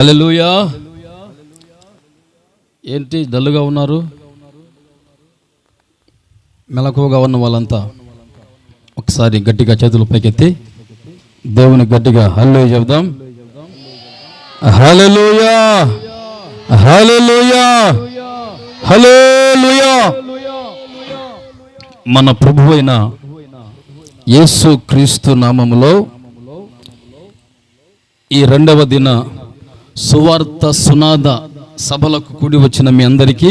హల్లెలూయా. ఏంటి డల్లుగా ఉన్నారు? మెలకువగా ఉన్న వాళ్ళంతా ఒకసారి గట్టిగా చేతులు పైకెత్తి దేవుని గట్టిగా హల్లెలూయా చెప్దాం. హల్లెలూయా, హల్లెలూయా, హల్లెలూయా. మన ప్రభువైన యేసు క్రీస్తు నామములో ఈ రెండవ దిన సువార్త సునాద సభలకు కూడి వచ్చిన మీ అందరికీ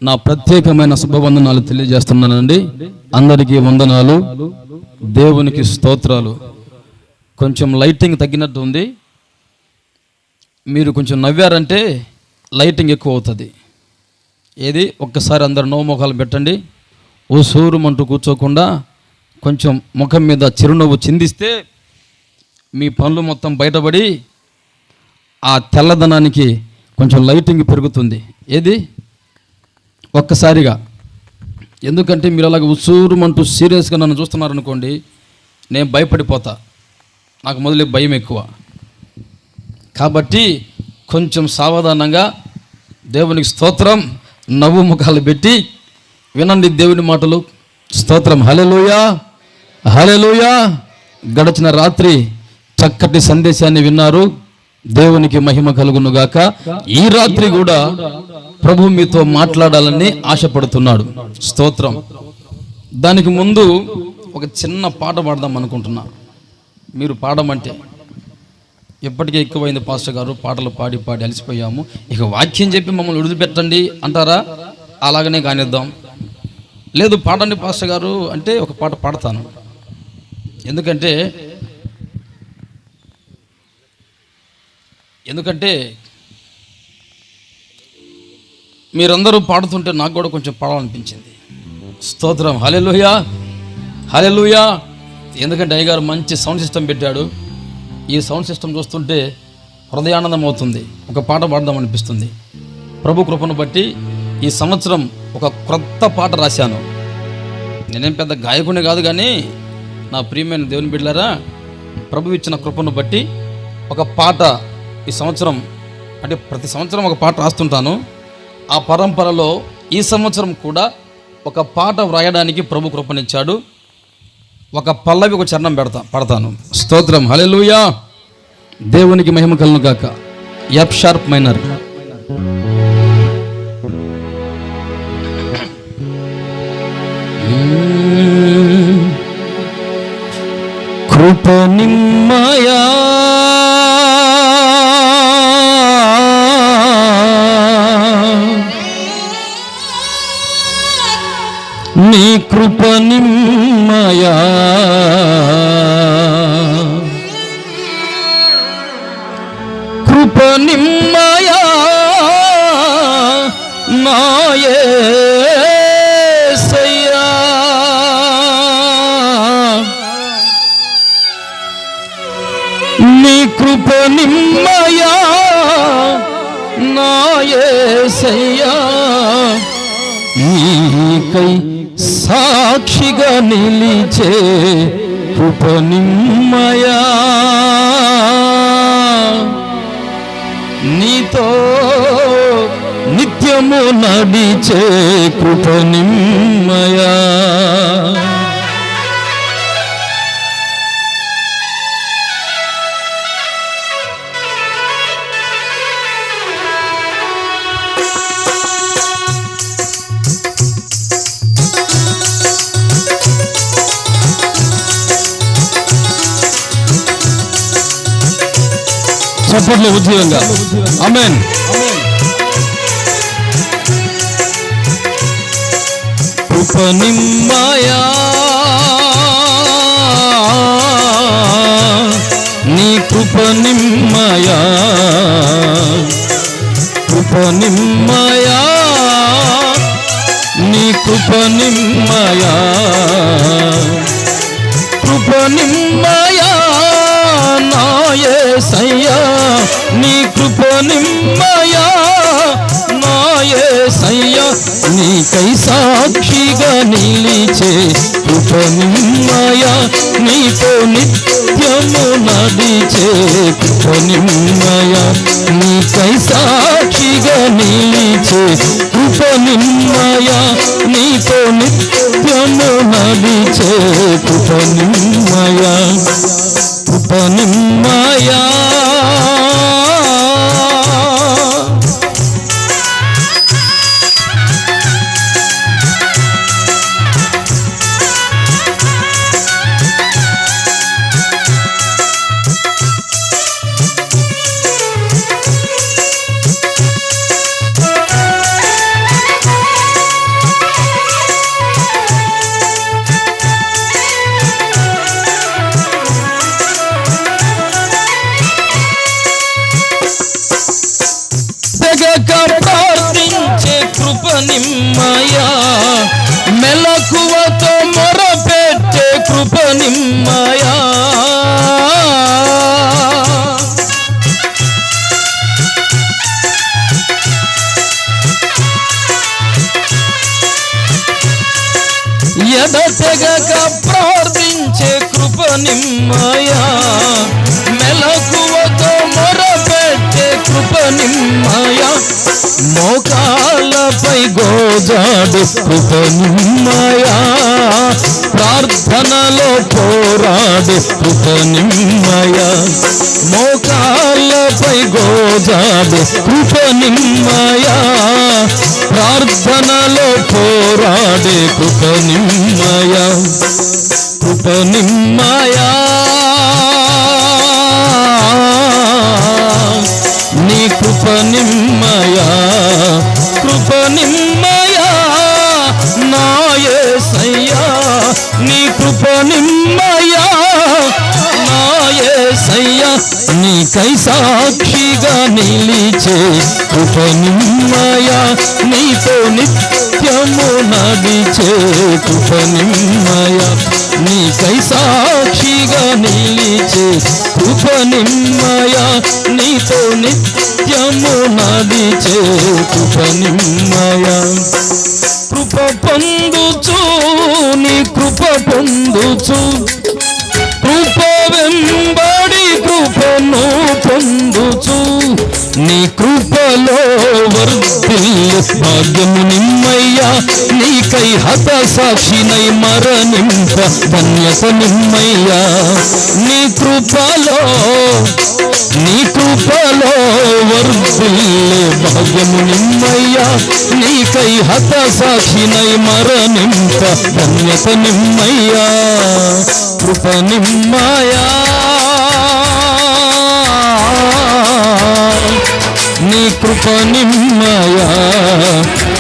నా ప్రత్యేకమైన శుభవందనాలు తెలియజేస్తున్నానండి. అందరికీ వందనాలు, దేవునికి స్తోత్రాలు. కొంచెం లైటింగ్ తగ్గినట్టు ఉంది. మీరు కొంచెం నవ్వారంటే లైటింగ్ ఎక్కువ అవుతుంది. ఏది ఒక్కసారి అందరు నవ్వుముఖాలు పెట్టండి. ఓ సూరుమంటూ కూర్చోకుండా కొంచెం ముఖం మీద చిరునవ్వు చిందిస్తే మీ పనులు మొత్తం బయటపడి ఆ తెల్లదనానికి కొంచెం లైటింగ్ పెరుగుతుంది. ఏది ఒక్కసారిగా. ఎందుకంటే మీరు అలాగ ఉసూరుమంటూ సీరియస్గా నన్ను చూస్తున్నారనుకోండి, నేను భయపడిపోతా. నాకు మొదలు భయం ఎక్కువ. కాబట్టి కొంచెం సావధానంగా దేవునికి స్తోత్రం నవ్వు ముఖాలు పెట్టి వినండి దేవుని మాటలు. స్తోత్రం. హల్లెలూయా, హల్లెలూయా. గడిచిన రాత్రి చక్కటి సందేశాన్ని విన్నారు. దేవునికి మహిమ కలుగునుగాక. ఈ రాత్రి కూడా ప్రభు మీతో మాట్లాడాలని ఆశపడుతున్నాడు. స్తోత్రం. దానికి ముందు ఒక చిన్న పాట పాడదాం అనుకుంటున్నా. మీరు పాడమంటే ఎప్పటికీ ఎక్కువైంది పాస్టర్ గారు, పాటలు పాడి పాడి అలసిపోయాము, ఇక వాక్యం చెప్పి మమ్మల్ని విడిచిపెట్టండి అంటారా? అలాగనే కానిద్దాం. లేదు పాడండి పాస్టర్ గారు అంటే ఒక పాట పాడతాను. ఎందుకంటే మీరందరూ పాడుతుంటే నాకు కూడా కొంచెం పాడాలనిపించింది. స్తోత్రం. హల్లెలూయా, హల్లెలూయా. ఎందుకంటే అయ్యగారు మంచి సౌండ్ సిస్టమ్ పెట్టాడు. ఈ సౌండ్ సిస్టమ్ చూస్తుంటే హృదయానందం అవుతుంది. ఒక పాట పాడదాం అనిపిస్తుంది. ప్రభు కృపను బట్టి ఈ సంవత్సరం ఒక క్రొత్త పాట రాశాను. నేనేం పెద్ద గాయకుని కాదు, కానీ నా ప్రియమైన దేవుని బిడ్డలారా, ప్రభు ఇచ్చిన కృపను బట్టి ఒక పాట ఈ సంవత్సరం, అంటే ప్రతి సంవత్సరం ఒక పాట రాస్తుంటాను. ఆ పరంపరలో ఈ సంవత్సరం కూడా ఒక పాట వ్రాయడానికి ప్రభు కృపనిచ్చాడు. ఒక పల్లవి, ఒక చరణం పడతాను. స్తోత్రం. హల్లెలూయా. దేవునికి మహిమ కలుగును గాక. F sharp minor. కృప నిమ్మయా నీ కృప నిమ్మయా, కృప నిమ్మయా నా యేసయ్యా, నీ కృప నిమ్మయా నా యేసయ్యా, నీకై సాక్షిగా నిలిచే కృప నిమ్మయా, నీతో నిత్యము నడిచే కృప నిమ్మయా. చప్పట్లు ఉద్యోగంగా. ఆమేన్. కృప నిమ్మయా నీ కృప నిమ్మయా, కృప నిమ్మయా నీ కృప నిమ్మయా, కృప నిమ్మయా నా యేసయ్యా, నీ కృప నిమ్మయా నా యేసయ్యా. యేసయ్యా నీకై సాక్షిగా నిలిచే కృప నిమ్మయ నీతో నిత్యము నడిచే కృప నిమ్మయ నీకై సాక్షిగా నిలిచే కృప నిమ్మయ నీతో నిత్యము నడిచే కృప నిమ్మయ కృప నిమ్మయ ప్రార్థించే కృప నిమ్మయ మెలకువతో మొరపెట్టే కృప నిమ్మయ ఎడతెగక ప్రార్థించే కృప నిమ్మయ మెలకువతో మొరపెట్టే కృప నిమ్మయ మోకాళ్ళపై గోజాడు కృప నిమ్మయ ప్రార్థనలో పోరాడు కృప నిమ్మయ మోకాళ్ళపై గోజాడు కృప నిమ్మయ ప్రార్థనలో పోరాడే కృప నిమ్మయ కృప నిమ్మయ నీ కృప నిమ్మయ కృప నిమ్మయ నా యేసయ్యా నీ కృప నిమ్మయ నా యేసయ్యా నీకై సాక్షిగా నిలిచే కృప నిమ్మయ నీతో నిత్యము నడిచే కృప నిమ్మయ నీకై సాక్షిగా నిలిచే కృప నిమ్మయ నీతో నిత్యము నడిచే కృప నిమ్మయ కృప పొందుచు నీ కృప పొందుచు కృప వెంబడి కృపను పొందుచు నీ కృపలో వర్ధిల్లు భాగ్యము నిమ్మయ్యా నీకై హత సాక్షినై మరణింప ధన్యత నిమ్మయ్యా నీ కృపలో వర్ధిల్లు భాగ్యము నిమ్మయ్యా నీకై హత సాక్షినై మరణింప ధన్యత నిమ్మయ్యా కృప నిమ్మయా నీ కృప నిమ్మయా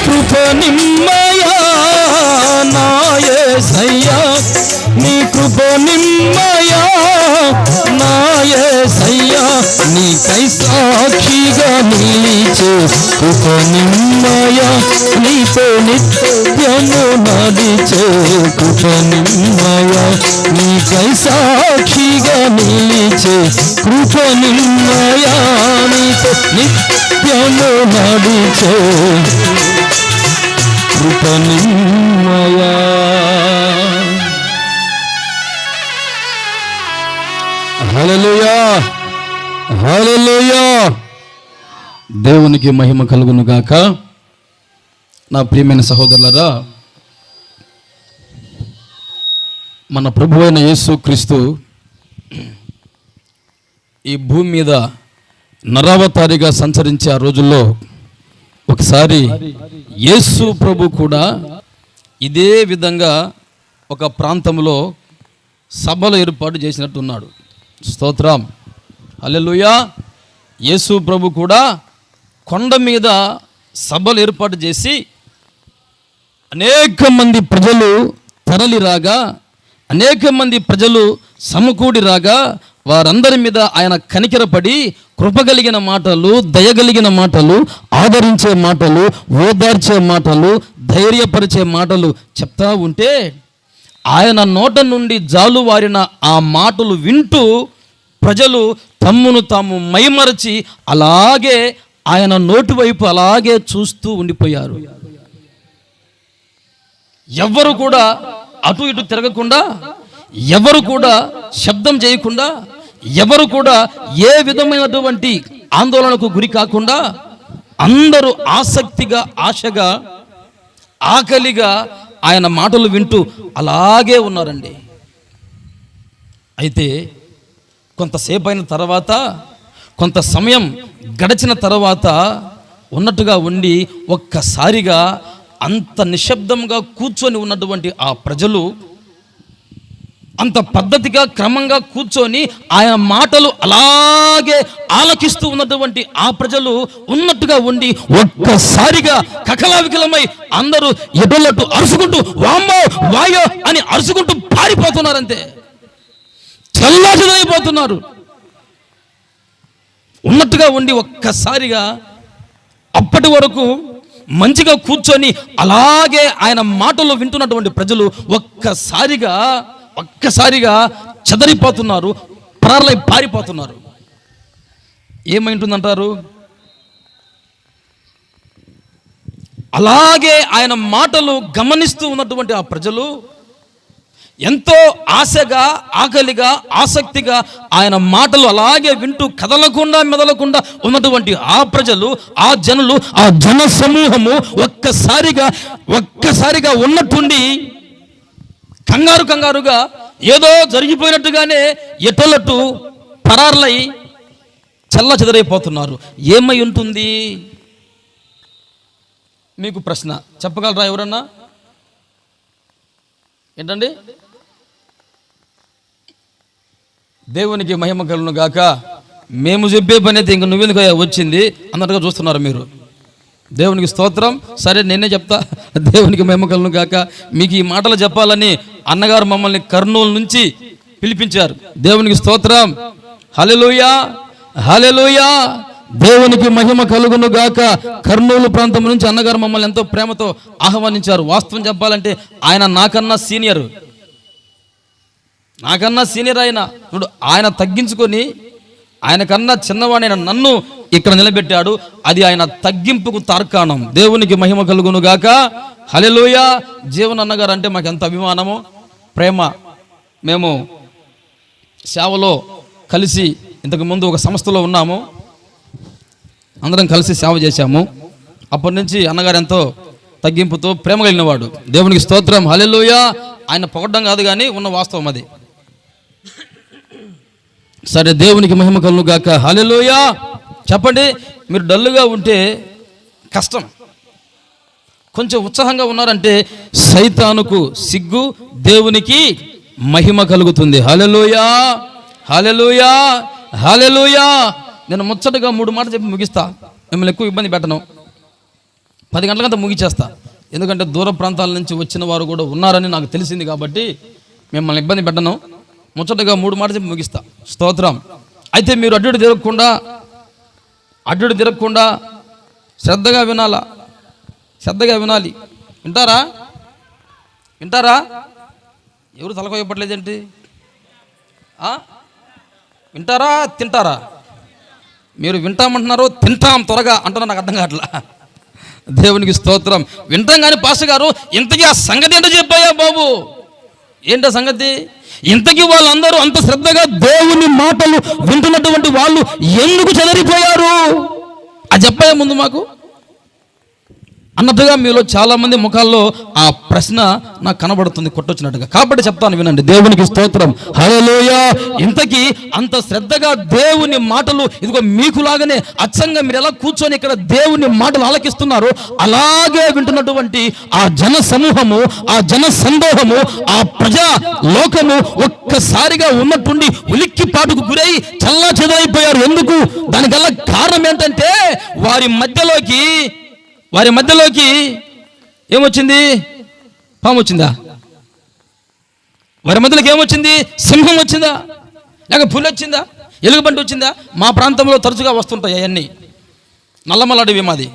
కృప నిమ్మయా నా యేసయ్యా నీ కృప నిమ్మయా నా యేసయ్యా నీకై సాక్షిగా నిలిచే కృప నిమ్మయా నీతో నిత్యము నడిచే కృప నిమ్మయా నీకై సాక్షిగా నిలిచే కృప నిమ్మయా నీతో నిత్యము నడిచే కృప నిమ్మయా హల్లెలూయా హల్లెలూయా దేవునికి మహిమ కలుగును గాక. నా ప్రియమైన సహోదరులారా, మన ప్రభువైన యేసుక్రీస్తు ఈ భూమి మీద నరావతారిగా సంచరించే ఆ రోజుల్లో ఒకసారి యేసు ప్రభు కూడా ఇదే విధంగా ఒక ప్రాంతంలో సభలు ఏర్పాటు చేసినట్టున్నాడు. స్తోత్రం, హల్లెలూయా. యేసు ప్రభు కూడా కొండ మీద సభలు ఏర్పాటు చేసి అనేక మంది ప్రజలు తరలి రాగా, అనేక మంది ప్రజలు సమకూడి రాగా వారందరి మీద ఆయన కనికరపడి కృపగలిగిన మాటలు, దయగలిగిన మాటలు, ఆదరించే మాటలు, ఓదార్చే మాటలు, ధైర్యపరిచే మాటలు చెప్తా ఉంటే ఆయన నోట నుండి జాలువారిన ఆ మాటలు వింటూ ప్రజలు తమ్మును తాము మైమరచి అలాగే ఆయన నోటి వైపు అలాగే చూస్తూ ఉండిపోయారు. ఎవ్వరు కూడా అటు ఇటు తిరగకుండా, ఎవరు కూడా శబ్దం చేయకుండా, ఎవరు కూడా ఏ విధమైనటువంటి ఆందోళనకు గురి కాకుండా అందరూ ఆసక్తిగా, ఆశగా, ఆకలిగా ఆయన మాటలు వింటూ అలాగే ఉన్నారండి. అయితే కొంతసేపు అయిన తర్వాత, కొంత సమయం గడిచిన తర్వాత ఉన్నట్టుగా ఉండి ఒక్కసారిగా అంత నిశ్శబ్దంగా కూర్చొని ఉన్నటువంటి ఆ ప్రజలు, అంత పద్ధతిగా క్రమంగా కూర్చొని ఆయన మాటలు అలాగే ఆలకిస్తూ ఉన్నటువంటి ఆ ప్రజలు ఉన్నట్టుగా ఉండి ఒక్కసారిగా కకలావికలమై అందరూ ఎడలట్టు అరుచుకుంటూ వామ్మో వాయో అని అరుచుకుంటూ పారిపోతున్నారంతే, చల్లాచెదరైపోతున్నారు. ఉన్నట్టుగా ఉండి ఒక్కసారిగా అప్పటి వరకు మంచిగా కూర్చొని అలాగే ఆయన మాటలు వింటున్నటువంటి ప్రజలు ఒక్కసారిగా చెదరిపోతున్నారు, పరారులై పారిపోతున్నారు. ఏమైంటుందంటారు? అలాగే ఆయన మాటలు గమనిస్తూ ఉన్నటువంటి ఆ ప్రజలు ఎంతో ఆశగా, ఆకలిగా, ఆసక్తిగా ఆయన మాటలు అలాగే వింటూ కదలకుండా మెదలకుండా ఉన్నటువంటి ఆ ప్రజలు, ఆ జనులు, ఆ జన సమూహము ఒక్కసారిగా ఉన్నట్టుండి కంగారుగా ఏదో జరిగిపోయినట్టుగానే ఎటొలట్టు పరారులై చెదరైపోతున్నారు. ఏమై ఉంటుంది? మీకు ప్రశ్న చెప్పగలరా ఎవరన్నా? ఏంటండి? దేవునికి మహిమ కలుగును గాక. మేము చెప్పే పని అయితే ఇంక నువ్వెందుకు వచ్చింది అన్నట్టుగా చూస్తున్నారు మీరు. దేవునికి స్తోత్రం. సరే నేనే చెప్తా. దేవునికి మహిమ కలుగును గాక. మీకు ఈ మాటలు చెప్పాలని అన్నగారు మమ్మల్ని కర్నూలు నుంచి పిలిపించారు. దేవునికి స్తోత్రం. హల్లెలూయా, హల్లెలూయా. దేవునికి మహిమ కలుగును గాక. కర్నూలు ప్రాంతం నుంచి అన్నగారు మమ్మల్ని ఎంతో ప్రేమతో ఆహ్వానించారు. వాస్తవం చెప్పాలంటే ఆయన నాకన్నా సీనియర్ ఆయన తగ్గించుకొని ఆయనకన్నా చిన్నవాడైన నన్ను ఇక్కడ నిలబెట్టాడు. అది ఆయన తగ్గింపుకు తార్కాణం. దేవునికి మహిమ కలుగును గాక. హల్లెలూయా. జీవన్ అన్నగారు అంటే మాకు ఎంత అభిమానమో, ప్రేమ. మేము సేవలో కలిసి ఇంతకుముందు ఒక సంస్థలో ఉన్నాము, అందరం కలిసి సేవ చేశాము. అప్పటి నుంచి అన్నగారు ఎంతో తగ్గింపుతో ప్రేమ కలిగినవాడు. దేవునికి స్తోత్రం. హల్లెలూయా. ఆయన పొగడ్డం కాదు కానీ ఉన్న వాస్తవం అది. సరే, దేవునికి మహిమ కలుగును గాక. హల్లెలూయా. చెప్పండి, మీరు డల్లుగా ఉంటే కష్టం. కొంచెం ఉత్సాహంగా ఉన్నారంటే సైతానుకు సిగ్గు, దేవునికి మహిమ కలుగుతుంది. హల్లెలూయా, హల్లెలూయా, హల్లెలూయా. నేను ముచ్చటగా 3 మాటలు చెప్పి ముగిస్తా. మిమ్మల్ని ఎక్కువ ఇబ్బంది పెట్టను. 10 గంటలకంతా ముగిచేస్తా. ఎందుకంటే దూర ప్రాంతాల నుంచి వచ్చిన వారు కూడా ఉన్నారని నాకు తెలిసింది కాబట్టి మిమ్మల్ని ఇబ్బంది పెట్టను. ముచ్చటగా 3 మాటలు చెప్పి ముగిస్తా. స్తోత్రం. అయితే మీరు అడ్డు తిరగకుండా శ్రద్ధగా వినాలి. వింటారా? ఎవరు తలకోయపట్లేదేంటి? వింటారా, తింటారా? మీరు వింటామంటున్నారు, తింటాం త్వరగా అంటున్నారు. నాకు అర్థం కావట్లా. దేవునికి స్తోత్రం. వింటాం కానీ పాస్టర్ గారు ఇంతకీ ఆ సంగతి ఏంటో చెప్పాయా బాబు? ఏంటో సంగతి? ఇంతకీ వాళ్ళందరూ అంత శ్రద్ధగా దేవుని మాటలు వింటున్నటువంటి వాళ్ళు ఎందుకు చెదరిపోయారు? అది చెప్పాయా ముందు మాకు అన్నట్టుగా మీలో చాలా మంది ముఖాల్లో ఆ ప్రశ్న నాకు కనబడుతుంది కొట్టొచ్చినట్టుగా. కాబట్టి చెప్తాను, వినండి. దేవునికి స్తోత్రం. హల్లెలూయా. ఇంతకీ అంత శ్రద్ధగా దేవుని మాటలు, ఇదిగో మీకులాగానే అచ్చంగా మీరు ఎలా కూర్చొని ఇక్కడ దేవుని మాటలు ఆలకిస్తున్నారు, అలాగే వింటున్నటువంటి ఆ జన సమూహము, ఆ జన సందోహము, ఆ ప్రజా లోకము ఒక్కసారిగా ఉన్నట్టుండి ఉలిక్కి పాటుకు గురై చల్లా చెదరైపోయారు. ఎందుకు? దానికల్లా కారణం ఏంటంటే వారి మధ్యలోకి ఏమొచ్చింది? పాము వచ్చిందా? వారి మధ్యలోకి ఏమొచ్చింది? సింహం వచ్చిందా? లేక పులి వచ్చిందా? ఎలుగుబంటి వచ్చిందా? మా ప్రాంతంలో తరచుగా వస్తుంటాయి అవన్నీ. నల్లమల అడవి మాది.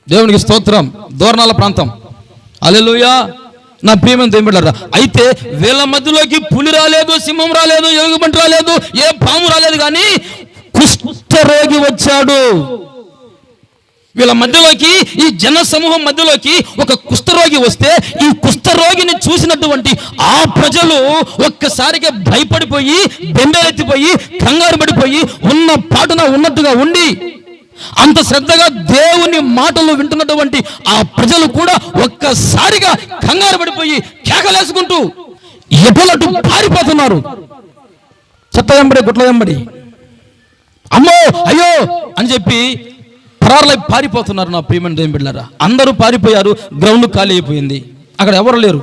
దేవునికి స్తోత్రం. దూరణాల ప్రాంతం. హల్లెలూయా. నా ప్రియమైన దేవుని బిడ్డలారా, అయితే వీళ్ళ మధ్యలోకి పులి రాలేదు, సింహం రాలేదు, ఎలుగుబంటి రాలేదు, ఏ పాము రాలేదు, కానీ కుష్ఠరోగి వచ్చాడు. వీళ్ళ మధ్యలోకి, ఈ జన సమూహం మధ్యలోకి ఒక కుష్ఠరోగి వస్తే ఈ కుష్ఠరోగిని చూసినటువంటి ఆ ప్రజలు ఒక్కసారిగా భయపడిపోయి, బెంబేలెత్తిపోయి, కంగారు పడిపోయి, ఉన్న పాటున ఉన్నట్టుగా ఉండి, అంత శ్రద్ధగా దేవుని మాటలు వింటున్నటువంటి ఆ ప్రజలు కూడా ఒక్కసారిగా కంగారు పడిపోయి కేకలేసుకుంటూ ఎటులటు పారిపోతున్నారు. చెత్త వెంబడి, గుట్ల వెంబడి, అమ్మో అయ్యో అని చెప్పి పరారులై పారిపోతున్నారు. నా ప్రియమైన దేవుని బిడ్డలారా, అందరూ పారిపోయారు. గ్రౌండ్ ఖాళీ అయిపోయింది. అక్కడ ఎవరు లేరు.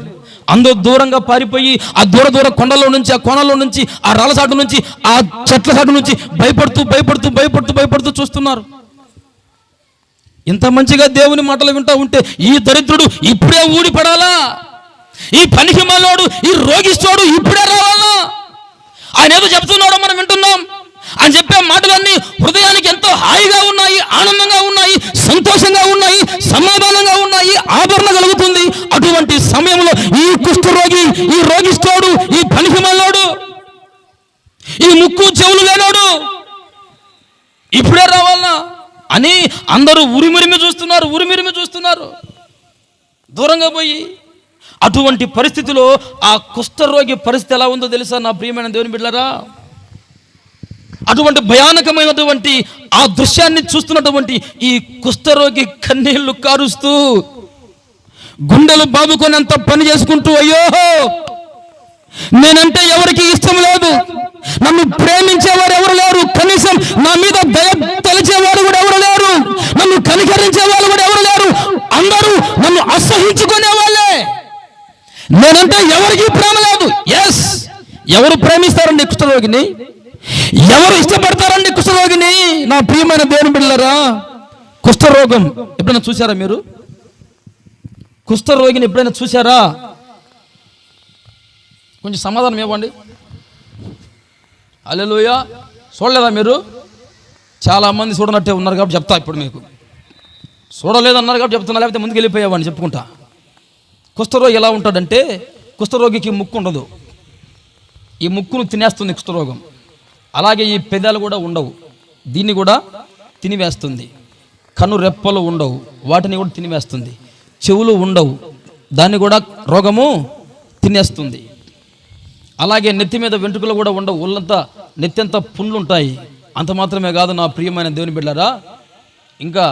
అందరూ దూరంగా పారిపోయి ఆ దూర కొండల్లో నుంచి, ఆ కోణల్లో నుంచి, ఆ రాళ్ళ సాటు నుంచి, ఆ చెట్ల సాటు నుంచి భయపడుతూ చూస్తున్నారు. ఇంత మంచిగా దేవుని మాటలు వింటూ ఉంటే ఈ దరిద్రుడు ఇప్పుడే ఊడిపడాలా? ఈ పనికి మాలోడు, ఈ రోగిస్తోడు ఇప్పుడే రావాలా? ఆయన ఏదో చెప్తున్నాడో మనం వింటున్నాం. ఆయన చెప్పే మాటలన్నీ హృదయానికి ఎంతో హాయిగా ఉన్నాయి, ఆనందంగా ఉన్నాయి, సంతోషంగా ఉన్నాయి, సమాధానంగా ఉన్నాయి, ఆదరణ కలుగుతుంది. అటువంటి సమయంలో ఈ కుష్ఠరోగి, ఈ రోగిస్తోడు, ఈ పనికి మాలోడు, ఈ ముక్కు చెవులు లేనోడు ఇప్పుడే రావాలా అని అందరూ ఉరిమిరిమి చూస్తున్నారు దూరంగా పోయి. అటువంటి పరిస్థితిలో ఆ కుష్ఠరోగి పరిస్థితి ఎలా ఉందో తెలుసా నా ప్రియమైన దేవుని బిడ్డలారా? అటువంటి భయానకమైనటువంటి ఆ దృశ్యాన్ని చూస్తున్నటువంటి ఈ కుష్ఠరోగి కన్నీళ్లు కారుస్తూ, గుండెలు బాదుకొనంత పని చేసుకుంటూ, అయ్యో నేనంటే ఎవరికి ఇష్టం లేదు, నన్ను ప్రేమించేవారు ఎవరు లేరు, కనీసం నా మీద దయ తలిచేవారు కూడా ఎవరు లేరు, నన్ను కనికరించే వాళ్ళు కూడా ఎవరు లేరు, అందరూ నన్ను అసహించుకునే వాళ్ళే, నేనంటే ఎవరికి ప్రేమ లేదు. ఎస్, ఎవరు ప్రేమిస్తారండి కుష్ఠరోగిని? ఎవరు ఇష్టపడతారండి కుష్ఠరోగిని? నా ప్రియమైన దేవుని బిడ్డలారా, కుష్ఠరోగం ఎప్పుడైనా చూసారా మీరు? కుష్ఠరోగిని ఎప్పుడైనా చూసారా? కొంచెం సమాధానం ఇవ్వండి. హల్లెలూయా. చూడలేదా మీరు? చాలామంది చూడనట్టే ఉన్నారు కాబట్టి చెప్తా. ఇప్పుడు మీకు చూడలేదన్నారు కాబట్టి చెప్తున్నా, లేకపోతే ముందుకు వెళ్ళిపోయావని చెప్పుకుంటా. కుష్ఠరోగి ఎలా ఉంటాడంటే, కుష్ఠరోగికి ముక్కు ఉండదు. ఈ ముక్కును తినేస్తుంది కుష్ఠరోగం. అలాగే ఈ పెదాలు కూడా ఉండవు, దీన్ని కూడా తినివేస్తుంది. కన్ను రెప్పలు ఉండవు, వాటిని కూడా తినివేస్తుంది. చెవులు ఉండవు, దాన్ని కూడా రోగము తినేస్తుంది. అలాగే నెత్తి మీద వెంట్రుకలు కూడా ఉండవు, ఒళ్ళంతా నెత్తంతా పుండ్లు ఉంటాయి. అంత మాత్రమే కాదు నా ప్రియమైన దేవుని బిడ్డలారా, ఇంకా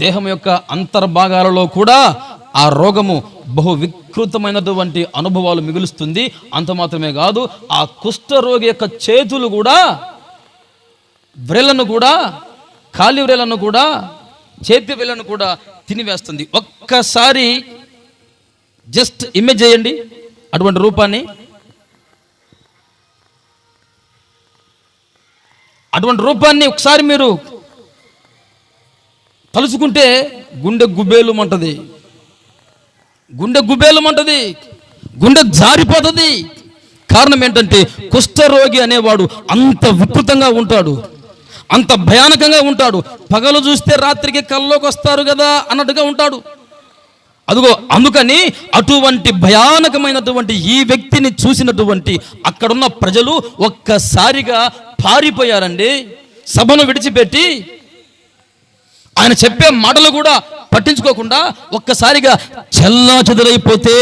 దేహం యొక్క అంతర్భాగాలలో కూడా ఆ రోగము బహు వికృతమైనటువంటి అనుభవాలు మిగులుస్తుంది. అంత మాత్రమే కాదు, ఆ కుష్ఠరోగి యొక్క చేతులు కూడా, వ్రేళ్లను కూడా, కాలి వ్రేళ్లను కూడా, చేతి వ్రేళ్లను కూడా తినివేస్తుంది. ఒక్కసారి జస్ట్ ఇమేజ్ చేయండి అటువంటి రూపాన్ని. అటువంటి రూపాన్ని ఒకసారి మీరు తలుచుకుంటే గుండె గుబేలుమంటది, గుండె జారిపోతుంది. కారణం ఏంటంటే కుష్ఠరోగి అనేవాడు అంత వికృతంగా ఉంటాడు, అంత భయానకంగా ఉంటాడు. పగలు చూస్తే రాత్రికి కల్లోకి వస్తారు కదా అన్నట్టుగా ఉంటాడు. అదిగో అందుకని అటువంటి భయానకమైనటువంటి ఈ వ్యక్తిని చూసినటువంటి అక్కడున్న ప్రజలు ఒక్కసారిగా పారిపోయారండి. సభను విడిచిపెట్టి ఆయన చెప్పే మాటలు కూడా పట్టించుకోకుండా ఒక్కసారిగా చెల్లాచెదరైపోతే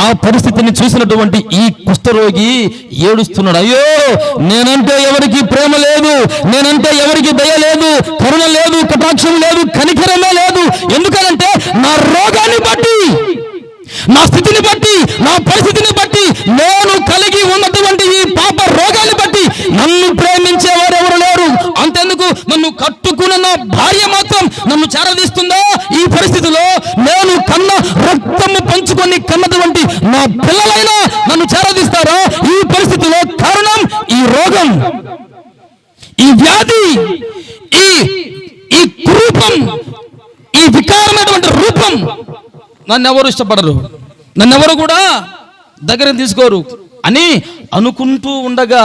ఆ పరిస్థితిని చూసినటువంటి ఈ కుష్ఠరోగి ఏడుస్తున్నాడు. అయ్యో నేనంటే ఎవరికి ప్రేమ లేదు, నేనంటే ఎవరికి దయ లేదు, కరుణ లేదు, కటాక్షం లేదు, కనికరమే లేదు. ఎందుకనంటే నా రోగాన్ని బట్టి, నా స్థితిని బట్టి, నా పరిస్థితిని బట్టి, నేను కలిగి ఉన్నటువంటి ఈ పాప రోగాన్ని బట్టి నన్ను ప్రేమించేవారు ఎవరు లేరు. అంతెందుకు, నన్ను కట్టుకున్న నా భార్య మాత్రం నన్ను చేరదీస్తుందా? ఈ పరిస్థితిలో నేను కన్న రక్తము పంచుకొని కన్నటువంటి నా పిల్లలైనా నన్ను చేరదీస్తారా? ఈ పరిస్థితిలో కారణం ఈ రోగం, ఈ వ్యాధి, ఈ కురూపం, ఈ వికారమైనటువంటి రూపం. నన్నెవరు ఇష్టపడరు, నన్నెవరు కూడా దగ్గరకు తీసుకోరు అని అనుకుంటూ ఉండగా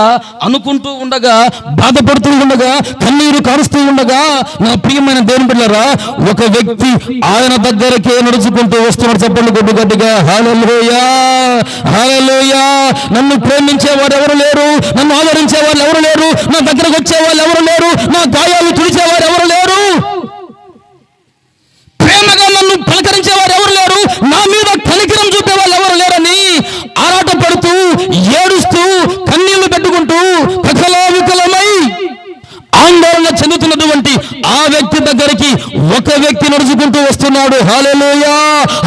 బాధపడుతూ ఉండగా, కన్నీరు కారుస్తూ ఉండగా, నా ప్రియమైన దేవుని బిడ్డలారా, ఒక వ్యక్తి ఆయన దగ్గరకే నడుచుకుంటూ వస్తున్నాడు. చెప్పండి కొద్ది గట్టిగా, హల్లెలూయా, హల్లెలూయా. నన్ను ప్రేమించే వారు ఎవరు లేరు, నన్ను ఆదరించే వాళ్ళు ఎవరు లేరు, నా దగ్గరకు వచ్చే వాళ్ళు ఎవరు లేరు, నా గాయాలు తుడిచే వారు ఎవరు లేరు. ఒక వ్యక్తి నడుచుకుంటూ వస్తున్నాడు. హల్లెలూయా.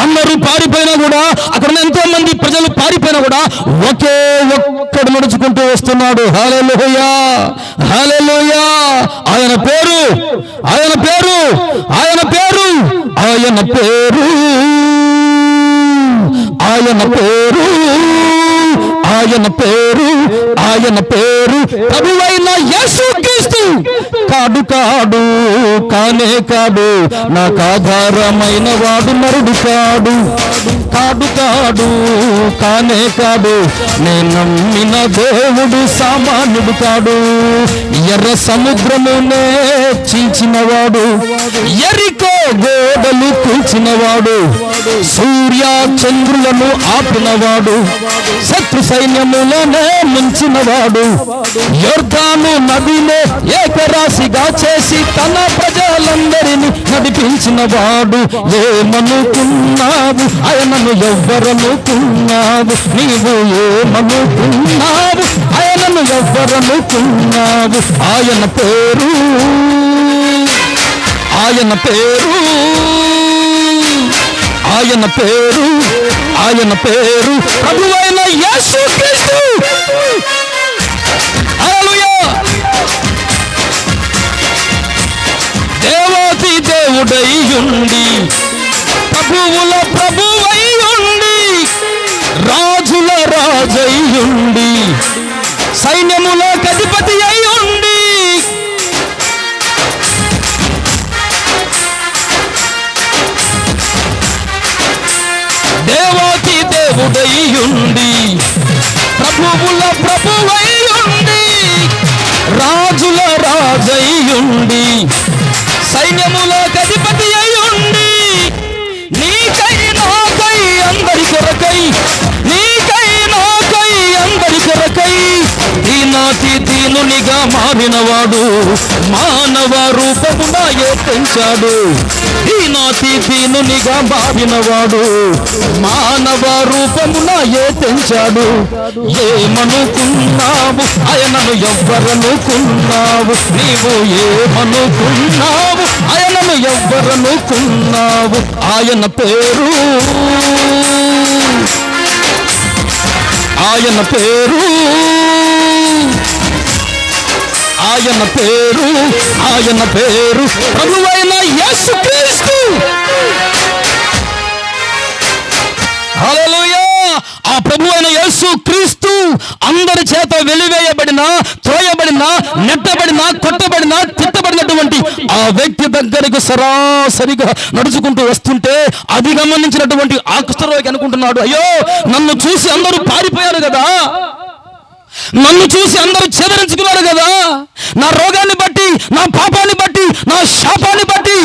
అందరూ పారిపోయినా కూడా, అక్కడ ఎంతో మంది ప్రజలు పారిపోయినా కూడా ఒకే ఒక్కడు నడుచుకుంటూ వస్తున్నాడు. హల్లెలూయా, హల్లెలూయా. ఆయన పేరు, ఆయన పేరు, ఆయన పేరు, ఆయన పేరు, ఆయన పేరు, ఆయన పేరు, ఆయన పేరు ప్రభువైన యేసుక్రీస్తు. కాడు కాడు, కానే కాడు, నాకు ఆధారమైన వాడు నరుడు కాడు. కాడు కాడు, కానే కాడు, నేను నమ్మిన దేవుడు సామాన్యుడు కాడు. ఎర్ర సముద్రమునే చీల్చినవాడు, ఎరికో గోడలు కూల్చినవాడు, సూర్య చంద్రులను ఆపినవాడు, శత్రు సైన్యములనే ముంచినవాడు, యొర్దాను నదినే ఏకరాశిగా చేసి తన ప్రజలందరినీ నడిపించినవాడు. ఏమనుకున్నావు ఆయనను, ఎవ్వరనుకున్నావు నీవు? ఏమనుకున్నావు ఆయనను, ఎవ్వరనుకున్నావు? ఆయన పేరు, ఆయన పేరు, ఆయన పేరు, ఆయన పేరు ప్రభువైన యేసుక్రీస్తు. హల్లెలూయా. దేవాతి దేవుడై ఉండి, ప్రభువుల ప్రభువై ఉండి, రాజుల రాజై ఉండి, సైన్యముల అధిపతి అయి ఉండి, దేవాతి దేవుడై ఉండి, ప్రభువుల ప్రభువై ఉండి, రాజుల రాజై ఉండి, సైన్యముల అధిపతి అయి ఉండి, నీకై నాకై అందరి కొరకై, నీకై నాకై అందరి కొరకై దీనాతి దీనునిగా మారినవాడు, మానవ రూపమున ఏర్పించాడు. దీనాతి దీనునిగా మారినవాడు, మానవ రూపమున ఏర్పించాడు. ఏమనుకున్నావు ఆయనను, ఎవ్వరనుకున్నావు నీవు? ఏమనుకున్నావు ఆయనను, ఎవ్వరనుకున్నావు? ఆయన పేరు, ఆయన పేరు, ఆయన పేరు, ఆయన పేరు ప్రభువైన యేసుక్రీస్తు. హల్లెలూయా. ఆ ప్రభువైన యేసుక్రీస్తు అందరి చేత వెలివేయబడిన, త్రోయబడిన, నెట్టబడిన, కొట్టబడిన, తిట్టబడినటువంటి ఆ వ్యక్తి దగ్గరకు సరాసరిగా నడుచుకుంటూ వస్తుంటే అది గమనించినటువంటి ఆ కుష్ఠరోగి అనుకుంటున్నాడు, అయ్యో నన్ను చూసి అందరూ పారిపోయారు కదా, నన్ను చూసి అందరూ చెదరించుకున్నారు కదా, నా రోగాన్ని బట్టి, నా పాపాన్ని బట్టి, నా శాపాన్ని బట్టి,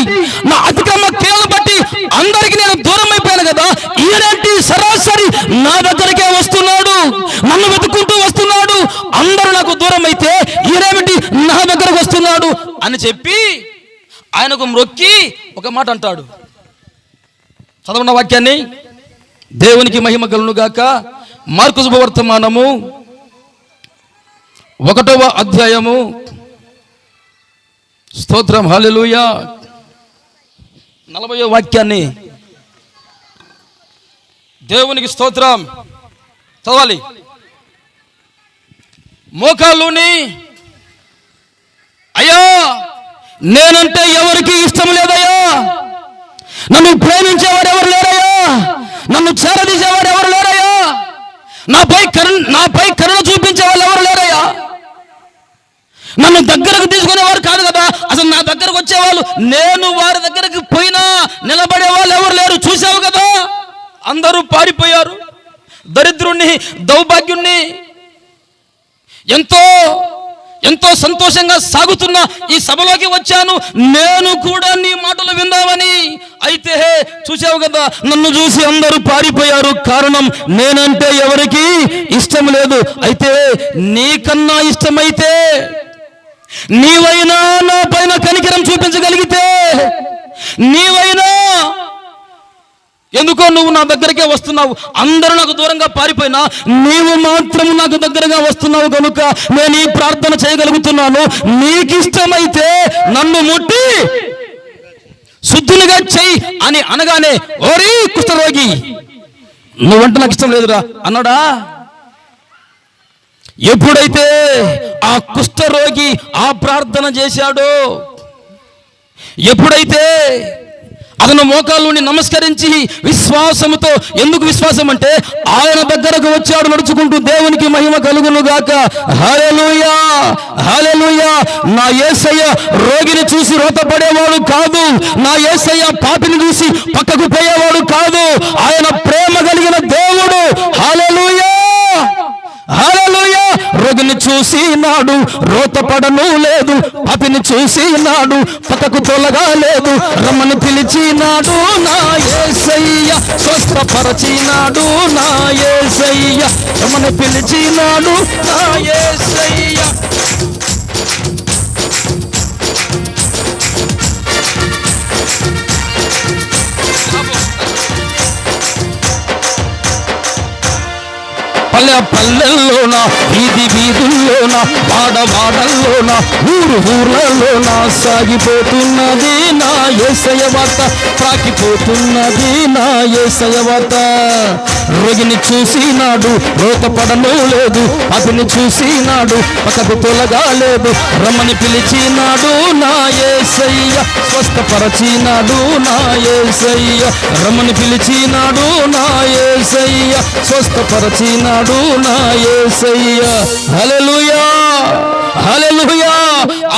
నా అతిక్రమ క్రియలను బట్టి అందరికీ నేను దూరం అయిపోయాను కదా, ఈయనేంటి సరాసరి నా దగ్గరికే వస్తున్నాడు, నన్ను వెతుక్కుంటూ వస్తున్నాడు, అందరూ నాకు దూరం అయితే ఈయనేమిటి నా దగ్గరకు వస్తున్నాడు అని చెప్పి ఆయనకు మ్రొక్కి ఒక మాట అంటాడు. చదవన్న వాక్యాన్ని. దేవునికి మహిమ కలుగును గాక. మార్కు శుభవర్తమానము 1వ అధ్యాయము. స్తోత్రం. హల్లెలూయా. 40వ వాక్యాన్ని దేవునికి స్తోత్రం చదవాలి. మోకాళ్ళుని, అయ్యా నేనంటే ఎవరికి ఇష్టం లేదయ్యా, నన్ను ప్రేమించేవారు ఎవరు లేరయ్యా, నన్ను చేరదీసేవారు ఎవరు లేరయ్యా, నాపై కరుణ చూపించే వాళ్ళు ఎవరు లేరయ్యా, నన్ను దగ్గరకు తీసుకునేవారు కాదు కదా, అసలు నా దగ్గరకు వచ్చేవాళ్ళు, నేను వారి దగ్గరకు పోయినా నిలబడే వాళ్ళు ఎవరు లేరు. చూసావు కదా, అందరూ పారిపోయారు. దరిద్రుణ్ణి, దౌర్భాగ్యుణ్ణి, ఎంతో ఎంతో సంతోషంగా సాగుతున్న ఈ సభలోకి వచ్చాను, నేను కూడా నీ మాటలు విందామని. అయితే చూసావు కదా, నన్ను చూసి అందరూ పారిపోయారు. కారణం, నేనంటే ఎవరికి ఇష్టం లేదు. అయితే నీకన్నా ఇష్టమైతే, నీవైనా నా పైన కనికరం చూపించగలిగితే, నీవైనా, ఎందుకో నువ్వు నా దగ్గరికే వస్తున్నావు, అందరూ నాకు దూరంగా పారిపోయినా నీవు మాత్రం నాకు దగ్గరగా వస్తున్నావు కనుక నేను ఈ ప్రార్థన చేయగలుగుతున్నాను. నీకు ఇష్టమైతే నన్ను ముట్టి శుద్ధునిగా చెయ్యి అని అనగానే, ఓరి కుష్ఠరోగి, నువ్వంటే నాకు ఇష్టం లేదురా అన్నాడా? ఎప్పుడైతే ఆ కుష్ఠరోగి ఆ ప్రార్థన చేశాడో, ఎప్పుడైతే అతను మోకాళ్ళుని నమస్కరించి విశ్వాసముతో, ఎందుకు విశ్వాసం అంటే ఆయన దగ్గరకు వచ్చాడు నడుచుకుంటూ, దేవునికి మహిమ కలుగును గాక, హల్లెలూయా హల్లెలూయా. నా యేసయ్య రోగిని చూసి రోతపడేవాడు కాదు, నా యేసయ్య పాపిని చూసి పక్కకు పోయేవాడు కాదు, ఆయన ప్రేమ కలిగిన దేవుడు. హల్లెలూయా హల్లెలూయా. రోగిని చూసి నాడు రోతపడను లేదు, పాపిని చూసి నాడు పక్కకు తొలగా లేదు, రమ్మని పిలిచినాడు నా యేసయ్య, స్వస్థపరచినాడు నా యేసయ్య, రమ్మని పిలిచినాడు నా యేసయ్య. పల్లె పల్లెల్లోన, వీధి వీధుల్లోన, వాడవాడల్లోన, ఊర్లలోన సాగిపోతున్నది నా యేసయ్య వార్త, ప్రాకిపోతున్నది నా యేసయ్య వార్త. రోగిని చూసినాడు రోతపడను లేదు, అతని చూసినాడు పక్కకు తొలగా లేదు, రమ్మని పిలిచినాడు నా యేసయ్య, స్వస్థపరచినాడు నా యేసయ్య, రమ్మని పిలిచినాడు నా యేసయ్య, స్వస్థపరచినాడు నా యేసయ్య. హల్లెలూయా హల్లెలూయా.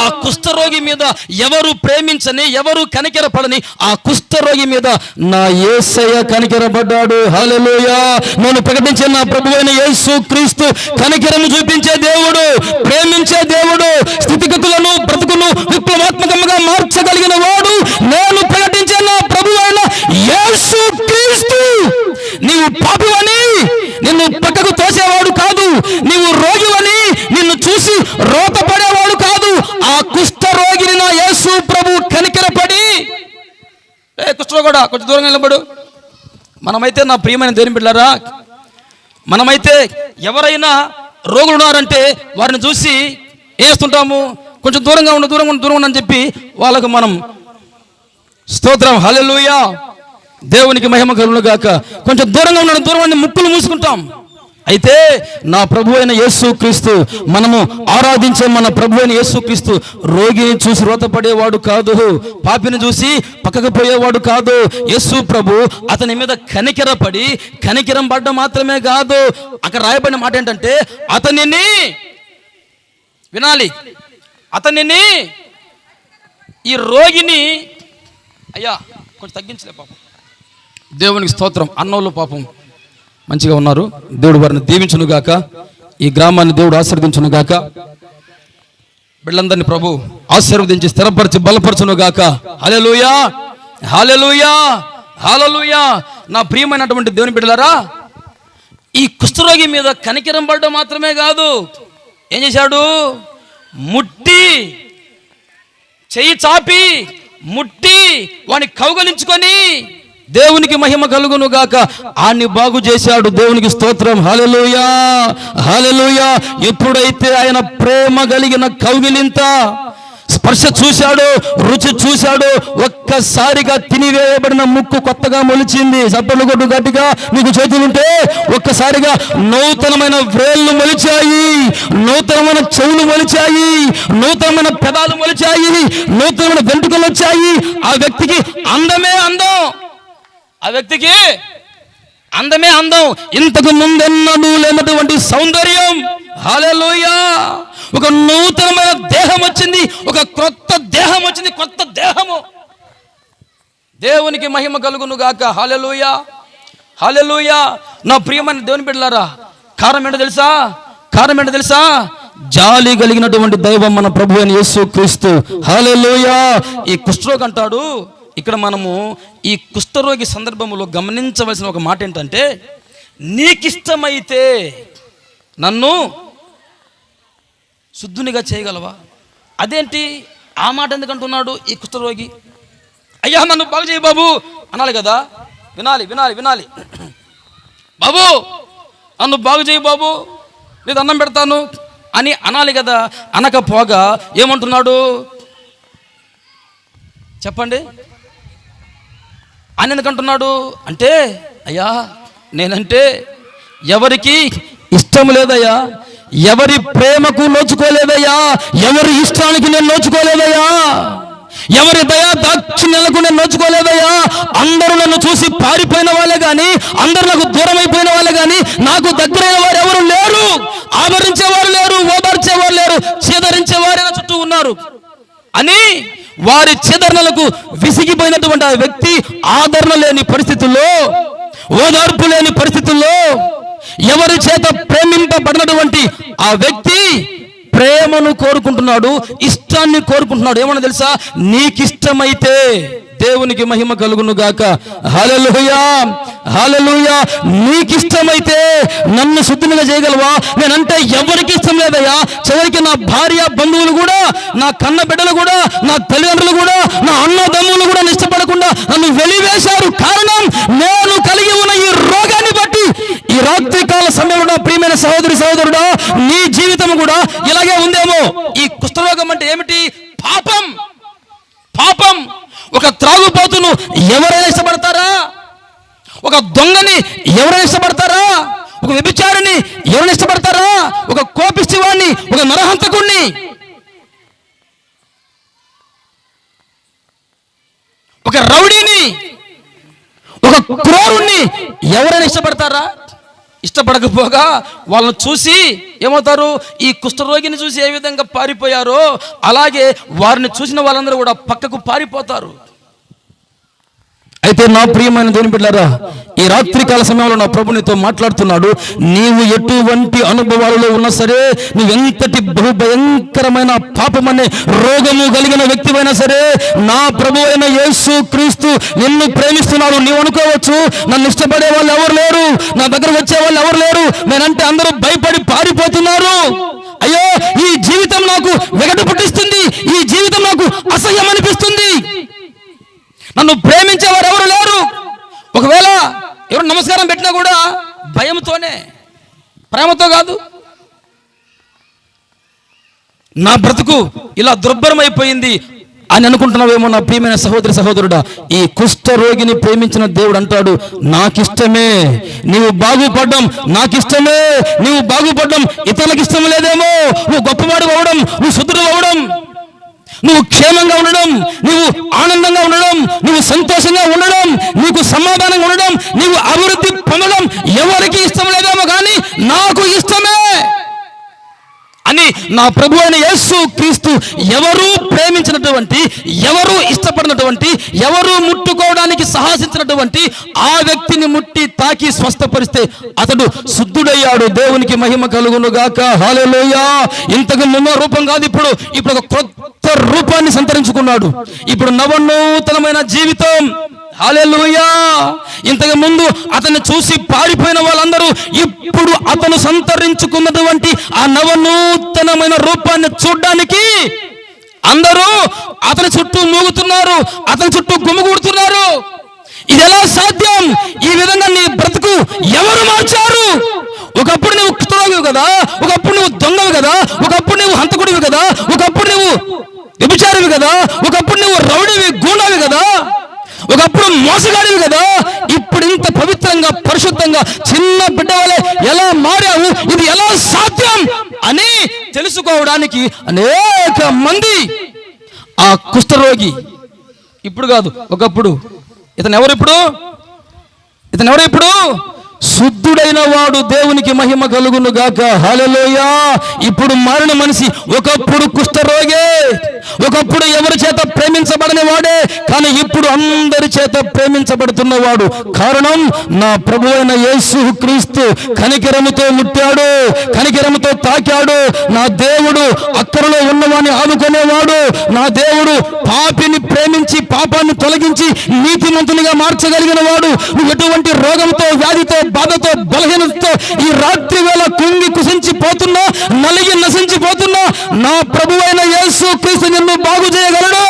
ఆ కుష్ఠరోగి మీద ఎవరు ప్రేమించని, ఎవరు కనికరపడని ఆ కుష్ఠరోగి మీద నా యేసయ్య కనికరపడ్డాడు. హల్లెలూయా. నేను ప్రకటించే నా ప్రభువైన యేసు క్రీస్తు కనికరము చూపించే దేవుడు, ప్రేమించే దేవుడు, స్థితిగతులను బ్రతుకును విప్లవాత్మకంగా మార్చగలిగిన వాడు. నేను ప్రకటించే నా ప్రభువైన యేసు క్రీస్తు. నీవు పాపివని నిన్ను పక్కకు తోసేవాడు కాదు, నీవు రోగివని నిన్ను చూసి రోతపడేవాడు కాదు. ఆ కుష్ఠరోగిని నా యేసు ప్రభు కనికరపడి, కుష్ఠరోగుడా కొంచెం దూరంగా నిలబడు. మనమైతే నా ప్రియమైన దేవుని బిడ్డలారా, మనమైతే ఎవరైనా రోగులు ఉన్నారంటే వారిని చూసి వేస్తుంటాము, కొంచెం దూరంగా ఉండు దూరంగా ఉండు దూరంగా అని చెప్పి వాళ్ళకు మనం స్తోత్రం హల్లెలూయా దేవునికి మహిమ కలుగును గాక, కొంచెం దూరంగా ఉన్న దూరం ముక్కులు మూసుకుంటాం. అయితే నా ప్రభు అయిన యేసు క్రీస్తు, మనము ఆరాధించే మన ప్రభు అయిన యేసు క్రీస్తు రోగిని చూసి రోతపడేవాడు కాదు, పాపిని చూసి పక్కకు పోయేవాడు కాదు. యేసు ప్రభు అతని మీద కనికరపడి, కనికరం పడ్డం మాత్రమే కాదు, అక్కడ రాయబడిన మాట ఏంటంటే, అతనిని వినాలి, అతనిని ఈ రోగిని, అయ్యా కొంచెం తగ్గించలే పాపం, దేవునికి స్తోత్రం. అన్నోళ్ళు పాపం మంచిగా ఉన్నారు, దేవుడు వారిని దీవించును గాక, ఈ గ్రామాన్ని దేవుడు ఆశీర్వదించును గాక, బిడ్డలందరినీ ప్రభు ఆశీర్వదించి స్థిరపరిచి బలపరచును గాక. హల్లెలూయా హల్లెలూయా హల్లెలూయా. నా ప్రియమైనటువంటి దేవుని బిడ్డలారా, ఈ కుష్ఠరోగి మీద కనికరం పడడం మాత్రమే కాదు, ఏం చేశాడు? ముట్టి, చెయ్యి చాపి ముట్టి వాని కౌగలించుకొని, దేవునికి మహిమ కలుగును గాక, ఆన్ని బాగు చేశాడు. దేవునికి స్తోత్రం. హల్లెలూయా హల్లెలూయా. ఎప్పుడైతే ఆయన ప్రేమ కలిగిన కౌగిలింత స్పర్శ చూశాడు, రుచి చూశాడు, ఒక్కసారిగా తినివేయబడిన ముక్కు కొత్తగా మొలిచింది. చప్పట్లు కొట్టు గట్టిగా, నీకు చేతులుంటే. ఒక్కసారిగా నూతనమైన వేళ్ళు మొలిచాయి, నూతనమైన చెవులు మొలిచాయి, నూతనమైన పెదాలు మొలిచాయి, నూతనమైన వెంట్రుకలు వచ్చాయి. ఆ వ్యక్తికి అందమే అందం, ఆ వ్యక్తికి అందమే అందం, ఇంతకు ముందెన్నడూ లేనటువంటి సౌందర్యం. హల్లెలూయా. ఒక నూతనమైన దేహం వచ్చింది, ఒక క్రొత్త దేహం వచ్చింది, కొత్త దేహము. దేవునికి మహిమ కలుగును గాక. హల్లెలూయా హల్లెలూయా. నా ప్రియమైన దేవుని బిడ్డలారా, కారణం ఏంటో తెలుసా? కారణం ఏంటో తెలుసా? జాలి కలిగినటువంటి దైవం మన ప్రభు అయిన యేసు క్రీస్తు. హల్లెలూయా. ఈ కుష్ఠరోగి అంటాడు, ఇక్కడ మనము ఈ కుష్ఠరోగి సందర్భంలో గమనించవలసిన ఒక మాట ఏంటంటే, నీకిష్టమైతే నన్ను శుద్ధునిగా చేయగలవా? అదేంటి ఆ మాట ఎందుకంటున్నాడు ఈ కుష్ఠరోగి? అయ్యా నన్ను బాగు చేయి బాబు అనాలి కదా. వినాలి వినాలి వినాలి. బాబు నన్ను బాగు చేయి బాబు, నేను అన్నం పెడతాను అని అనాలి కదా. అనకపోగా ఏమంటున్నాడు చెప్పండి? ఆయన ఎందుకంటున్నాడు అంటే, అయ్యా నేనంటే ఎవరికి ఇష్టం లేదయ్యా, ఎవరి ప్రేమకు నోచుకోలేదయ్యా, ఎవరి ఇష్టానికి నేను నోచుకోలేదయ్యా, ఎవరి దయా దాక్షిణ్యాలకు నేను నోచుకోలేదయ్యా. అందరూ నన్ను చూసి పారిపోయిన వాళ్ళే కానీ, అందరూ నాకు దూరం అయిపోయిన వాళ్ళే కానీ, నాకు దగ్గరైన వారు ఎవరు లేరు. ఆదరించేవారు లేరు, ఓదార్చేవారు లేరు, చేదరించేవారు నా చుట్టూ ఉన్నారు అని వారి చేదరణలకు విసిగిపోయినటువంటి ఆ వ్యక్తి ఆదరణ లేని పరిస్థితుల్లో, ఓదార్పు లేని పరిస్థితుల్లో, ఎవరి చేత ప్రేమింపబడినటువంటి ఆ వ్యక్తి ప్రేమను కోరుకుంటున్నాడు, ఇష్టాన్ని కోరుకుంటున్నాడు. ఏమన్నా తెలుసా? నీకిష్టమైతే దేవునికి మహిమ కలుగును గాక. హల్లెలూయా, హల్లెలూయా. నీకిష్టమైతే నన్ను శుద్ధిగా చేయగలవా? నేనంటే ఎవరికి ఇష్టం లేదయ్యా. చివరికి నా భార్య, బంధువులు కూడా, నా కన్న బిడ్డలు కూడా, నా తల్లిదండ్రులు కూడా, నా అన్నదమ్ములు కూడా ఇష్టపడకుండా నన్ను వెలివేశారు. కారణం నేను కలిగి ఉన్న ఈ రోగాన్ని బట్టి. ఈ రాత్రికాల సమయంలో ప్రియమైన సహోదరి సహోదరుడా, నీ జీవితం కూడా ఇలాగే ఉందేమో. ఈ కుష్ఠరోగం అంటే ఏమిటి? పాపం. పాపం. ఒక త్రాగుబోతును ఎవరైనా ఇష్టపడతారా? ఒక దొంగని ఎవరైనా ఇష్టపడతారా? ఒక వ్యభిచారిని ఎవరైనా ఇష్టపడతారా? ఒక కోపిష్టివాణ్ణి, ఒక నరహంతకుణ్ణి, ఒక రౌడీని, ఒక క్రూరుణ్ణి ఎవరైనా ఇష్టపడతారా? ఇష్టపడకపోగా వాళ్ళని చూసి ఏమవుతారు? ఈ కుష్ఠరోగిని చూసి ఏ విధంగా పారిపోయారో అలాగే వారిని చూసిన వాళ్ళందరూ కూడా పక్కకు పారిపోతారు. అయితే నా ప్రియమైన దేవుని బిడ్డలారా, ఈ రాత్రికాల సమయంలో నా ప్రభు నీతో మాట్లాడుతున్నాడు. నీవు ఎటువంటి అనుభవాలలో ఉన్నా సరే, నువ్వెంతటి బహుభయంకరమైన పాపమనే రోగము కలిగిన వ్యక్తివైనా సరే, నా ప్రభు అయిన యేసు క్రీస్తు నిన్ను ప్రేమిస్తున్నాడు. నీవు అనుకోవచ్చు, నన్ను ఇష్టపడే వాళ్ళు ఎవరు లేరు, నా దగ్గర వచ్చే వాళ్ళు ఎవరు లేరు, నేనంటే అందరూ భయపడి పారిపోతున్నారు. అయ్యో, ఈ జీవితం నాకు వెగటు పుట్టిస్తుంది, ఈ జీవితం నాకు అసహ్యం అనిపిస్తుంది, నన్ను ప్రేమించేవారు ఎవరు లేరు. ఒకవేళ ఎవరు నమస్కారం పెట్టినా కూడా భయంతోనే, ప్రేమతో కాదు. నా బ్రతుకు ఇలా దుర్భరం అయిపోయింది అని అనుకుంటున్నావేమో నా ప్రియమైన సహోదరి సహోదరుడా. ఈ కుష్ఠరోగిని ప్రేమించిన దేవుడు అంటాడు, నాకిష్టమే నీవు బాగుపడ్డం, నాకిష్టమే నీవు బాగుపడ్డం. ఇతరులకు ఇష్టం లేదేమో. నువ్వు గొప్పవాడు అవ్వడం, నువ్వు శుద్ధుడు అవ్వడం, నువ్వు క్షేమంగా ఉండడం, నువ్వు ఆనందంగా ఉండడం, నువ్వు సంతోషంగా ఉండడం, నీకు సమాధానంగా ఉండడం, నీవు అభివృద్ధి పొందడం ఎవరికి ఇష్టం లేదేమో కానీ నాకు ఇష్టమే అని నా ప్రభు అయిన యేసు క్రీస్తు ఎవరు ప్రేమించినటువంటి, ఎవరు ఇష్టపడినటువంటి, ఎవరు ముట్టుకోవడానికి సాహసించినటువంటి ఆ వ్యక్తిని ముట్టి తాకి స్వస్థపరిస్తే అతడు శుద్ధుడయ్యాడు. దేవునికి మహిమ కలుగును గాక. హల్లెలూయా. ఇంతకు ముందు రూపం కాదు, ఇప్పుడు ఒక కొత్త రూపాన్ని సంతరించుకున్నాడు. ఇప్పుడు నవనూతనమైన జీవితం. హల్లెలూయా. ఇంతకు ముందు అతన్ని చూసి పారిపోయిన వాళ్ళందరూ ఇప్పుడు అతను సంతరించుకున్నటువంటి ఆ నవనూతనమైన రూపాన్ని చూడడానికి అందరూ అతని చుట్టూ మూగుతున్నారు, అతని చుట్టూ గుమిగూడుతున్నారు. ఇది ఎలా సాధ్యం? ఈ విధంగా నీ బ్రతుకు ఎవరు మార్చారు? ఒకప్పుడు నువ్వు కుష్ఠరోగివి కదా, ఒకప్పుడు నువ్వు దొంగవి కదా, ఒకప్పుడు నువ్వు హంతకుడివి కదా, ఒకప్పుడు నువ్వు వ్యభిచారివి కదా, ఒకప్పుడు నువ్వు రౌడీవి, గూండావి కదా, ఒకప్పుడు మోసగాడివి కదా. ఇప్పుడు ఇంత పవిత్రంగా, పరిశుద్ధంగా, చిన్న బిడ్డ వలె ఎలా మారావు? ఇది ఎలా సాధ్యం అని తెలుసుకోవడానికి అనేక మంది ఆ కుష్ఠరోగి ఇప్పుడు కాదు, ఒకప్పుడు. ఇతను ఎవరు ఇప్పుడు? శుద్ధుడైన వాడు. దేవునికి మహిమ కలుగును గాక. హల్లెలూయా. ఇప్పుడు మారిన మనిషి ఒకప్పుడు కుష్ఠరోగే, ఒకప్పుడు ఎవరి చేత ప్రేమించబడని వాడే, కానీ ఇప్పుడు అందరి చేత ప్రేమించబడుతున్నవాడు. కారణం నా ప్రభు అయిన యేసు క్రీస్తు కనికరముతో ముట్టాడు, కనికరముతో తాకాడు. నా దేవుడు అక్కరలో ఉన్నవాడిని ఆదుకునేవాడు. నా దేవుడు పాపిని ప్రేమించి పాపాన్ని తొలగించి నీతిమంతునిగా మార్చగలిగిన వాడు. నువ్వు ఎటువంటి రోగంతో, వ్యాధితో, బాధతో, బలహీనతతో ఈ రాత్రి వేళ కుంగి కుసించిపోతున్నా, నలిగి నశించిపోతున్నా, నా ప్రభు అయిన యేసు క్రీస్తు నిన్ను బాగు చేయగలడు.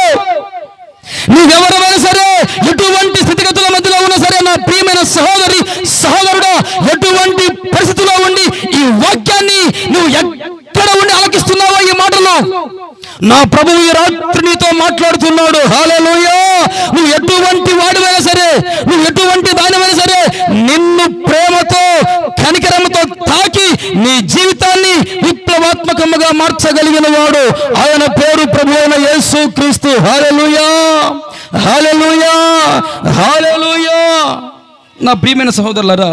నువ్వెవరైనా సరే, ఎటువంటి స్థితిగతుల మధ్యలో ఉన్నా సరే, నా ప్రియమైన సహోదరి సహోదరుడా, ఎటువంటి పరిస్థితిలో ఉండి ఈ వాక్యాన్ని నువ్వు ఎక్కడ ఉండి ఆలకిస్తున్నావో ఈ మాటలు నా ప్రభువు ఈ రాత్రి నీతో మాట్లాడుతున్నాడు. హల్లెలూయా. నువ్వు ఎటువంటి వాడివైనా సరే, నువ్వు ఎటువంటి దానివైనా సరే నిన్ను ప్రేమతో కనికరంతో తాకి నీ జీవితాన్ని విప్లవాత్మకముగా మార్చగలిగిన వాడు ఆయన పేరు ప్రభు అయిన యేసు క్రీస్తు. హల్లెలూయా, హల్లెలూయా, హల్లెలూయా. నా ప్రియమైన సహోదరులారా,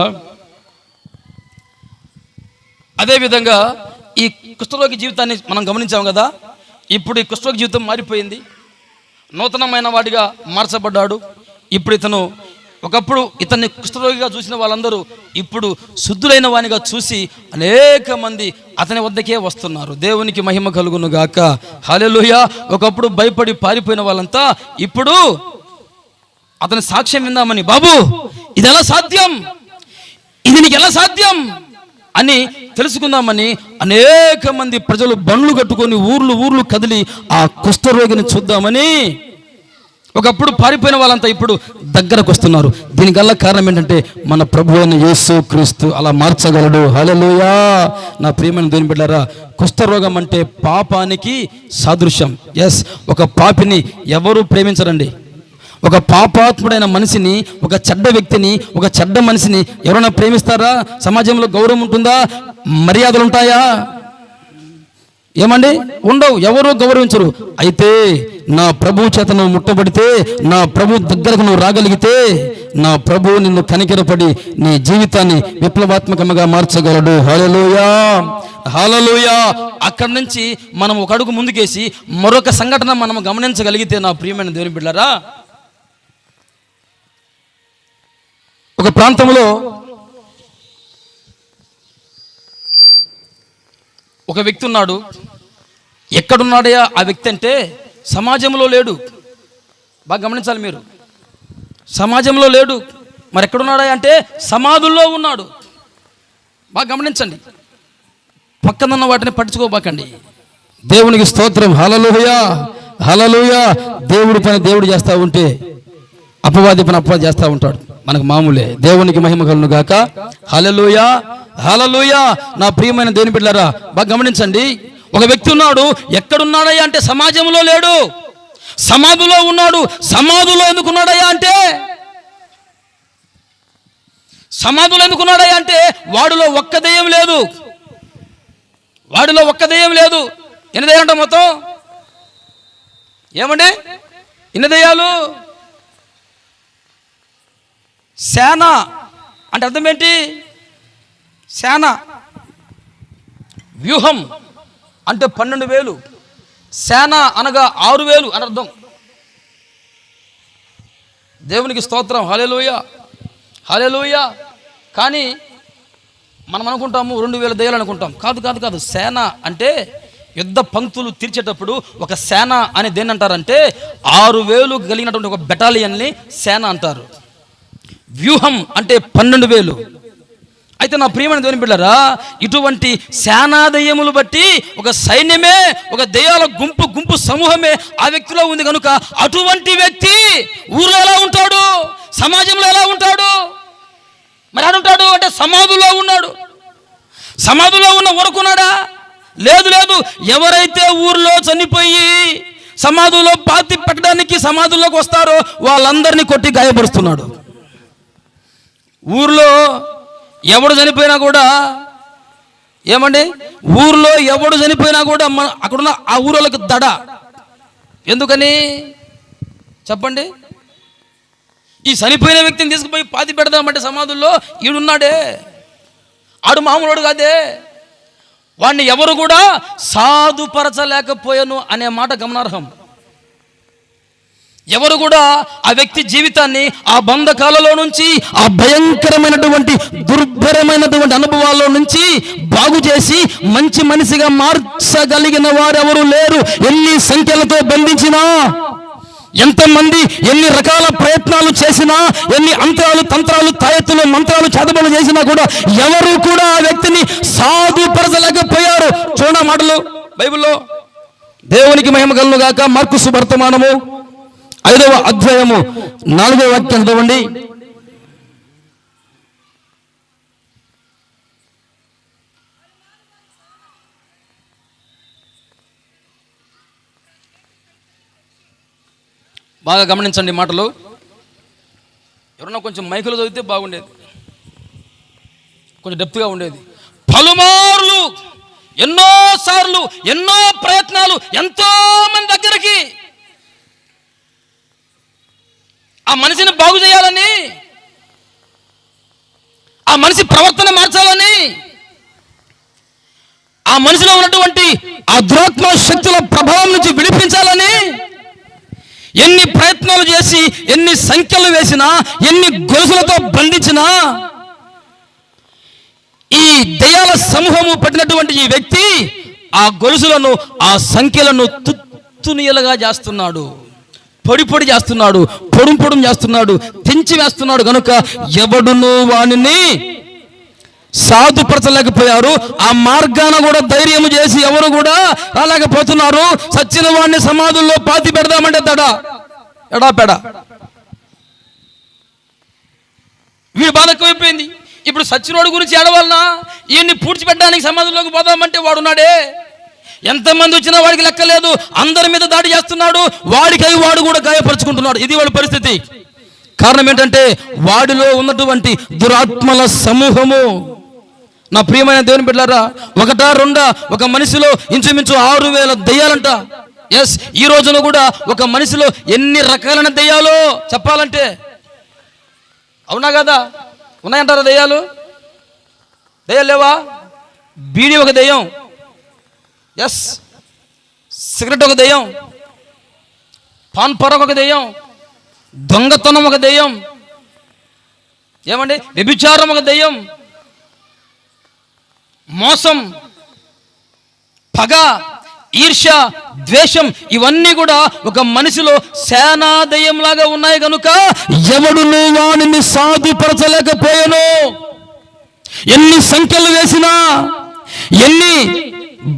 అదేవిధంగా ఈ కుష్ఠరోగి జీవితాన్ని మనం గమనించాం కదా. ఇప్పుడు ఈ కుష్ఠరోగి జీవితం మారిపోయింది, నూతనమైన వాడిగా మార్చబడ్డాడు. ఇప్పుడు ఇతను ఒకప్పుడు ఇతన్ని కుష్ఠరోగిగా చూసిన వాళ్ళందరూ ఇప్పుడు శుద్ధులైన వానిగా చూసి అనేక మంది అతని వద్దకే వస్తున్నారు. దేవునికి మహిమ కలుగును గాక. హల్లెలూయా. ఒకప్పుడు భయపడి పారిపోయిన వాళ్ళంతా ఇప్పుడు అతని సాక్ష్యం విందామని, బాబు ఇది ఎలా సాధ్యం, ఇది నీకు ఎలా సాధ్యం అని తెలుసుకుందామని అనేక మంది ప్రజలు బండ్లు కట్టుకొని ఊర్లు కదిలి ఆ కుష్ఠరోగిని చూద్దామని ఒకప్పుడు పారిపోయిన వాళ్ళంతా ఇప్పుడు దగ్గరకు వస్తున్నారు. దీనికల్ల కారణం ఏంటంటే మన ప్రభు అయిన యేసు క్రీస్తు అలా మార్చగలడు. హల్లెలూయా. నా ప్రియమైన దేవుని బిడ్డలారా, కుష్ఠరోగం అంటే పాపానికి సాదృశ్యం. ఎస్, ఒక పాపిని ఎవరు ప్రేమించరండి. ఒక పాపాత్ముడైన మనిషిని, ఒక చెడ్డ వ్యక్తిని, ఒక చెడ్డ మనిషిని ఎవరైనా ప్రేమిస్తారా? సమాజంలో గౌరవం ఉంటుందా? మర్యాదలు ఉంటాయా? ఏమండి? ఉండవు. ఎవరు గౌరవించరు. అయితే నా ప్రభు చేత నువ్వు ముట్టబడితే, నా ప్రభు దగ్గరకు నువ్వు రాగలిగితే, నా ప్రభు నిన్ను కనికరపడి నీ జీవితాన్ని విప్లవాత్మకంగా మార్చగలడు. హల్లెలూయా, హల్లెలూయా. అక్కడి నుంచి మనం ఒక అడుగు ముందుకేసి మరొక సంఘటన మనం గమనించగలిగితే, నా ప్రియమైన దేవుని బిడ్డలారా, ఒక ప్రాంతంలో ఒక వ్యక్తి ఉన్నాడు. ఎక్కడున్నాడయా ఆ వ్యక్తి అంటే సమాజంలో లేడు. బాగా గమనించాలి మీరు, సమాజంలో లేడు. మరి ఎక్కడున్నాడా అంటే సమాధుల్లో ఉన్నాడు. బాగా గమనించండి, పక్కనున్న వాటిని పట్టించుకోబాకండి. దేవునికి స్తోత్రం. హల్లెలూయా, హల్లెలూయా. దేవుడి పని దేవుడు చేస్తూ ఉంటే అపవాది పని అపవాది చేస్తూ ఉంటాడు, మనకు మామూలే. దేవునికి మహిమ కలుగును గాక. హల్లెలూయా, హల్లెలూయా. నా ప్రియమైన దేవుని బిడ్డలారా, బాగా గమనించండి. ఒక వ్యక్తి ఉన్నాడు. ఎక్కడున్నాడయ్యా అంటే సమాజంలో లేడు, సమాధిలో ఉన్నాడు. సమాధిలో ఎందుకున్నాడయ్యా అంటే, సమాధిలో ఎందుకున్నాడయ్యా అంటే వాడిలో ఒక్క దెయ్యం లేదు. వాడిలో ఒక్క దెయ్యం లేదు. ఎన్ని దెయ్యాలంట మొత్తం? ఏమండి, ఎన్ని దెయ్యాలు? సేన అంటే అర్థం ఏంటి? సేన. వ్యూహం అంటే 12,000. సేన అనగా 6,000 అని అర్థం. దేవునికి స్తోత్రం. హల్లెలూయా, హల్లెలూయా. కానీ మనం అనుకుంటాము 2,000 దయ్యాలు అనుకుంటాం. కాదు కాదు కాదు. సేన అంటే యుద్ధ పంక్తులు తీర్చేటప్పుడు ఒక సేన అని దేన్ని అంటారంటే 6,000 కలిగినటువంటి ఒక బెటాలియన్ని సేన అంటారు. వ్యూహం అంటే 12,000. అయితే నా ప్రియమైన దేవుని బిడ్డలారా, ఇటువంటి సేనా దయ్యములు బట్టి ఒక సైన్యమే, ఒక దయ్యాల గుంపు సమూహమే ఆ వ్యక్తిలో ఉంది కనుక అటువంటి వ్యక్తి ఊర్లో ఎలా ఉంటాడు, సమాజంలో ఎలా ఉంటాడు? మరి ఉంటాడు అంటే సమాధిలో ఉన్నాడు. సమాధిలో ఉన్న ఊరుకున్నాడా? లేదు లేదు. ఎవరైతే ఊర్లో చనిపోయి సమాధిలో పాతి పెట్టడానికి సమాధుల్లోకి వస్తారో వాళ్ళందరినీ కొట్టి గాయపరుస్తున్నాడు. ఊర్లో ఎవడు చనిపోయినా కూడా, ఏమండి, ఊర్లో ఎవడు చనిపోయినా కూడా అక్కడున్న ఆ ఊరోళ్ళకి దడ. ఎందుకని చెప్పండి? ఈ చనిపోయిన వ్యక్తిని తీసుకుపోయి పాతి పెడదామంటే సమాధుల్లో ఈడున్నాడే, ఆడు మామూలుడు కాదే. వాడిని ఎవరు కూడా సాధుపరచలేకపోయాను అనే మాట గమనార్హం. ఎవరు కూడా ఆ వ్యక్తి జీవితాన్ని ఆ బంధకాలలో నుంచి, ఆ భయంకరమైనటువంటి దుర్భరమైనటువంటి అనుభవాల్లో నుంచి బాగు చేసి మంచి మనిషిగా మార్చగలిగిన వారెవరు లేరు. ఎన్ని సంఖ్యలతో బంధించినా, ఎంతమంది ఎన్ని రకాల ప్రయత్నాలు చేసినా, ఎన్ని అంతరాలు తంత్రాలు తాయెత్తులు మంత్రాలు చేతబడులు చేసినా కూడా ఎవరు కూడా ఆ వ్యక్తిని సాధుపరచలేకపోయారు. చూడ మాటలు బైబిల్లో. దేవునికి మహిమ కలుగును గాక. మార్కు సువార్తమానము 5వ అధ్యాయము 4వ వాక్యం చదవండి. బాగా గమనించండి మాటలు. ఎవరన్నా కొంచెం మైకులో చదివితే బాగుండేది, కొంచెం డెప్త్గా ఉండేది. పలుమార్లు, ఎన్నోసార్లు, ఎన్నో ప్రయత్నాలు, ఎంతో మంది దగ్గరికి ఆ మనిషిని బాగు చేయాలని, ఆ మనిషి ప్రవర్తన మార్చాలని, ఆ మనిషిలో ఉన్నటువంటి ఆ దురాత్మ శక్తుల ప్రభావం నుంచి విడిపించాలని ఎన్ని ప్రయత్నాలు చేసి, ఎన్ని సంఖ్యలు వేసినా, ఎన్ని గొలుసులతో బంధించినా, ఈ దయ్యాల సమూహము పట్టినటువంటి ఈ వ్యక్తి ఆ గొలుసులను, ఆ సంఖ్యలను తుత్తునియలుగా చేస్తున్నాడు, పొడి పొడి చేస్తున్నాడు, పొడుం పొడుం చేస్తున్నాడు, తెంచి వేస్తున్నాడు. కనుక ఎవడును వానిని సాధుపరచలేకపోయారు. ఆ మార్గాన కూడా ధైర్యం చేసి ఎవరు కూడా రాలేకపోతున్నారు. సచ్చిన వాడిని సమాధుల్లో పాతి పెడదామంటే ఎడాపెడ. వీడి బాధ ఎక్కువైపోయింది. ఇప్పుడు సచ్చినోడు గురించి ఏడవాలనా? ఈయన్ని పూడ్చిపెట్టడానికి సమాధంలోకి పోదామంటే వాడున్నాడే, ఎంతమంది వచ్చినా వాడికి లెక్కలేదు. అందరి మీద దాడి చేస్తున్నాడు, వాడికై వాడు కూడా గాయపరుచుకుంటున్నాడు. ఇది వాడి పరిస్థితి. కారణం ఏంటంటే వాడిలో ఉన్నటువంటి దురాత్మల సమూహము. నా ప్రియమైన దేవుని బిడ్డలారా, ఒకటా రెండా, ఒక మనిషిలో ఇంచుమించు 6000 దయ్యాలంట. ఎస్, ఈ రోజున కూడా ఒక మనిషిలో ఎన్ని రకాలైన దయ్యాలో చెప్పాలంటే, అవునా కదా? ఉన్నాయంటారా దయ్యాలు? దయ్యాలు లేవా? బీడీ ఒక దయ్యం, ఎస్, సిగరెట్ ఒక దయ్యం, పాన్ పరాగ్ ఒక దయ్యం, దొంగతనం ఒక దయ్యం, ఏమండి వ్యభిచారం ఒక దయ్యం, మోసం, పగ, ఈర్ష్య, ద్వేషం, ఇవన్నీ కూడా ఒక మనిషిలో సేనా దయ్యంలాగా ఉన్నాయి. కనుక ఎవడును వాడిని సాధుపరచలేకపోయాను. ఎన్ని సంఖ్యలు వేసినా, ఎన్ని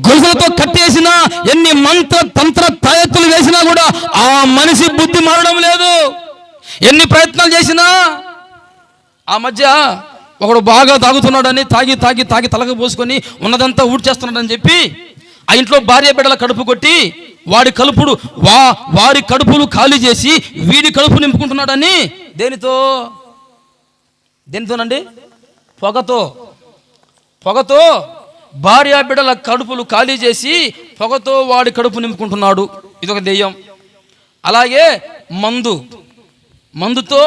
గొలుసులతో కట్టేసినా, ఎన్ని మంత్ర తంత్ర తాయెత్తులు వేసినా కూడా ఆ మనిషి బుద్ధి మారడం లేదు. ఎన్ని ప్రయత్నాలు చేసినా. ఆ మధ్య ఒకడు బాగా తాగుతున్నాడని తాగి తాగి తాగి తలకు పోసుకొని ఉన్నదంతా ఊడ్చేస్తున్నాడని చెప్పి ఆ ఇంట్లో భార్య బిడ్డల కడుపు కొట్టి వారి కడుపులు ఖాళీ చేసి వీడి కడుపు నింపుకుంటున్నాడని. దేనితోనండి? పొగతో భార్య బిడ్డల కడుపులు ఖాళీ చేసి పొగతో వాడి కడుపు నింపుకుంటున్నాడు. ఇదొక దెయ్యం. అలాగే మందుతో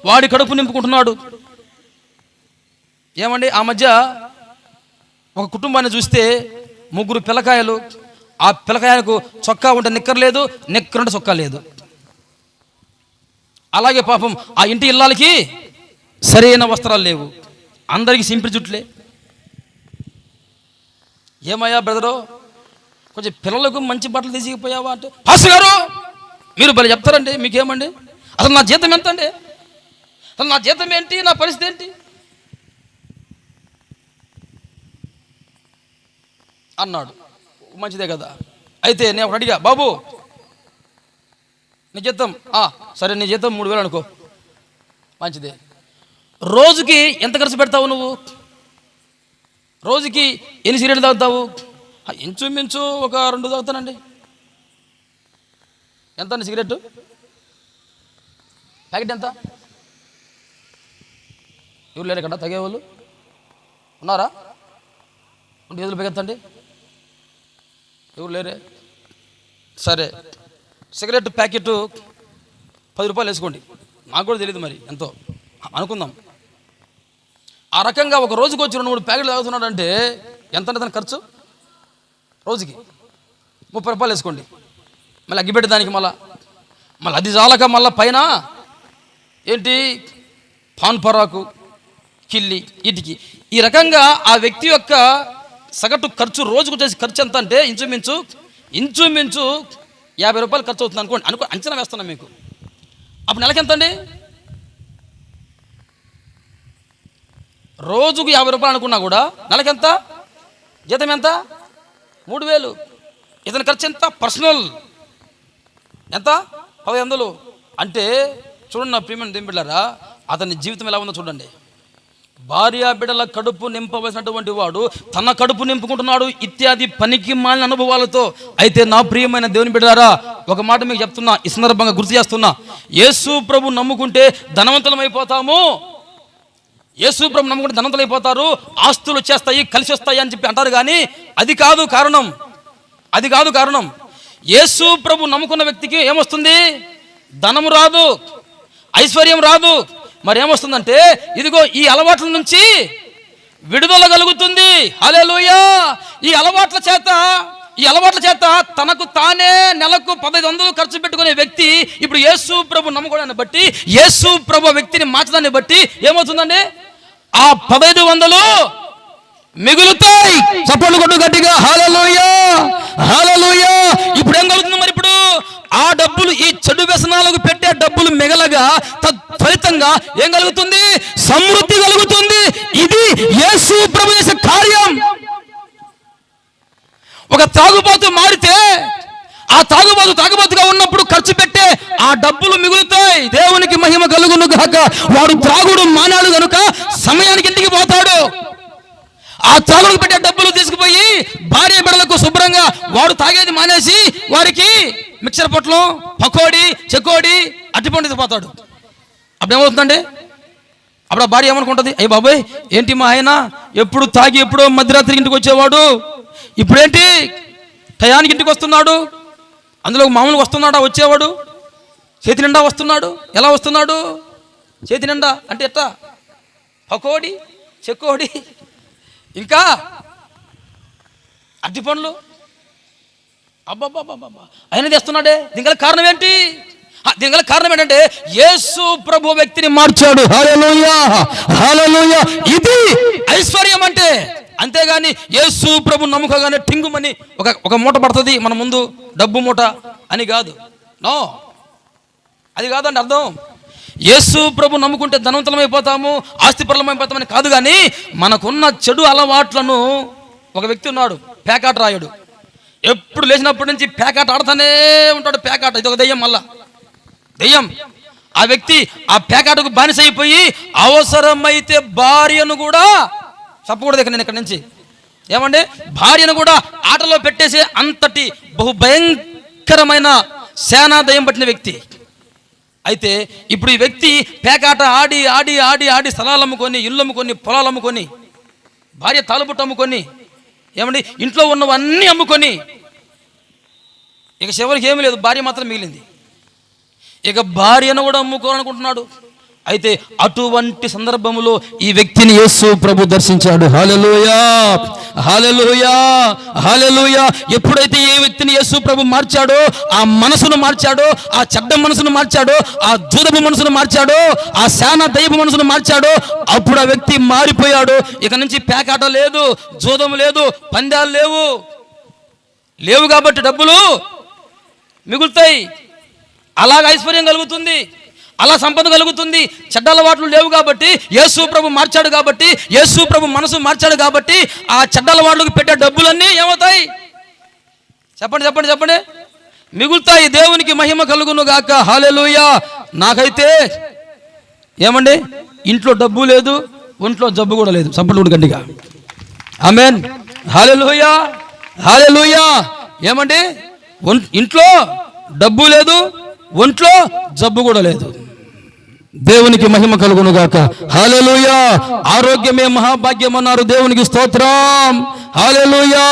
వాడి కడుపు నింపుకుంటున్నాడు. ఏమండి, ఆ మధ్య ఒక కుటుంబాన్ని చూస్తే 3 పిల్లకాయలు. ఆ పిల్లకాయలకు చొక్కా ఉంటే నిక్కర్ లేదు, నిక్కర్ ఉంటే చొక్కా లేదు. అలాగే పాపం ఆ ఇంటి ఇళ్ళకి సరైన వస్త్రాలు లేవు, అందరికీ సింపుల్ జుట్లే. ఏమయ్యా బ్రదరు, కొంచెం పిల్లలకు మంచి బట్టలు తీసుకుపోయావా అంటే, పాస్టర్ గారు మీరు భలే చెప్తారండి, మీకేమండి, అసలు నా జీతం ఎంత అండి, అసలు నా జీతం ఏంటి, నా పరిస్థితి ఏంటి అన్నాడు. మంచిదే కదా. అయితే నేను ఒకటి అడిగా, బాబు నీ జీతం, సరే నీ జీతం 3000 అనుకో, మంచిదే. రోజుకి ఎంత ఖర్చు పెడతావు నువ్వు? రోజుకి ఎన్ని సిగరెట్లు తాగుతావు? ఇంచుమించు ఒక 2 తాగుతానండి. ఎంత అండి సిగరెట్ ప్యాకెట్ ఎంత? ఎవరు లేరు ఇక్కడ తాగేవాళ్ళు? ఉన్నారా? ఉంటే ఎదురు పెగెత్తండి. ఎవరు లేరే? సరే, సిగరెట్ ప్యాకెట్ 10 రూపాయలు వేసుకోండి. నాకు కూడా తెలియదు మరి ఎంతో అనుకుందాం. ఆ రకంగా ఒక రోజుకి వచ్చి 2-3 ప్యాకెట్లు తాగుతున్నాడు అంటే ఎంత అంటే దాని ఖర్చు? రోజుకి 30 రూపాయలు వేసుకోండి. మళ్ళీ అగ్గిపెట్టి దానికి మళ్ళీ అది చాలక మళ్ళీ పైన ఏంటి పాన్ పరాకు, కిల్లి, వీటికి. ఈ రకంగా ఆ వ్యక్తి యొక్క సగటు ఖర్చు రోజుకు వచ్చేసి ఖర్చు ఎంత అంటే ఇంచుమించు 50 రూపాయలు ఖర్చు అవుతుంది అనుకోండి. అంచనా వేస్తున్నాం మీకు. అప్పుడు నెలకి ఎంత అండి? రోజుకు 50 రూపాయలు అనుకున్నా కూడా నెలకెంత? జీతం ఎంత? 3000. ఇతని ఖర్చు ఎంత? పర్సనల్ ఎంత? 1500. అంటే చూడండి నా ప్రియమైన దేవుని బిడ్డలారా, అతని జీవితం ఎలా ఉందో చూడండి. భార్య బిడ్డల కడుపు నింపవలసినటువంటి వాడు తన కడుపు నింపుకుంటున్నాడు ఇత్యాది పనికి మాలిన అనుభవాలతో. అయితే నా ప్రియమైన దేవుని బిడ్డలారా, ఒక మాట మీకు చెప్తున్నా, ఈ సందర్భంగా గుర్తు చేస్తున్నా. యేసు ప్రభు నమ్ముకుంటే ధనవంతులమైపోతాము, యేసు ప్రభు నమ్ముకుంటే ధనవంతులైపోతారు, ఆస్తులు వచ్చేస్తాయి, కలిసి వస్తాయి అని చెప్పి అంటారు. కానీ అది కాదు కారణం, అది కాదు కారణం. యేసు ప్రభు నమ్ముకున్న వ్యక్తికి ఏమొస్తుంది? ధనము రాదు, ఐశ్వర్యం రాదు. మరి ఏమొస్తుందంటే, ఇదిగో ఈ అలవాట్ల నుంచి విడుదల కలుగుతుంది. హల్లెలూయా. ఈ అలవాట్ల చేత తనకు తానే నెలకు 1500 ఖర్చు పెట్టుకునే వ్యక్తి ఇప్పుడు యేసు ప్రభు నమ్ముకోవడాన్ని బట్టి, యేసు ప్రభు వ్యక్తిని మార్చడాన్ని బట్టి ఏమవుతుందండి? ఆ 1500 మిగులుతాయి. చప్పట్లు కొట్టు గట్టిగా, హల్లెలూయా హల్లెలూయా. ఇప్పుడు ఏం కలుగుతుంది? మరి ఇప్పుడు ఆ డబ్బులు, ఈ చెడు వ్యసనాలకు పెట్టే డబ్బులు మిగలగా ఫలితంగా ఏం కలుగుతుంది? సమృద్ధి కలుగుతుంది. ఇది యేసు ప్రభు చేసే కార్యం. ఒక తాగుబోతు మారితే ఆ తాగుబోతుగా ఉన్నప్పుడు ఖర్చు పెట్టే ఆ డబ్బులు మిగులుతాయి. దేవునికి మహిమ కలుగును గాక. వాడు త్రాగుడు మానాడు కనుక సమయానికి ఇంటికి పోతాడు. ఆ త్రాగుడుకు పెట్టే డబ్బులు తీసుకుపోయి భార్య బిడ్డలకు శుభ్రంగా వాడు తాగేది మానేసి వారికి మిక్చర్ పొట్లు, పకోడీ, చెకోడి, అట్టిపండు పోతాడు. అప్పుడు ఏమవుతుందండి? అప్పుడు ఆ భార్య ఏమనుకుంటుంది? అయ్యి బాబాయ్, ఏంటి మా ఆయన ఎప్పుడు తాగి ఎప్పుడో మధ్యరాత్రికి ఇంటికి వచ్చేవాడు, ఇప్పుడేంటి టయానికి ఇంటికి వస్తున్నాడు, అందులో మామూలుగా వస్తున్నాడా వచ్చేవాడు? చేతి నిండా వస్తున్నాడు. ఎలా వస్తున్నాడు? చేతి నిండా అంటే ఎట్టా? పకోడీ, చెకోడి, ఇంకా అట్టి పండ్లు. అబ్బాబ్బాబ్బా, ఆయన తెస్తున్నాడే. దీనికి కారణం ఏంటి? దీనికి కారణం ఏంటంటే యేసు ప్రభు వ్యక్తిని మార్చాడు. హల్లెలూయా హల్లెలూయా. ఇది ఐశ్వర్యం అంటే. అంతేగాని యేసు ప్రభు నమ్ముకోగానే టింగుమని ఒక మూట పడుతుంది మన ముందు, డబ్బు మూట అని కాదు. నో, అది కాదండి అర్థం. యేసు ప్రభు నమ్ముకుంటే ధనవంతులమైపోతాము, ఆస్తిపరులమైపోతామని కాదు. కానీ మనకున్న చెడు అలవాట్లను, ఒక వ్యక్తి ఉన్నాడు పేకాట రాయుడు. ఎప్పుడు లేచినప్పటి నుంచి పేకాట ఆడుతూనే ఉంటాడు. పేకాట ఇది ఒక దెయ్యం, మళ్ళా దెయ్యం. ఆ వ్యక్తి ఆ పేకాటకు బానిస అయిపోయి అవసరమైతే భార్యను కూడా, చెప్పకూడదు ఇక్కడ నేను ఇక్కడ నుంచి, ఏమంటే భార్యను కూడా ఆటలో పెట్టేసే అంతటి బహు భయంకరమైన సేనా దయ్యం పట్టిన వ్యక్తి. అయితే ఇప్పుడు ఈ వ్యక్తి పేకాట ఆడి ఆడి ఆడి ఆడి స్థలాలు అమ్ముకొని, ఇల్లు అమ్ముకొని, పొలాలు అమ్ముకొని, భార్య తాలుబుట్టు అమ్ముకొని, ఏమండి ఇంట్లో ఉన్నవన్నీ అమ్ముకొని, ఇక చివరికి ఏమీ లేదు, భార్య మాత్రం మిగిలింది. ఇక భార్యను కూడా అమ్ముకోవాలనుకుంటున్నాడు. అయితే అటువంటి సందర్భంలో ఈ వ్యక్తిని యేసు ప్రభు దర్శించాడు. హల్లెలూయా హల్లెలూయా హల్లెలూయా. ఎప్పుడైతే ఏ వ్యక్తిని యేసు ప్రభు మార్చాడో, ఆ మనసును మార్చాడో, ఆ చెడ్డ మనసును మార్చాడో, ఆ జూదపు మనసును మార్చాడో, ఆ శానా దైవ మనసును మార్చాడో, అప్పుడు ఆ వ్యక్తి మారిపోయాడు. ఇక నుంచి పేకాట లేదు, జూదం లేదు, పందాలు లేవు కాబట్టి డబ్బులు మిగులుతాయి. అలాగ ఐశ్వర్యం కలుగుతుంది, అలా సంపద కలుగుతుంది. చెడ్డ అలవాట్లు లేవు కాబట్టి, యేసు ప్రభు మార్చాడు కాబట్టి, యేసు ప్రభు మనసు మార్చాడు కాబట్టి, ఆ చెడ్డ అలవాట్లకు పెట్టే డబ్బులన్నీ ఏమవుతాయి? చెప్పండి, మిగులుతాయి. దేవునికి మహిమ కలుగును గాక. హల్లెలూయా. నాకైతే ఏమండి ఇంట్లో డబ్బు లేదు, ఒంట్లో జబ్బు కూడా లేదు. చప్పట్లు గట్టిగా ఆమేన్. హల్లెలూయా హల్లెలూయా. ఏమండి ఇంట్లో డబ్బు లేదు, ఒంట్లో జబ్బు కూడా లేదు. దేవునికి మహిమ కలుగును గాక. హల్లెలూయా. ఆరోగ్యమే మహాభాగ్యం అన్నారు. దేవునికి స్తోత్రం. హల్లెలూయా.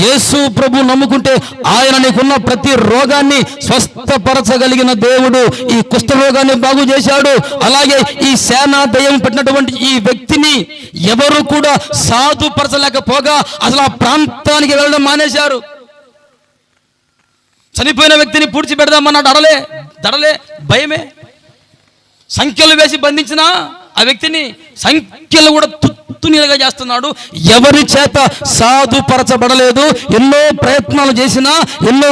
యేసు ప్రభు నమ్ముకుంటే ఆయన నీకున్న ప్రతి రోగాన్ని స్వస్థపరచగలిగిన దేవుడు. ఈ కుష్ఠ రోగాన్ని బాగు చేశాడు. అలాగే ఈ సేనా దయ్యం పట్టినటువంటి ఈ వ్యక్తిని ఎవరు కూడా సాధుపరచలేకపోగా అసలు ఆ ప్రాంతానికి వెళ్ళడం మానేశారు. చనిపోయిన వ్యక్తిని పూడ్చిపెడదామన్నాడు. దడలే భయమే. సంఖ్యలు వేసి బంధించిన ఆ వ్యక్తిని సంఖ్యలు కూడా తుత్తునిలుగా చేస్తున్నాడు. ఎవరి చేత సాధుపరచబడలేదు. ఎన్నో ప్రయత్నాలు చేసినా, ఎన్నో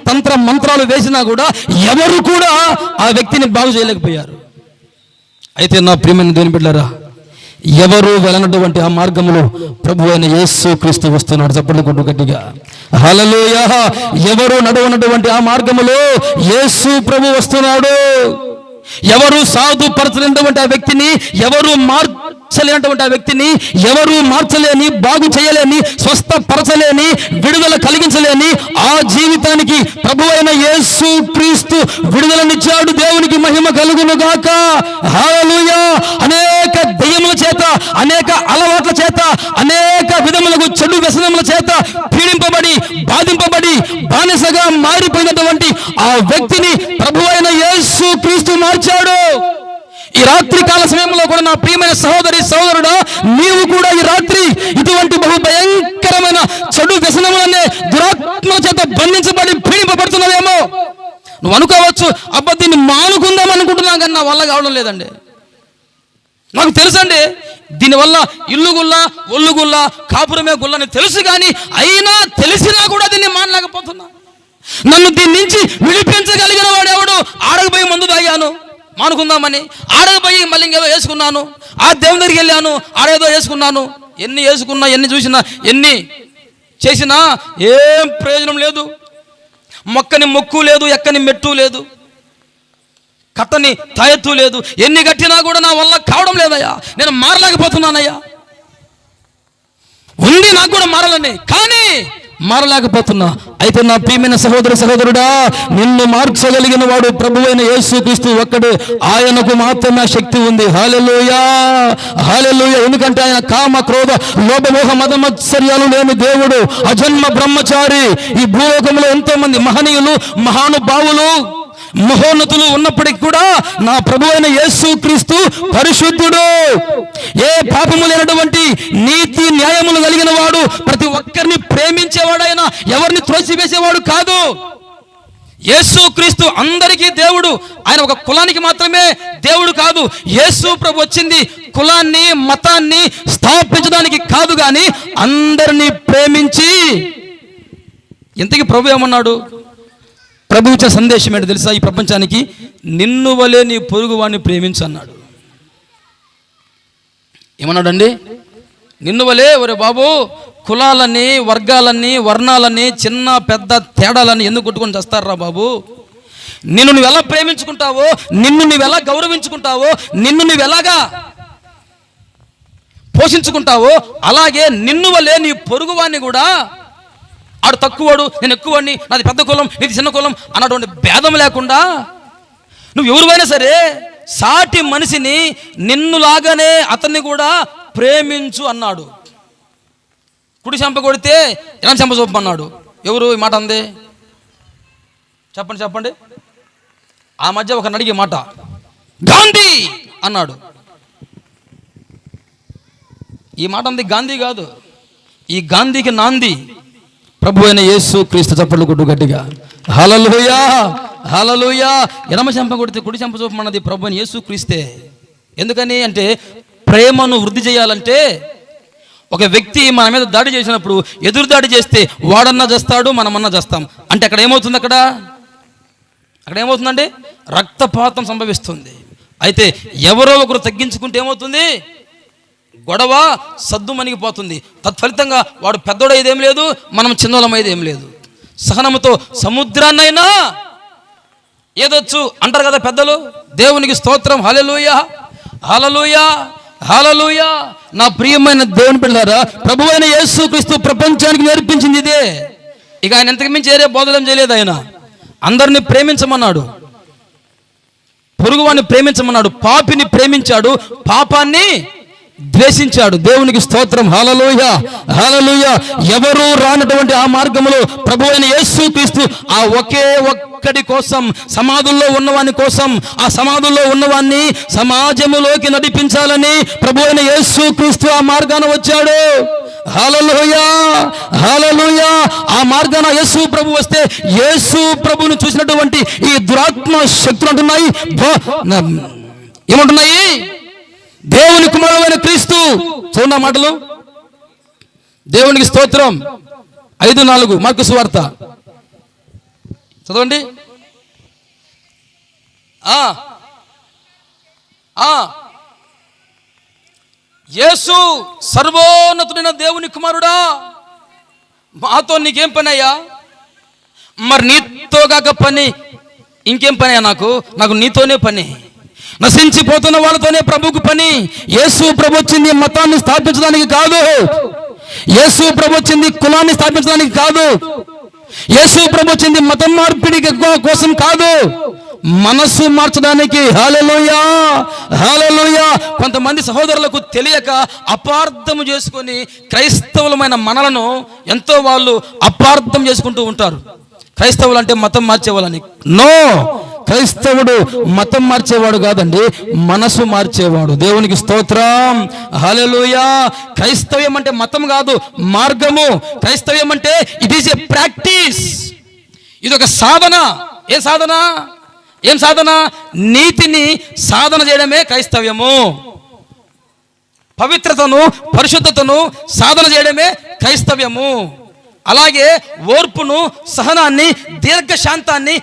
తంత్ర మంత్రాలు వేసినా కూడా ఎవరు కూడా ఆ వ్యక్తిని బాగు చేయలేకపోయారు. అయితే నా ప్రియమైన దేవుని బిడ్డలారా, ఎవరు వెళ్ళనటువంటి ఆ మార్గంలో ప్రభు అయిన యేసు క్రీస్తు వస్తున్నాడు. చప్పట్లు కొట్టు గట్టిగా. హల్లెలూయా. ఎవరు నడవనటువంటి ఆ మార్గంలో యేసు ప్రభు వస్తున్నాడు. ఎవరు సాధుపరచలేనటువంటి ఆ వ్యక్తిని ఎవరు మార్చలేనటువంటి ఆ వ్యక్తిని ఎవరు మార్చలేని, బాగు చేయలేని, స్వస్థపరచలేని, విడుదల కలిగించలేని ఆ జీవితానికి ప్రభువైన యేసు క్రీస్తు విడుదలనిచ్చాడు. దేవునికి మహిమ కలుగును గాక. హల్లెలూయా. అనేక దెయ్యముల చేత, అనేక అలవాట్ల చేత, అనేక విధములకు చెడు వ్యసనముల చేత పీడింపబడి, బాధింపబడి, బానిసగా మారిపోయినటువంటి ఆ వ్యక్తిని ప్రభువైన యేసు క్రీస్తు మార్చాడు. ఈ రాత్రి కాల సమయంలో కూడా నా ప్రియమైన సహోదరి సహోదరుడా, నీవు కూడా ఈ రాత్రి ఇటువంటి బహు భయంకరమైన చెడు వ్యసనములనే దురాత్మల చేత బంధించబడి పీడింపబడుతున్నావేమో. నువ్వు అనుకోవచ్చు, అబ్బా దీన్ని మానుకుందాం అనుకుంటున్నాం కానీ నా వల్ల కావడం లేదండి. నాకు తెలుసండి, దీనివల్ల ఇల్లు గుల్ల, ఒళ్ళు గుల్ల, కాపురమే గుల్లని తెలుసు, కానీ అయినా తెలిసినా కూడా దీన్ని మానలేకపోతున్నా. నన్ను దీని నుంచి విడిపించగలిగిన వాడు ఎవడు? ఆడకపోయి మందు తాగాను మానుకుందామని, ఆడకపోయి మళ్ళీ ఇంకేదో వేసుకున్నాను, ఆ దేవుని దగ్గరికి వెళ్ళాను, ఆడేదో వేసుకున్నాను. ఎన్ని వేసుకున్నా, ఎన్ని చూసినా, ఎన్ని చేసినా ఏం ప్రయోజనం లేదు. మొక్కని మొక్కు లేదు, ఎక్కని మెట్టు లేదు, కట్టని తాయెత్తు లేదు. ఎన్ని కట్టినా కూడా నా వల్ల కావడం లేదయ్యా, నేను మారలేకపోతున్నానయ్యా. ఉంది నాకు కూడా మారాలని, కానీ మారలేకపోతున్నా. అయితే నా ప్రియమైన సహోదరుడా, నిన్ను మార్చగలిగిన వాడు ప్రభువైన యేసుక్రీస్తు ఒక్కడే. ఆయనకు మాత్రమే శక్తి ఉంది. హల్లెలూయా, హల్లెలూయా. ఎందుకంటే ఆయన కామ, క్రోధ, లోభమోహ, మదమత్సర్యాలు లేని దేవుడు, అజన్మ బ్రహ్మచారి. ఈ భూలోకంలో ఎంతో మంది మహనీయులు, మహానుభావులు, మహోన్నతులు ఉన్నప్పటికీ కూడా నా ప్రభువైన యేసుక్రీస్తు పరిశుద్ధుడు. ఏ పాపము లేనటువంటి నీతి న్యాయములు కలిగిన వాడు, ప్రతి ఒక్కరిని ప్రేమించేవాడైనా, ఎవరిని త్రోసివేసేవాడు కాదు. యేసుక్రీస్తు అందరికీ దేవుడు. ఆయన ఒక కులానికి మాత్రమే దేవుడు కాదు. యేసు ప్రభు వచ్చింది కులాన్ని, మతాన్ని స్థాపించడానికి కాదు, కానీ అందరినీ ప్రేమించి. ఇంతకీ ప్రభు ఏమన్నాడు? ప్రభు ఇచ్చే సందేశం ఏంటో తెలుసా? ఈ ప్రపంచానికి, నిన్ను వలే నీ పొరుగు వాడిని ప్రేమించు అన్నాడు. ఏమన్నాడండి? నిన్ను వలే. ఒరే బాబు, కులాలని, వర్గాలని, వర్ణాలని, చిన్న పెద్ద తేడాలని ఎందుకు కొట్టుకొని చేస్తారా బాబు? నిన్ను నువ్వు ఎలా ప్రేమించుకుంటావో, నిన్ను నువ్వు ఎలా గౌరవించుకుంటావో, నిన్ను నువ్వు ఎలాగా పోషించుకుంటావో, అలాగే నిన్ను వలే నీ పొరుగు వాడిని కూడా, ఆడు తక్కువవాడు, నేను ఎక్కువవాడిని, నాది పెద్ద కులం, నీది చిన్న కులం అన్నటువంటి భేదం లేకుండా నువ్వు ఎవరివైనా సరే సాటి మనిషిని నిన్నులాగానే అతన్ని కూడా ప్రేమించు అన్నాడు. కుడి చెంప కొడితే ఎడం చెంప చూపమన్నాడు. ఎవరు ఈ మాట అంది? చెప్పండి. ఆ మధ్య ఒక అడిగే మాట గాంధీ అన్నాడు. ఈ మాట అంది గాంధీ కాదు, ఈ గాంధీకి నాంది ప్రభు అయిన యేసు క్రీస్తు. చప్పట్లు కొట్టు గట్టిగా. హల్లెలూయా, హల్లెలూయా. ఎడమ చెంప కొడితే కుడి చెంప చూపమన్నది ప్రభు అయిన యేసు క్రీస్తే. ఎందుకని అంటే, ప్రేమను వృద్ధి చేయాలంటే ఒక వ్యక్తి మన మీద దాడి చేసినప్పుడు ఎదురు దాడి చేస్తే వాడన్నా చేస్తాడు, మనమన్నా చేస్తాం. అంటే అక్కడ ఏమవుతుంది? అక్కడ ఏమవుతుందండి? రక్తపాతం సంభవిస్తుంది. అయితే ఎవరో ఒకరు తగ్గించుకుంటే ఏమవుతుంది? గొడవ సద్దు మణిగిపోతుంది. తత్ఫలితంగా వాడు పెద్దోడైదేం లేదు, మనం చిన్నోళమైదేం లేదు. సహనముతో సముద్రాన్నైనా ఏదొచ్చు అంటారు కదా పెద్దలు. దేవునికి స్తోత్రం. హల్లెలూయా, హల్లెలూయా, హల్లెలూయా. నా ప్రియమైన దేవుని పిల్లారా, ప్రభువైన యేసుక్రీస్తు ప్రపంచానికి నేర్పించింది ఇదే. ఇక ఆయన ఎంతకు మించి ఏరే బోధనం చేయలేదు. ఆయన అందరిని ప్రేమించమన్నాడు, పొరుగువాడిని ప్రేమించమన్నాడు, పాపిని ప్రేమించాడు, పాపాన్ని ద్వేషించాడు. దేవునికి స్తోత్రం. హల్లెలూయా, హల్లెలూయా. ఎవరు రానటువంటి ఆ మార్గంలో ప్రభువైన యేసుక్రీస్తు ఆ ఒకే ఒక్కడి కోసం, సమాధుల్లో ఉన్నవాని కోసం, ఆ సమాధుల్లో ఉన్నవాన్ని సమాజములోకి నడిపించాలని ప్రభువైన యేసుక్రీస్తు ఆ మార్గాన వచ్చాడు. హల్లెలూయా, హల్లెలూయా. ఆ మార్గాన యేసు ప్రభు వస్తే యేసు ప్రభువును చూసినటువంటి ఈ దురాత్మ శక్తులు అంటున్నాయి, ఏమంటున్నాయి? దేవుని కుమారుడైన క్రీస్తు. చూడండి మాటలు. దేవునికి స్తోత్రం. 5:4 మార్కు సువార్త చదవండి. యేసు సర్వోన్నతుడైన దేవుని కుమారుడా, మాతో నీకేం పని అయ్యా? మరి నీతో కాక పని ఇంకేం పని అయ్యా? నాకు నీతోనే పని. నశించిపోతున్న వాళ్ళతోనే ప్రభుకు పని. యేసు ప్రభు వచ్చింది మతాన్ని స్థాపించడానికి కాదు, యేసు ప్రభు వచ్చింది కులాన్ని స్థాపించడానికి కాదు, యేసు ప్రభు వచ్చింది మతం మార్పిడి కోసం కాదు, మనస్సు మార్చడానికి. హల్లెలూయా, హల్లెలూయా. కొంతమంది సహోదరులకు తెలియక అపార్థం చేసుకొని క్రైస్తవులమైన మనలను ఎంతో వాళ్ళు అపార్థం చేసుకుంటూ ఉంటారు. క్రైస్తవులు అంటే మతం మార్చేవాళ్ళని. నో, క్రైస్తవుడు మతం మార్చేవాడు కాదండి, మనసు మార్చేవాడు. దేవునికి స్తోత్రం, హల్లెలూయా. క్రైస్తవ్యం అంటే మతం కాదు, మార్గము. క్రైస్తవ్యం అంటే ఇట్ ఈస్ ఏ ప్రాక్టీస్, ఇది ఒక సాధన. ఏం సాధన? ఏం సాధన? నీతిని సాధన చేయడమే క్రైస్తవ్యము. పవిత్రతను, పరిశుద్ధతను సాధన చేయడమే క్రైస్తవ్యము. అలాగే ఓర్పును, సహనాన్ని, దీర్ఘశాంతాన్ని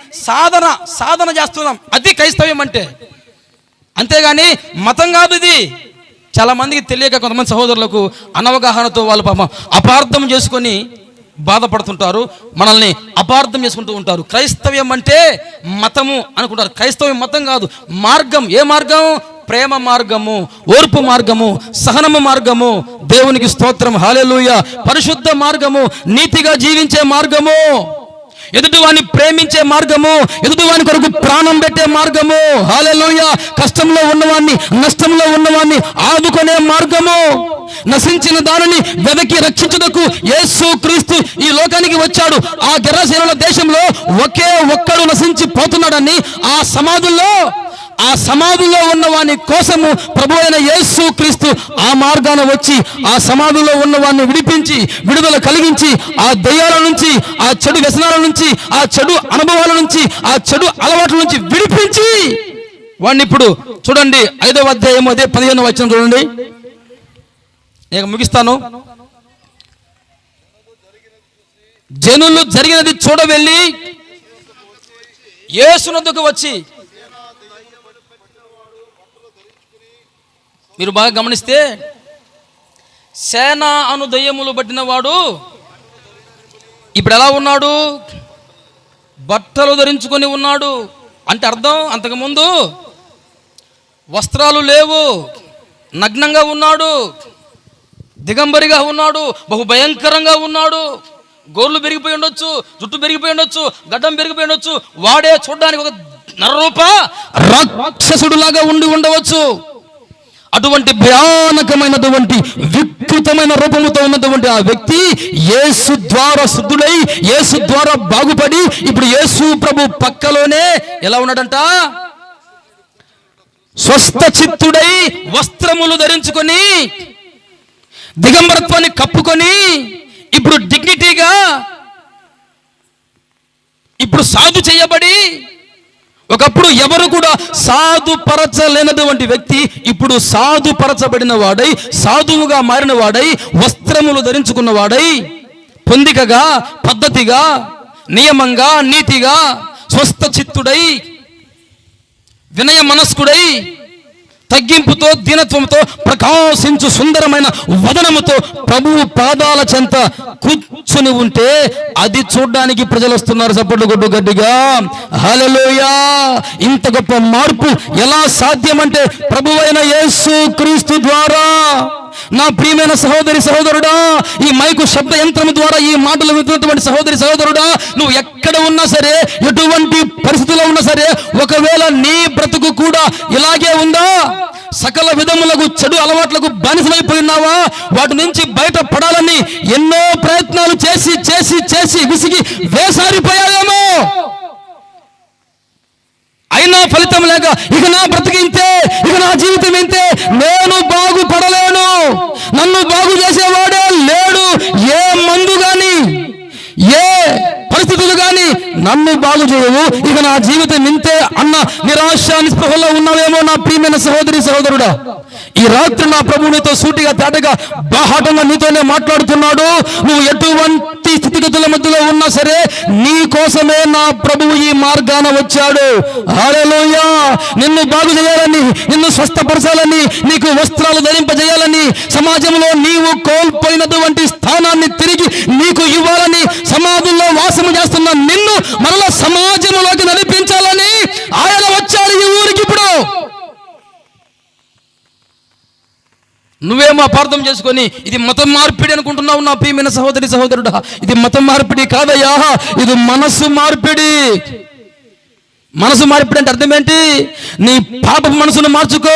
సాధన చేస్తున్నాం, అది క్రైస్తవ్యం అంటే. అంతేగాని మతం కాదు ఇది. చాలా మందికి తెలియక కొంతమంది సహోదరులకు అనవగాహనతో వాళ్ళు పాపం అపార్థం చేసుకొని బాధపడుతుంటారు, మనల్ని అపార్థం చేసుకుంటూ ఉంటారు. క్రైస్తవ్యం అంటే మతము అనుకుంటారు. క్రైస్తవ్యం మతం కాదు, మార్గం. ఏ మార్గం? ప్రేమ మార్గము, ఓర్పు మార్గము, సహనము మార్గము. దేవునికి స్తోత్రం, హల్లెలూయా. పరిశుద్ధ మార్గము, నీతిగా జీవించే మార్గము, ఎదుటివాన్ని ప్రేమించే మార్గము, ఎదుటివాని కొరకు ప్రాణం పెట్టే మార్గము. హల్లెలూయా. కష్టంలో ఉన్నవాన్ని, నష్టంలో ఉన్నవాన్ని ఆదుకునే మార్గము. నశించిన దానిని వెదకి రక్షించుటకు యేసు క్రీస్తు ఈ లోకానికి వచ్చాడు. ఆ గెరాసేనుల దేశంలో ఒకే ఒక్కడు నశించి పోతున్నాడని ఆ సమాధుల్లో ఉన్నవాని కోసము ప్రభు అయిన యేసు క్రీస్తు ఆ మార్గాన వచ్చి ఆ సమాధుల్లో ఉన్నవాన్ని విడిపించి, విడుదల కలిగించి, ఆ దయ్యాల నుంచి, ఆ చెడు వ్యసనాల నుంచి, ఆ చెడు అనుభవాల నుంచి, ఆ చెడు అలవాట్ల నుంచి విడిపించి వాడిని ఇప్పుడు చూడండి 5వ అధ్యాయం అదే 15వ వచనం చూడండి. నేను ముగిస్తాను. జనులు జరిగినది చూడవెళ్ళి యేసునొద్దకు వచ్చి, మీరు బాగా గమనిస్తే సేన అను దయ్యములు పట్టిన వాడు ఇప్పుడు ఎలా ఉన్నాడు? బట్టలు ధరించుకొని ఉన్నాడు. అంటే అర్థం, అంతకుముందు వస్త్రాలు లేవు, నగ్నంగా ఉన్నాడు, దిగంబరిగా ఉన్నాడు, బహు భయంకరంగా ఉన్నాడు. గోర్లు పెరిగిపోయి ఉండొచ్చు, జుట్టు పెరిగిపోయి ఉండొచ్చు, గడ్డం పెరిగిపోయి ఉండొచ్చు. వాడే చూడడానికి ఒక నరరూప రాక్షసుడులాగా ఉండవచ్చు. అటువంటి భయానకమైనటువంటి వికృతమైన రూపముతో ఉన్నటువంటి ఆ వ్యక్తి యేసు ద్వారా శుద్ధుడై, యేసు ద్వారా బాగుపడి ఇప్పుడు యేసు ప్రభు పక్కలోనే ఎలా ఉన్నాడంట? స్వస్థ చిత్తుడై వస్త్రములు ధరించుకొని, దిగంబరత్వాన్ని కప్పుకొని, ఇప్పుడు డిగ్నిటీగా, ఇప్పుడు సాధు చేయబడి, ఒకప్పుడు ఎవరు కూడా సాధుపరచలేనటువంటి వ్యక్తి ఇప్పుడు సాధుపరచబడిన వాడై, సాధువుగా మారిన వాడై, వస్త్రములు ధరించుకున్న వాడై, పొందికగా, పద్ధతిగా, నియమంగా, నీతిగా, స్వస్థ చిత్తుడై, వినయ మనస్కుడై, తగ్గింపుతో, దీనత్వంతో ప్రకాశించు సుందరమైన వదనముతో ప్రభువు పాదాల చెంత కూర్చుని ఉంటే అది చూడ్డానికి ప్రజలు వస్తున్నారు. చప్పట్లు కొట్టు గట్టిగా, హల్లెలూయా. ఇంత గొప్ప మార్పు ఎలా సాధ్యమంటే ప్రభువైన యేసు క్రీస్తు ద్వారా. నా ప్రియమైన సహోదరి సహోదరుడా, ఈ మైకు శబ్ద యంత్రం ద్వారా ఈ మాటలు వింటున్నటువంటి సహోదరి సహోదరుడా, నువ్వు ఎక్కడ ఉన్నా సరే, ఎటువంటి పరిస్థితుల్లో ఉన్నా సరే, ఒకవేళ నీ బ్రతుకు కూడా ఇలాగే ఉందా? సకల విధములకు చెడు అలవాట్లకు బానిసమైపోయినావా? వాటి నుంచి బయట పడాలని ఎన్నో ప్రయత్నాలు చేసి చేసి చేసి విసిగి వేసారిపోయావేమో. అయినా ఫలితం లేక ఇక నా బ్రతుకు ఇంతే, ఇక నా జీవితం ఇంతే, నేను బాగుపడలేను, నన్ను బాగు చేసేవాడే లేడు, ఏ మందు గాని, ఏ పరిస్థితులు గాని నన్ను బాగు చేయవు, ఇక నా జీవితం ఇంతే అన్న నిరాశ నిస్పృహలో ఉన్నావేమో నా ప్రియమైన సహోదరి సహోదరుడా. ఈ రాత్రి నా ప్రభు నీతో సూటిగా తేటగా బాహాటంగా నీతోనే మాట్లాడుతున్నాడు. నువ్వు ఎటువంటి స్థితిగతుల మధ్యలో ఉన్నా సరే, నీ కోసమే నా ప్రభువు ఈ మార్గాన వచ్చాడు. హల్లెలూయా. నిన్ను బాగు చేయాలని, నిన్ను స్వస్థపరచాలని, నీకు వస్త్రాలు ధరింపజేయాలని, సమాజంలో నీవు కోల్పోయినటువంటి స్థానాన్ని తిరిగి నీకు ఇవ్వాలని, సమాజంలో వాసము చేస్తున్న నిన్ను మరలా సమాజంలోకి నడిపించాలని ఆయన వచ్చాడు ఈ ఊరికి. ఇప్పుడు నువ్వేమో అపార్థం చేసుకొని ఇది మతం మార్పిడి అనుకుంటున్నావు నా ప్రియమైన సహోదరుడా. ఇది మతం మార్పిడి కాదయ్యా, ఇది మనసు మార్పిడి. మనసు మార్పిడి అంటే అర్థం ఏంటి? నీ పాప మనసును మార్చుకో,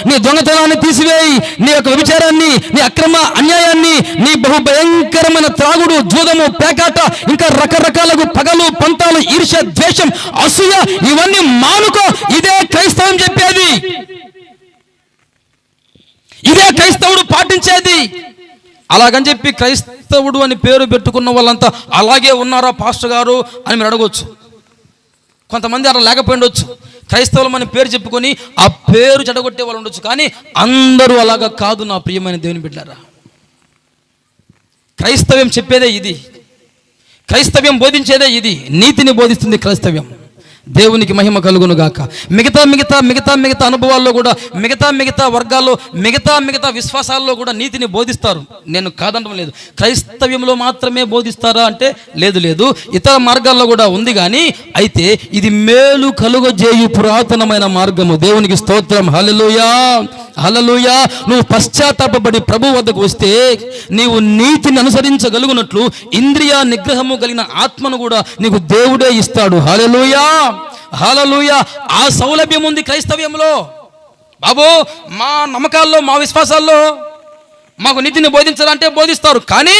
నీ దొంగతనాన్ని తీసివేయి, నీ యొక్క వ్యభిచారాన్ని, నీ అక్రమ అన్యాయాన్ని, నీ బహు భయంకరమైన త్రాగుడు, జూదము, పేకాట, ఇంకా రకరకాలకు పగలు, పంతాలు, ఈర్ష్య, ద్వేషం, అసూయ ఇవన్నీ మానుకో. ఇదే క్రైస్తవం చెప్పేది, ఇదే క్రైస్తవుడు పాటించేది. అలాగని చెప్పి క్రైస్తవుడు అని పేరు పెట్టుకున్న వాళ్ళంతా అలాగే ఉన్నారా పాస్టర్ గారు అని మీరు అడగవచ్చు. కొంతమంది అలా లేకపోయిండొచ్చు, క్రైస్తవులం అని పేరు చెప్పుకొని ఆ పేరు చెడగొట్టే వాళ్ళు ఉండొచ్చు. కానీ అందరూ అలాగా కాదు నా ప్రియమైన దేవుని బిడ్డలారా. క్రైస్తవ్యం చెప్పేదే ఇది, క్రైస్తవ్యం బోధించేదే ఇది. నీతిని బోధిస్తుంది క్రైస్తవ్యం. దేవునికి మహిమ కలుగును గాక. మిగతా అనుభవాల్లో కూడా, మిగతా వర్గాల్లో, మిగతా విశ్వాసాల్లో కూడా నీతిని బోధిస్తారు. నేను కాదనడం లేదు. క్రైస్తవ్యంలో మాత్రమే బోధిస్తారా అంటే లేదు, ఇతర మార్గాల్లో కూడా ఉంది. కానీ అయితే ఇది మేలు కలుగజేయు పురాతనమైన మార్గము. దేవునికి స్తోత్రం. హల్లెలూయా, హల్లెలూయా. నువ్వు పశ్చాత్తాపపడి ప్రభు వద్దకు వస్తే నీవు నీతిని అనుసరించగలుగునట్లు ఇంద్రియ నిగ్రహము కలిగిన ఆత్మను కూడా నీకు దేవుడే ఇస్తాడు. హల్లెలూయా, హల్లెలూయా. ఆ సౌలభ్యం ఉంది క్రైస్తవ్యంలో. బాబు, మా నమ్మకాల్లో, మా విశ్వాసాల్లో మాకు నీతిని బోధించాలంటే బోధిస్తారు. కానీ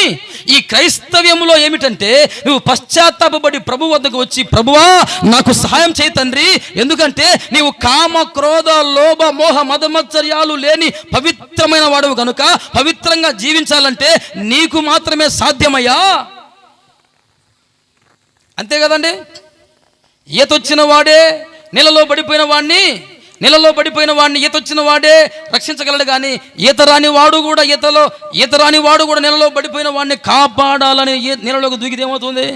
ఈ క్రైస్తవ్యంలో ఏమిటంటే నువ్వు పశ్చాత్తాపపడి ప్రభు వద్దకు వచ్చి, ప్రభువా నాకు సహాయం చేయి తండ్రి, ఎందుకంటే నీవు కామ, క్రోధ, లోభ, మోహ, మదమత్సర్యాలు లేని పవిత్రమైన వాడవు కనుక పవిత్రంగా జీవించాలంటే నీకు మాత్రమే సాధ్యమయ్యా. అంతే కదండి. ఈతొచ్చిన వాడే నీళ్ళలో పడిపోయిన వాడిని ఈతొచ్చిన వాడే రక్షించగలడు. కానీ ఈతరాని వాడు కూడా నీళ్ళలో పడిపోయిన వాడిని కాపాడాలని నీళ్ళలోకి దూకితే ఏమవుతుంది?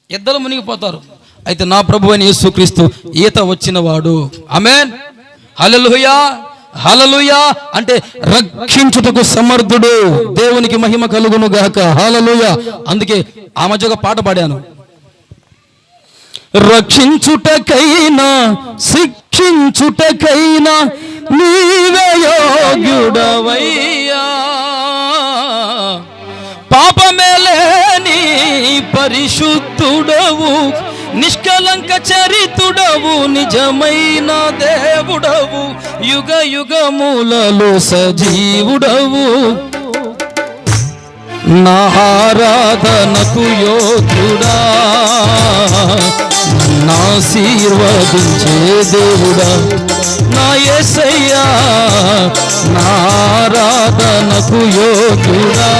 ఇద్దరు మునిగిపోతారు. అయితే నా ప్రభు అయిన యేసుక్రీస్తు ఈత వచ్చిన వాడు. ఆమేన్, హల్లెలూయా, హల్లెలూయా. అంటే రక్షించుటకు సమర్థుడు. దేవునికి మహిమ కలుగును గాక. హల్లెలూయా. అందుకే ఆ మధ్య ఒక పాట పాడాను. రక్షించుటకైనా శిక్షించుటకైనా నీవే యోగ్యుడవయ్యా, పాపమేలేని పరిశుద్ధుడవు, నిష్కలంక చరితుడవు, నిజమైన దేవుడవు, యుగ యుగములలో సజీవుడవు, నా ఆరాధనకు యోగ్యుడా, నాశీర్వదించే దేవుడా, నా యేసయ్యా, నా ఆరాధనకు యోగ్యుడా,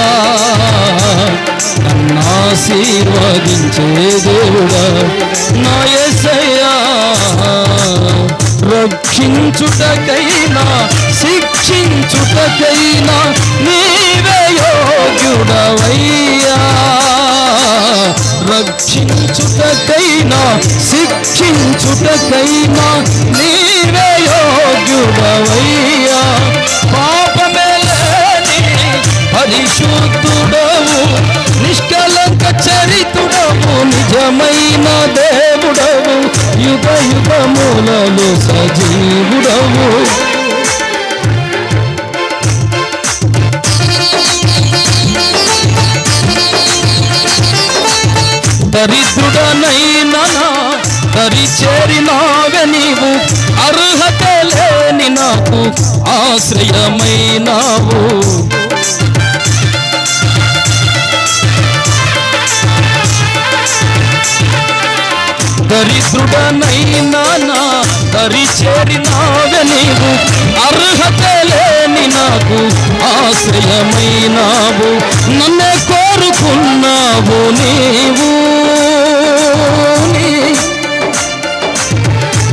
నాశీర్వదించే దేవుడా, నా యేసయ్యా. రక్షించుటకైనా శిక్షించుటకైనా నీవే యోగ్యుడవయ్యా, రక్షించుటకైనా శిక్షించుటకైనా నీవే యోగ్యుడవయ్యా, పాపమేలేని పరిశుద్ధుడవు, నిష్కలంక చరితుడవు, నిజమైన దేవుడవు, యుగ యుగములలో సజీవుడవు. దరిద్రుడనైనా దరి చేరినావే నీవు, అర్హత లేని నాకు ఆశ్రయమైనావు, దరిద్రుడనైనా దరి చేరినావే నీవు, అర్హత లేని నాకు ఆశ్రయమైనావు, నన్నే కోరుకున్నావు నీవు,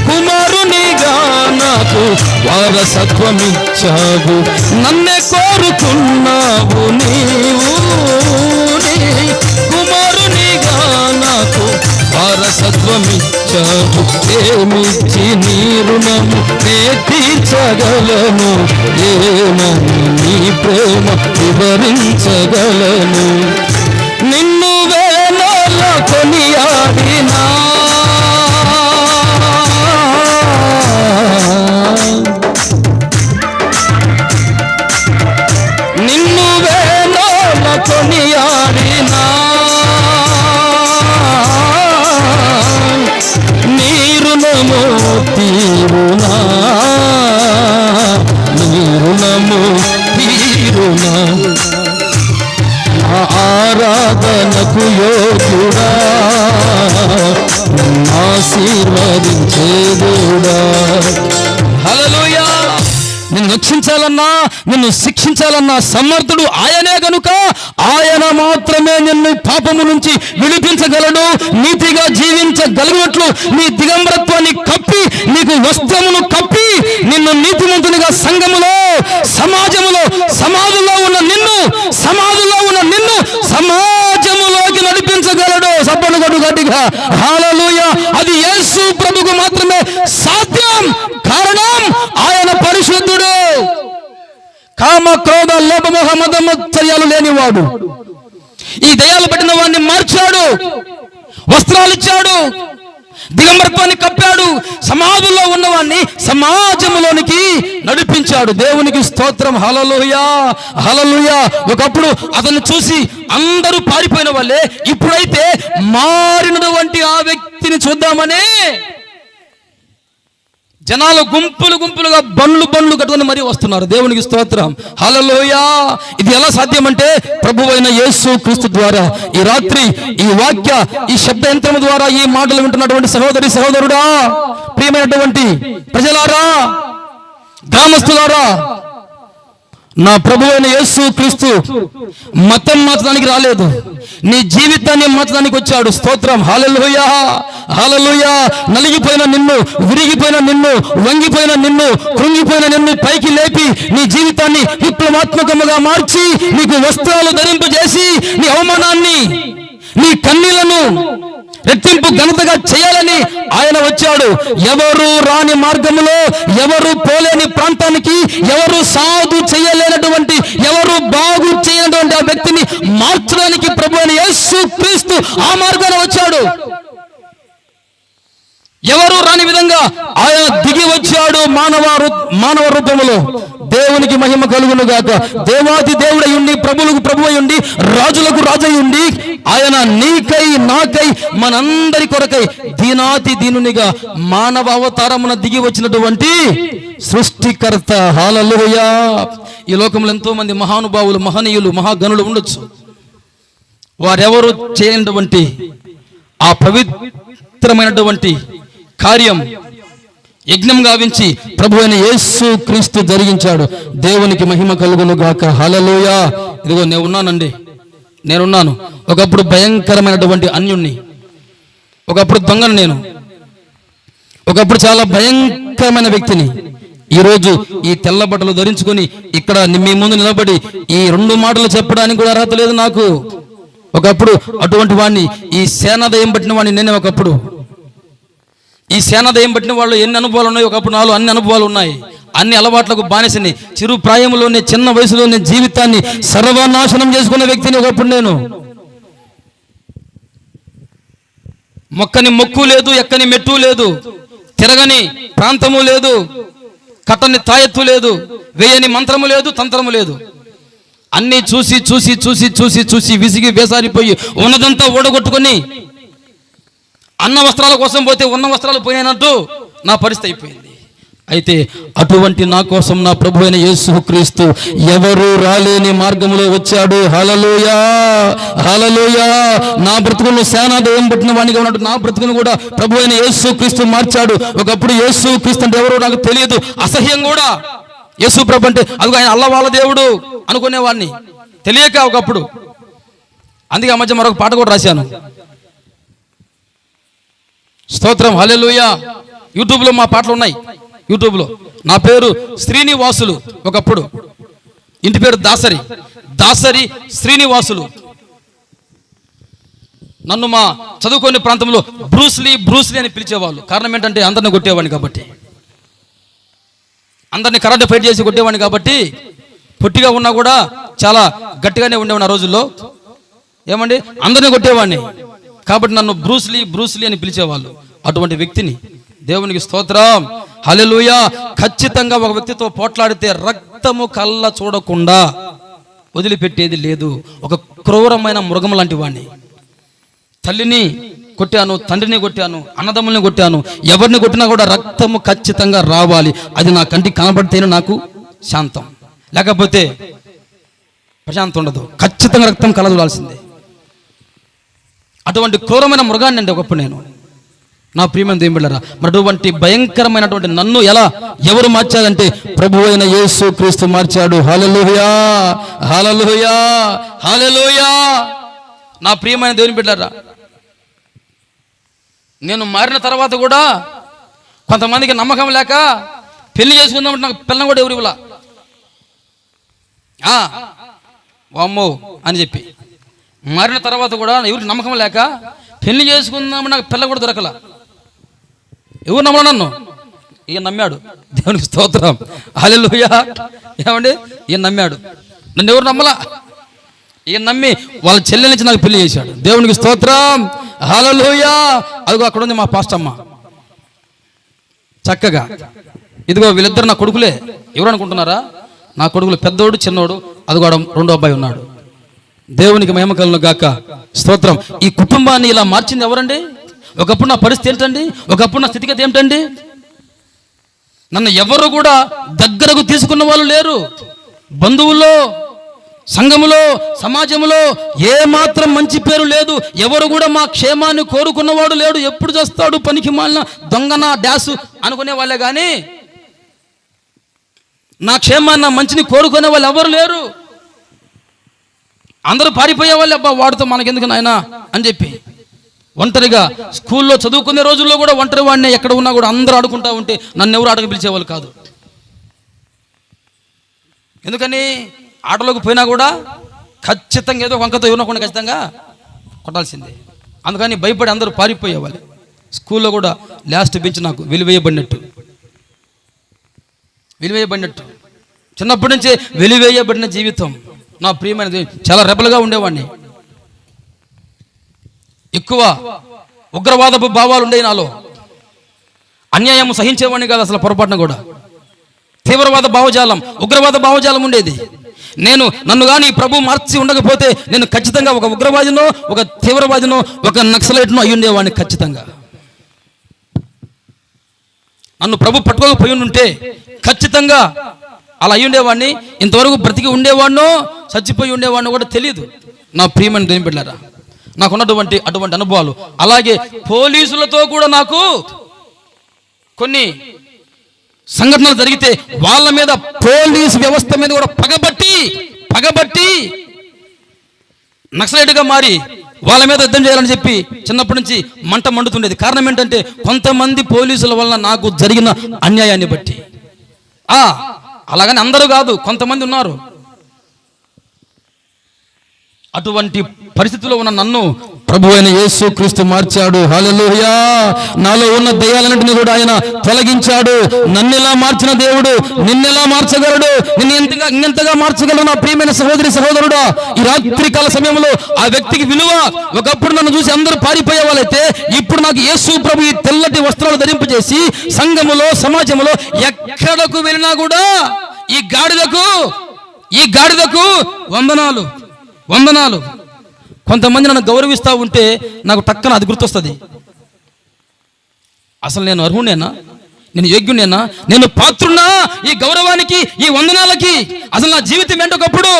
కుమారునిగా నాకు వారసత్వమిచ్చావు, నన్నే కోరుకున్నావు నీవు, కుమారునిగా నాకు వారసత్వమిచ్చావు, ఏమిచ్చి నీ రుణము నే తీర్చగలను, ఏమని నీ ప్రేమ వివరించగలను, నిన్ను వేళలో కొనియాడినా తీరునా, నీ రుణము తీరునా, ఆరాధనకు యోగ్యుడా, ఆశీర్వదించే దేవుడా. హల్లెలూయా. నిన్ను రక్షించాలన్నా, నిన్ను శిక్షించాలన్నా సమర్థుడు ఆయనే గనుక ఆయన మాత్రమే నిన్ను పాపము నుంచి విడిపించగలడు. నీతిగా జీవించగలిగినట్లు నీ దిగంబరత్వాన్ని కప్పి, నీకు వస్త్రమును కప్పి, నిన్ను నీతిమంతునిగా సంఘములో, సమాజములో, సమాజంలో ఉన్న నిన్ను సమాజములోకి నడిపించగలడు. సబ్బను కొడు గట్టిగా హల్లెలూయా. అది యేసు ప్రభువుకు మాత్రమే సాధ్యం. కారణం ఆయన పరిశుద్ధుడు, కామ క్రోధ లోభ మోహ మద మత్సర్యాలు లేనివాడు. ఈ దయ్యాలు పట్టిన వాడిని మార్చాడు, వస్త్రాలు ఇచ్చాడు, దిగంబరత్వాన్ని కప్పాడు, సమాధుల్లో ఉన్నవాడిని సమాజంలోనికి నడిపించాడు. దేవునికి స్తోత్రం. హల్లెలూయా, హల్లెలూయా. ఒకప్పుడు అతన్ని చూసి అందరూ పారిపోయిన వాళ్ళే, ఇప్పుడైతే మారినటువంటి ఆ వ్యక్తిని చూద్దామని జనాలు గుంపులు గుంపులుగా బండ్లు కట్టుకొని మరీ వస్తున్నారు. దేవునికి స్తోత్రం. హల్లెలూయా. ఇది ఎలా సాధ్యమంటే ప్రభువైన యేసు క్రీస్తు ద్వారా. ఈ రాత్రి ఈ వాక్య, ఈ శబ్ద యంత్రం ద్వారా ఈ మాటలు వింటున్నటువంటి సహోదరి సహోదరుడా, ప్రియమైనటువంటి ప్రజలారా, గ్రామస్తులారా, నా ప్రభువైన యేసు క్రీస్తు మతం మార్చడానికి రాలేదు, నీ జీవితాన్ని మార్చడానికి వచ్చాడు. స్తోత్రం. హల్లెలూయా, హల్లెలూయా. నలిగిపోయిన నిన్ను, విరిగిపోయిన నిన్ను, వంగిపోయిన నిన్ను, కృంగిపోయిన నిన్ను పైకి లేపి నీ జీవితాన్ని విప్లవాత్మకముగా మార్చి, నీకు వస్త్రాలు ధరింపజేసి, నీ అవమానాన్ని, నీ కన్నీళ్లను రెట్టింపు ఘనతగా చేయాలని ఆయన వచ్చాడు. ఎవరు రాని మార్గములో, ఎవరు పోలేని ప్రాంతానికి, ఎవరు సాధు చేయలేనటువంటి, ఎవరు బాగు చేయనటువంటి ఆ వ్యక్తిని మార్చడానికి ప్రభువైన యేసు క్రీస్తు ఆ మార్గాన వచ్చాడు. ఎవరు రాని విధంగా ఆయన దిగి వచ్చాడు మానవ రూపములో. దేవునికి మహిమ కలుగును గాక. దేవాది దేవుడయుండి, ప్రభువులకు ప్రభువయుండి, రాజులకు రాజయుండి, ఆయన నీకై నాకై మనందరి కొరకై దీనాతి దీనునిగా మానవ అవతారమున దిగి వచ్చినటువంటి సృష్టికర్త. హల్లెలూయా. ఈ లోకంలో ఎంతో మంది మహానుభావులు, మహనీయులు, మహాగణులు ఉండొచ్చు. వారెవరు చేయనటువంటి ఆ పవిత్రమైనటువంటి కార్యం యజ్ఞం గావించి ప్రభు అయిన యేసు క్రీస్తు జరిగించాడు. దేవునికి మహిమ కలుగును గాక. హల్లెలూయా. ఇదిగో నేనున్నాను. ఒకప్పుడు భయంకరమైనటువంటి అన్యుణ్ణి, ఒకప్పుడు దొంగను, నేను ఒకప్పుడు చాలా భయంకరమైన వ్యక్తిని. ఈరోజు ఈ తెల్ల బట్టలు ధరించుకొని ఇక్కడ మీ ముందు నిలబడి ఈ 2 మాటలు చెప్పడానికి కూడా అర్హత లేదు నాకు. ఒకప్పుడు అటువంటి వాడిని, ఈ సేనాదయం పట్టిన వాడిని నేనే. ఒకప్పుడు ఈ సేనాదయం పట్టిన వాళ్ళు ఎన్ని అనుభవాలు ఉన్నాయి, ఒకప్పుడు నాలో అన్ని అనుభవాలు ఉన్నాయి. అన్ని అలవాట్లకు బానిసని, చిరు ప్రాయంలోనే, చిన్న వయసులోనే జీవితాన్ని సర్వనాశనం చేసుకున్న వ్యక్తిని ఒకప్పుడు నేను. మొక్కని మొక్కు లేదు, ఎక్కని మెట్టు లేదు, తిరగని ప్రాంతము లేదు, కట్టని తాయెత్తు లేదు, వేయని మంత్రము లేదు, తంత్రము లేదు. అన్ని చూసి చూసి చూసి చూసి చూసి విసిగి వేసారిపోయి ఉన్నదంతా ఓడగొట్టుకొని అన్న వస్త్రాల కోసం పోతే ఉన్న వస్త్రాలు పోయినట్టు నా పరిస్థితి అయిపోయింది. అయితే అటువంటి నా కోసం నా ప్రభు అయిన యేసు క్రీస్తు ఎవరు రాలేని మార్గంలో వచ్చాడు. హల్లెలూయా, హల్లెలూయా. నా బ్రతుకును సేనాదయం పట్టిన వాడిగా ఉన్నట్టు నా బ్రతుకును కూడా ప్రభు అయిన యేసు క్రీస్తు మార్చాడు. ఒకప్పుడు యేసు క్రీస్తు అంటే ఎవరో నాకు తెలియదు, అసహ్యం కూడా. యేసు ప్రభు అంటే అదిగో ఆయన అల్ల వాళ్ళ దేవుడు అనుకునేవాడిని, తెలియక ఒకప్పుడు. అందుకే ఆ మధ్య మరొక పాట కూడా రాశాను. స్తోత్రం. హల్లెలూయా. యూట్యూబ్లో మా పాటలు ఉన్నాయి. యూట్యూబ్లో నా పేరు శ్రీనివాసులు, ఒకప్పుడు ఇంటి పేరు దాసరి శ్రీనివాసులు. నన్ను మా చదువుకునే ప్రాంతంలో బ్రూస్లీ అని పిలిచేవాళ్ళు. కారణం ఏంటంటే అందరిని కొట్టేవాడిని కాబట్టి, అందరిని కరెంట్ ఫైట్ చేసి కొట్టేవాడిని కాబట్టి. పొట్టిగా ఉన్నా కూడా చాలా గట్టిగానే ఉండేవాడిని ఆ రోజుల్లో. ఏమండి, అందరిని కొట్టేవాడిని కాబట్టి నన్ను బ్రూస్లీ అని పిలిచేవాళ్ళు. అటువంటి వ్యక్తిని. దేవునికి స్తోత్రం. హల్లెలూయా. ఖచ్చితంగా ఒక వ్యక్తితో పోట్లాడితే రక్తము కళ్ళ చూడకుండా వదిలిపెట్టేది లేదు. ఒక క్రూరమైన మృగం లాంటి వాడిని. తల్లిని కొట్టాను, తండ్రిని కొట్టాను, అన్నదమ్ముల్ని కొట్టాను, ఎవరిని కొట్టినా కూడా రక్తము ఖచ్చితంగా రావాలి. అది నా కంటికి కనబడితేనే నాకు శాంతం, లేకపోతే ప్రశాంతం ఉండదు. ఖచ్చితంగా రక్తం కలదూడాల్సిందే. అటువంటి క్రూరమైన మృగాన్ని అండి ఒకప్పుడు నేను. నా ప్రియమైన దేవుని బిడ్డలారా, మరి అటువంటి భయంకరమైనటువంటి నన్ను ఎవరు మార్చారంటే ప్రభు అయిన యేసు క్రీస్తు మార్చాడు. హల్లెలూయా, హల్లెలూయా, హల్లెలూయా. నా ప్రియమైన దేవుని బిడ్డలారా, నేను మారిన తర్వాత కూడా కొంతమందికి నమ్మకం లేక పెళ్లి చేసుకుందామంటే నాకు పిల్లని కూడా ఎవరు ఇవ్వలా. అమ్మో అని చెప్పి మారిన తర్వాత కూడా ఎవరికి నమ్మకం లేక పెళ్లి చేసుకుందామని నాకు పిల్ల కూడా దొరకలా. ఎవరు నమ్మలా నన్ను? ఈయన నమ్మాడు. దేవునికి స్తోత్రం, హల్లెలూయా. ఏమండి, ఈయన నమ్మాడు, నన్ను ఎవరు నమ్మలా. ఈయన నమ్మి వాళ్ళ చెల్లెల నుంచి నాకు పెళ్లి చేశాడు. దేవునికి స్తోత్రం, హల్లెలూయా. అదిగో అక్కడ ఉంది మా పాస్టమ్మ, చక్కగా. ఇదిగో వీళ్ళిద్దరు నా కొడుకులే. ఎవరు అనుకుంటున్నారా? నా కొడుకులు, పెద్దోడు చిన్నోడు. అదిగో రెండో అబ్బాయి ఉన్నాడు. దేవునికి మహిమ కలుగును గాక, స్తోత్రం. ఈ కుటుంబాన్ని ఇలా మార్చింది ఎవరండి? ఒకప్పుడు నా పరిస్థితి ఏంటండి? ఒకప్పుడు నా స్థితిగతి ఏమిటండి? నన్ను ఎవరు కూడా దగ్గరకు తీసుకున్న వాళ్ళు లేరు. బంధువుల్లో, సంఘములో, సమాజంలో ఏ మాత్రం మంచి పేరు లేదు. ఎవరు కూడా మా క్షేమాన్ని కోరుకున్నవాడు లేడు. ఎప్పుడు చేస్తాడు పనికి మాలిన దొంగన డాసు అనుకునే వాళ్ళే కానీ నా క్షేమాన్ని, నా మంచిని కోరుకునే వాళ్ళు ఎవరు లేరు. అందరూ పారిపోయే వాళ్ళు. అబ్బా వాడితో మనకెందుకు నాయనా అని చెప్పి ఒంటరిగా స్కూల్లో చదువుకునే రోజుల్లో కూడా ఒంటరి వాడిని. ఎక్కడ ఉన్నా కూడా అందరూ ఆడుకుంటా ఉంటే నన్ను ఎవరు ఆటకు పిలిచేవాళ్ళు కాదు. ఎందుకని? ఆటలోకి పోయినా కూడా ఖచ్చితంగా ఏదో వంకతో ఎవరినకుండా ఖచ్చితంగా కొట్టాల్సిందే. అందుకని భయపడి అందరూ పారిపోయేవాళ్ళు. స్కూల్లో కూడా లాస్ట్ బెంచ్ నాకు వెలివేయబడినట్టు. చిన్నప్పటి నుంచే వెలివేయబడిన జీవితం నా ప్రియమైనది. చాలా రెబల్గా ఉండేవాడిని. ఎక్కువ ఉగ్రవాదపు భావాలు ఉండేవి నాలో. అన్యాయం సహించేవాడిని కాదు అసలు, పొరపాటున కూడా. తీవ్రవాద భావజాలం, ఉగ్రవాద భావజాలం ఉండేది. నన్ను కానీ ప్రభు మార్చి ఉండకపోతే నేను ఖచ్చితంగా ఒక ఉగ్రవాదినో, ఒక తీవ్రవాదినో, ఒక నక్సలైట్నో అయి ఉండేవాడిని ఖచ్చితంగా. నన్ను ప్రభు పట్టుకోకపోయి ఉంటే ఖచ్చితంగా అలా అయి ఉండేవాడిని. ఇంతవరకు బ్రతికి ఉండేవాడినో చచ్చిపోయి ఉండేవాడినో కూడా తెలియదు. నా ప్రియమైన దేవుని బిడ్డలారా, నాకున్నటువంటి అటువంటి అనుభవాలు. అలాగే పోలీసులతో కూడా నాకు కొన్ని సంఘటనలు జరిగితే వాళ్ళ మీద, పోలీసు వ్యవస్థ మీద కూడా పగబట్టి నక్సలైట్గా మారి వాళ్ళ మీద యుద్ధం చేయాలని చెప్పి చిన్నప్పటి నుంచి మంట మండుతుండేది. కారణం ఏంటంటే కొంతమంది పోలీసుల వలన నాకు జరిగిన అన్యాయాన్ని బట్టి. అలాగని అందరూ కాదు, కొంతమంది ఉన్నారు. అటువంటి పరిస్థితుల్లో ఉన్న నన్ను ప్రభు అయిన యేసు క్రీస్తు మార్చాడు. హల్లెలూయా. నాలో ఉన్న దయ్యాలన్నింటినీ కూడా ఆయన తొలగించాడు. నన్నెలా మార్చిన దేవుడు నిన్నెలా మార్చగలడు? నిన్ను ఇంతగా మార్చగలడు? నా ప్రియమైన సహోదరి సహోదరుడా, ఈ రాత్రి కాల సమయంలో ఆ వ్యక్తికి విలువ. ఒకప్పుడు నన్ను చూసి అందరూ పారిపోయే వాళ్ళైతే ఇప్పుడు నాకు యేసు ప్రభు ఈ తెల్లటి వస్త్రాలు ధరింపజేసి సంఘములో, సమాజంలో ఎక్కడకు వెళ్ళినా కూడా ఈ గాడిదకు వందనాలు. కొంతమంది నన్ను గౌరవిస్తూ ఉంటే నాకు టక్కన అది గుర్తొస్తుంది. అసలు నేను అర్హునేనా? నేను యోగ్యునేనా? నేను పాత్రున్నా ఈ గౌరవానికి, ఈ వందనాలకి? అసలు నా జీవితం ఏంటొకప్పుడు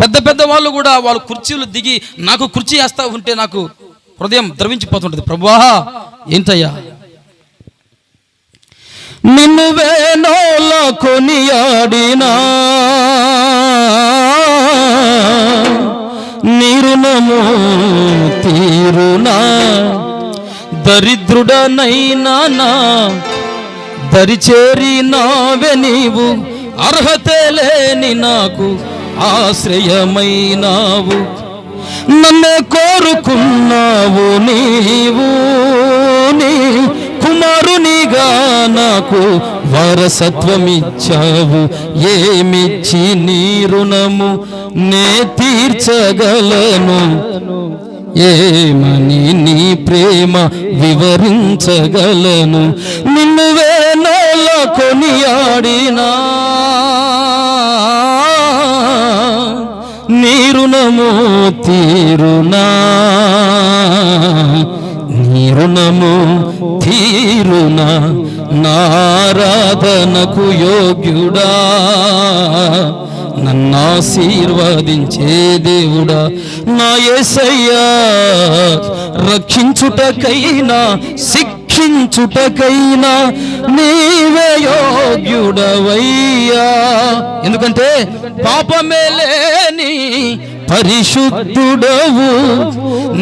పెద్ద వాళ్ళు కూడా వాళ్ళు కుర్చీలు దిగి నాకు కుర్చీ వేస్తూ ఉంటే నాకు హృదయం ద్రవించిపోతుంటుంది. ప్రభువా ఏంటయ్యా, నిన్ను వేణోలో కొనియాడినా నిరుణము తీరునా, దరిద్రుడనైనా నా దరిచేరినావే నీవు, అర్హతే లేని నాకు ఆశ్రయమైనావు, నన్నే కోరుకున్నావు నీవు, నీ కుమారునిగా నాకు వారసత్వమిచ్చావు, ఏమిచ్చి నీ రుణము నే తీర్చగలను, ఏమని నీ ప్రేమ వివరించగలను, నిన్ను వేణోలో కొనియాడినా నీ రుణము తీరునా, నీ రుణము తీరునా, నారాధనకు యోగ్యుడా, నన్నాశీర్వదించే దేవుడా, నా యేసయ్యా, రక్షించుటకైనా శిక్షించుటకైనా నీవే యోగ్యుడవయ్యా. ఎందుకంటే పాపమే లేని పరిశుద్ధుడవు,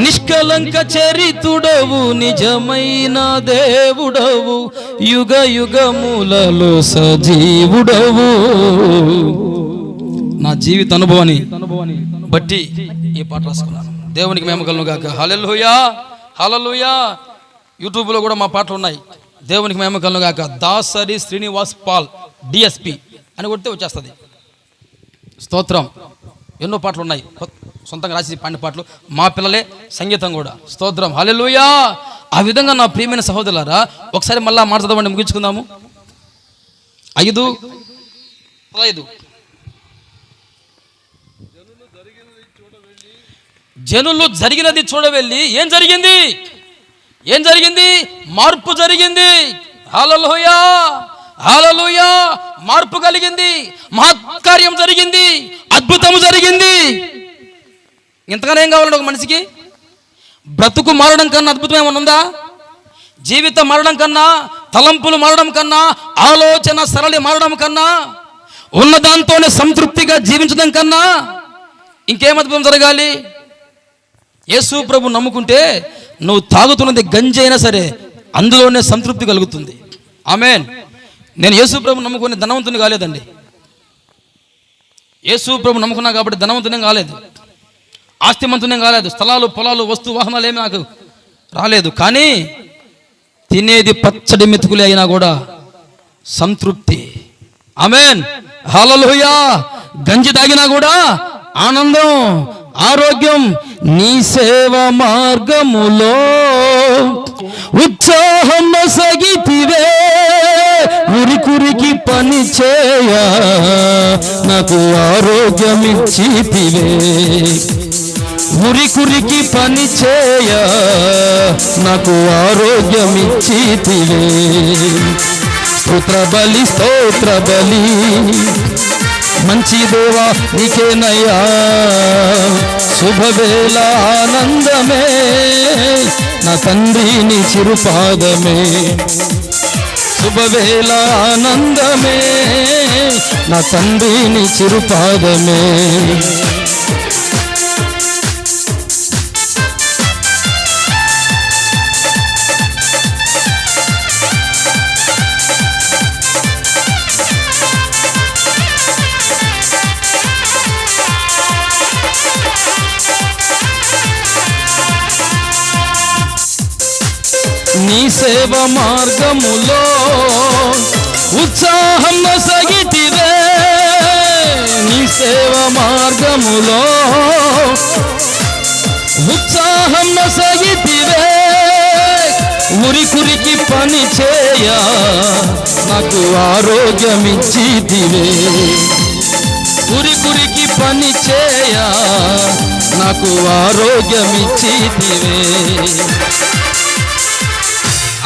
నిష్కలంక చరితుడవు, నిజమైన దేవుడవు, యుగ యుగములలో సజీవుడవు. నా జీవిత అనుభవాన్ని బట్టి ఈ పాట రాసుకున్నాను. దేవునికి మహిమ కలుగును గాక. హల్లెలూయా, హల్లెలూయా. యూట్యూబ్లో కూడా మా పాటలు ఉన్నాయి. దేవునికి మహిమ కలుగును గాక. దాసరి శ్రీనివాస్ పాల్ డిఎస్పి అని కొడితే వచ్చేస్తుంది. స్తోత్రం. ఎన్నో పాటలు ఉన్నాయి, సొంతంగా రాసి పాడిన పాటలు, మా పిల్లలే సంగీతం కూడా. స్తోత్రం, హల్లెలూయా. ఆ విధంగా నా ప్రియమైన సహోదరులారా, ఒకసారి మళ్ళా మాట చదవండి, ముగించుకుందాము. 5:15 జనులు జరిగినది చూడవెళ్ళి ఏం జరిగింది? ఏం జరిగింది? మార్పు జరిగింది. హల్లెలూయా, హల్లెలూయా. మార్పు కలిగింది, మహత్కార్యం జరిగింది, అద్భుతం జరిగింది. ఇంతగానే ఏం కావాలండి ఒక మనిషికి? బ్రతుకు మారడం కన్నా అద్భుతం ఏమన్నా ఉందా? జీవితం మారడం కన్నా, తలంపులు మారడం కన్నా, ఆలోచన సరళి మారడం కన్నా, ఉన్న దాంతోనే సంతృప్తిగా జీవించడం కన్నా ఇంకేం అద్భుతం జరగాలి? యేసు ప్రభు నమ్ముకుంటే నువ్వు తాగుతున్నది గంజి అయినా సరే అందులోనే సంతృప్తి కలుగుతుంది. ఆమేన్. నేను యేసు ప్రభు నమ్ముకుని ధనవంతుని కాలేదండి. యేసు ప్రభు నమ్ముకున్నా కాబట్టి ధనవంతునే కాలేదు, ఆస్తిమంతునే కాలేదు, స్థలాలు పొలాలు వస్తు వాహనాలు ఏమి నాకు రాలేదు. కానీ తినేది పచ్చడి మెతుకులే అయినా కూడా సంతృప్తి. ఆమేన్, హల్లెలూయా. గంజి తాగినా కూడా ఆనందం, ఆరోగ్యం. నీ సేవ మార్గములో ఉత్సాహం సగితివే, ఉరికురికి పని చేయ నాకు ఆరోగ్యం ఇచ్చితివే, ఉరికురికి పని చేయ నాకు ఆరోగ్యం ఇచ్చితివే. స్తోత్ర బలి, స్తోత్ర బలి, మంచి దేవా నీకేనయ్యా. శుభవేళ ఆనందమే, నా తండ్రి నీ చిరుపాదమే. శుభవేళ ఆనందమే, నా తండ్రి నీ చిరుపాదమే. నీ సేవ మార్గములో ఉత్సాహం సగితివే, నీ సేవ మార్గములో ఉత్సాహం సగితివే, ఉరికురికి పని చేయ నాకు ఆరోగ్యం ఇచ్చితివే, ఉరికురికి పని చేయ నాకు ఆరోగ్యం ఇచ్చితివే.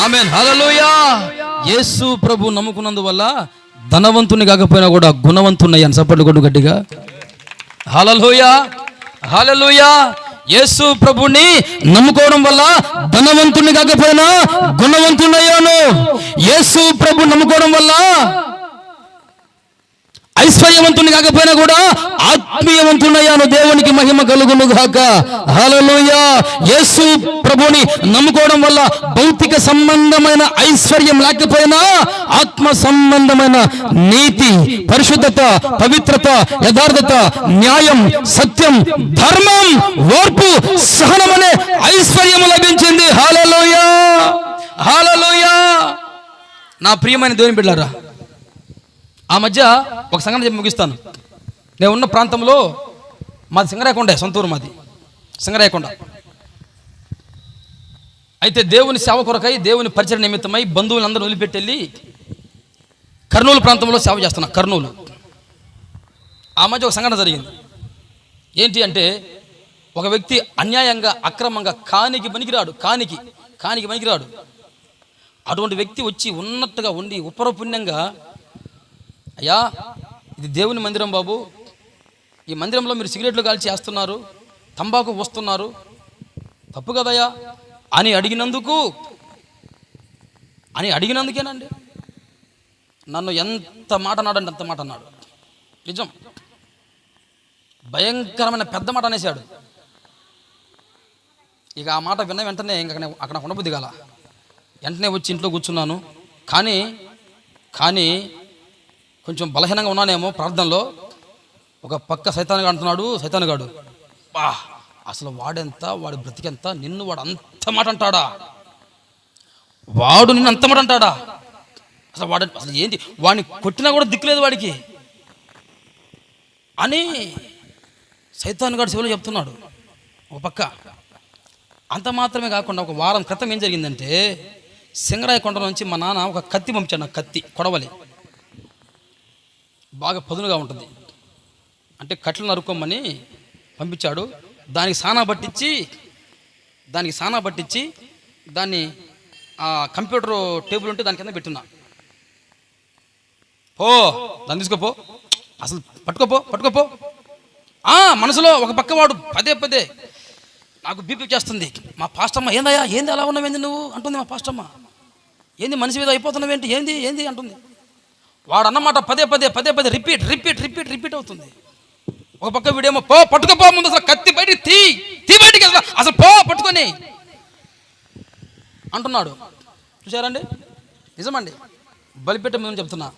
ఆమేన్, హల్లెలూయా. యేసు ప్రభు నమ్ముకున్నందువల్ల ధనవంతుని కాకపోయినా కూడా గుణవంతున్నయ్య అని సపోర్ట్ కొట్టు గట్టిగా. హల్లెలూయా, హల్లెలూయా. యేసు ప్రభుని నమ్ముకోవడం వల్ల ధనవంతుని కాకపోయినా గుణవంతున్నయ్యాను. యేసు ప్రభు నమ్ముకోవడం వల్ల ఐశ్వర్యవంతుని కాకపోయినా కూడా ఆత్మీయవంతునయ్యాను. దేవునికి మహిమ కలుగును గాక. హల్లెలూయా. యేసు ప్రభుని నమ్ముకోవడం వల్ల భౌతిక సంబంధమైన ఐశ్వర్యం లేకపోయినా ఆత్మ సంబంధమైన నీతి, పరిశుద్ధత, పవిత్రత, యథార్థత, న్యాయం, సత్యం, ధర్మం, ఓర్పు, సహనం అనే ఐశ్వర్యం లభించింది. హల్లెలూయా, హల్లెలూయా. నా ప్రియమైన దేవుని బిడ్డలారా, ఆ మధ్య ఒక సంగతి చెప్పి ముగిస్తాను. నేను ఉన్న ప్రాంతంలో మాది సింగరాయకొండ, సొంతూరు మాది సింగరాయకొండ. అయితే దేవుని సేవ కొరకై, దేవుని పరిచయ నిమిత్తమై బంధువులందరూ వదిలిపెట్టెళ్ళి కర్నూలు ప్రాంతంలో సేవ చేస్తున్నా. కర్నూలు. ఆ మధ్య ఒక సంఘటన జరిగింది. ఏంటి అంటే ఒక వ్యక్తి అన్యాయంగా అక్రమంగా కానికి పనికిరాడు. అటువంటి వ్యక్తి వచ్చి ఉన్నట్టుగా ఉండి ఉపరపుణ్యంగా, అయ్యా ఇది దేవుని మందిరం బాబు, ఈ మందిరంలో మీరు సిగరెట్లు కాల్చి చేస్తున్నారు, తంబాకు పోస్తున్నారు, తప్పు కదయ్యా అని అడిగినందుకేనండి నన్ను ఎంత మాట అన్నాడంటే అంత మాట అన్నాడు. నిజం, భయంకరమైన పెద్ద మాట అనేసాడు. ఇక ఆ మాట విన్న వెంటనే ఇంక అక్కడ ఉండబుద్ధి కాల. వెంటనే వచ్చి ఇంట్లో కూర్చున్నాను. కానీ కొంచెం బలహీనంగా ఉన్నానేమో ప్రార్థనలో. ఒక పక్క సైతానుగాడు బా అసలు వాడెంత, వాడి బ్రతికెంత, నిన్ను వాడు అంత మాట అంటాడా, వాడు నిన్ను అంత మాట అంటాడా, అసలు ఏంటి, వాడిని కొట్టినా కూడా దిక్కులేదు వాడికి అని సైతానుగాడు చెవిలో చెప్తున్నాడు. ఒక పక్క అంత మాత్రమే కాకుండా ఒక వారం క్రితం ఏం జరిగిందంటే, సింగరాయ కొండ నుంచి మా నాన్న ఒక కత్తి పంపించాడు. నాకు కత్తి కొడవలి బాగా పదునుగా ఉంటుంది, అంటే కట్లు నరుక్కోమని పంపించాడు. దానికి సానా పట్టించి దాన్ని ఆ కంప్యూటర్ టేబుల్ ఉంటే దాని కింద పెట్టున్నా. దాన్ని తీసుకోపో, అసలు పట్టుకోపో. మనసులో ఒక పక్క వాడు పదే నాకు బీపీ చేస్తుంది. మా పాస్టమ్మ ఏంది అలా ఉన్నావేంది నువ్వు అంటుంది. మా పాస్టమ్మ ఏంది మనిషి మీద అయిపోతున్నావేంటి, ఏంది అంటుంది. వాడు అన్నమాట పదే రిపీట్ అవుతుంది. ఒక పక్క వీడేమో పట్టుకోపో, ముందు అసలు కత్తి బయటికి తీ బయటికి అసలు పట్టుకొని అంటున్నాడు. చూసారండి, నిజమండి, బలిపెట్ట మీద చెప్తున్నా.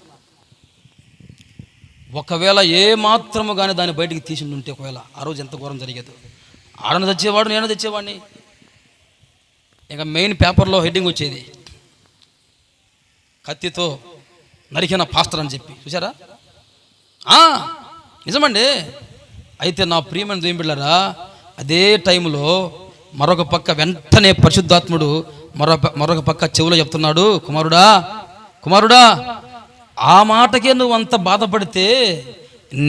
ఒకవేళ ఏ మాత్రము కానీ దాన్ని బయటికి తీసి ఉంటే ఒకవేళ ఆ రోజు ఎంత ఘోరం జరిగేది. ఆడను తెచ్చేవాడు, నేను తెచ్చేవాడిని. ఇక మెయిన్ పేపర్లో హెడ్డింగ్ వచ్చేది, కత్తితో నరికిన పాస్టర్ అని చెప్పి. చూసారా, నిజమండి. అయితే నా ప్రియమైన దేవుని బిడ్డలారా, అదే టైంలో మరొక పక్క వెంటనే పరిశుద్ధాత్ముడు మరొక పక్క చెవులో చెప్తున్నాడు, కుమారుడా ఆ మాటకే నువ్వు అంత బాధపడితే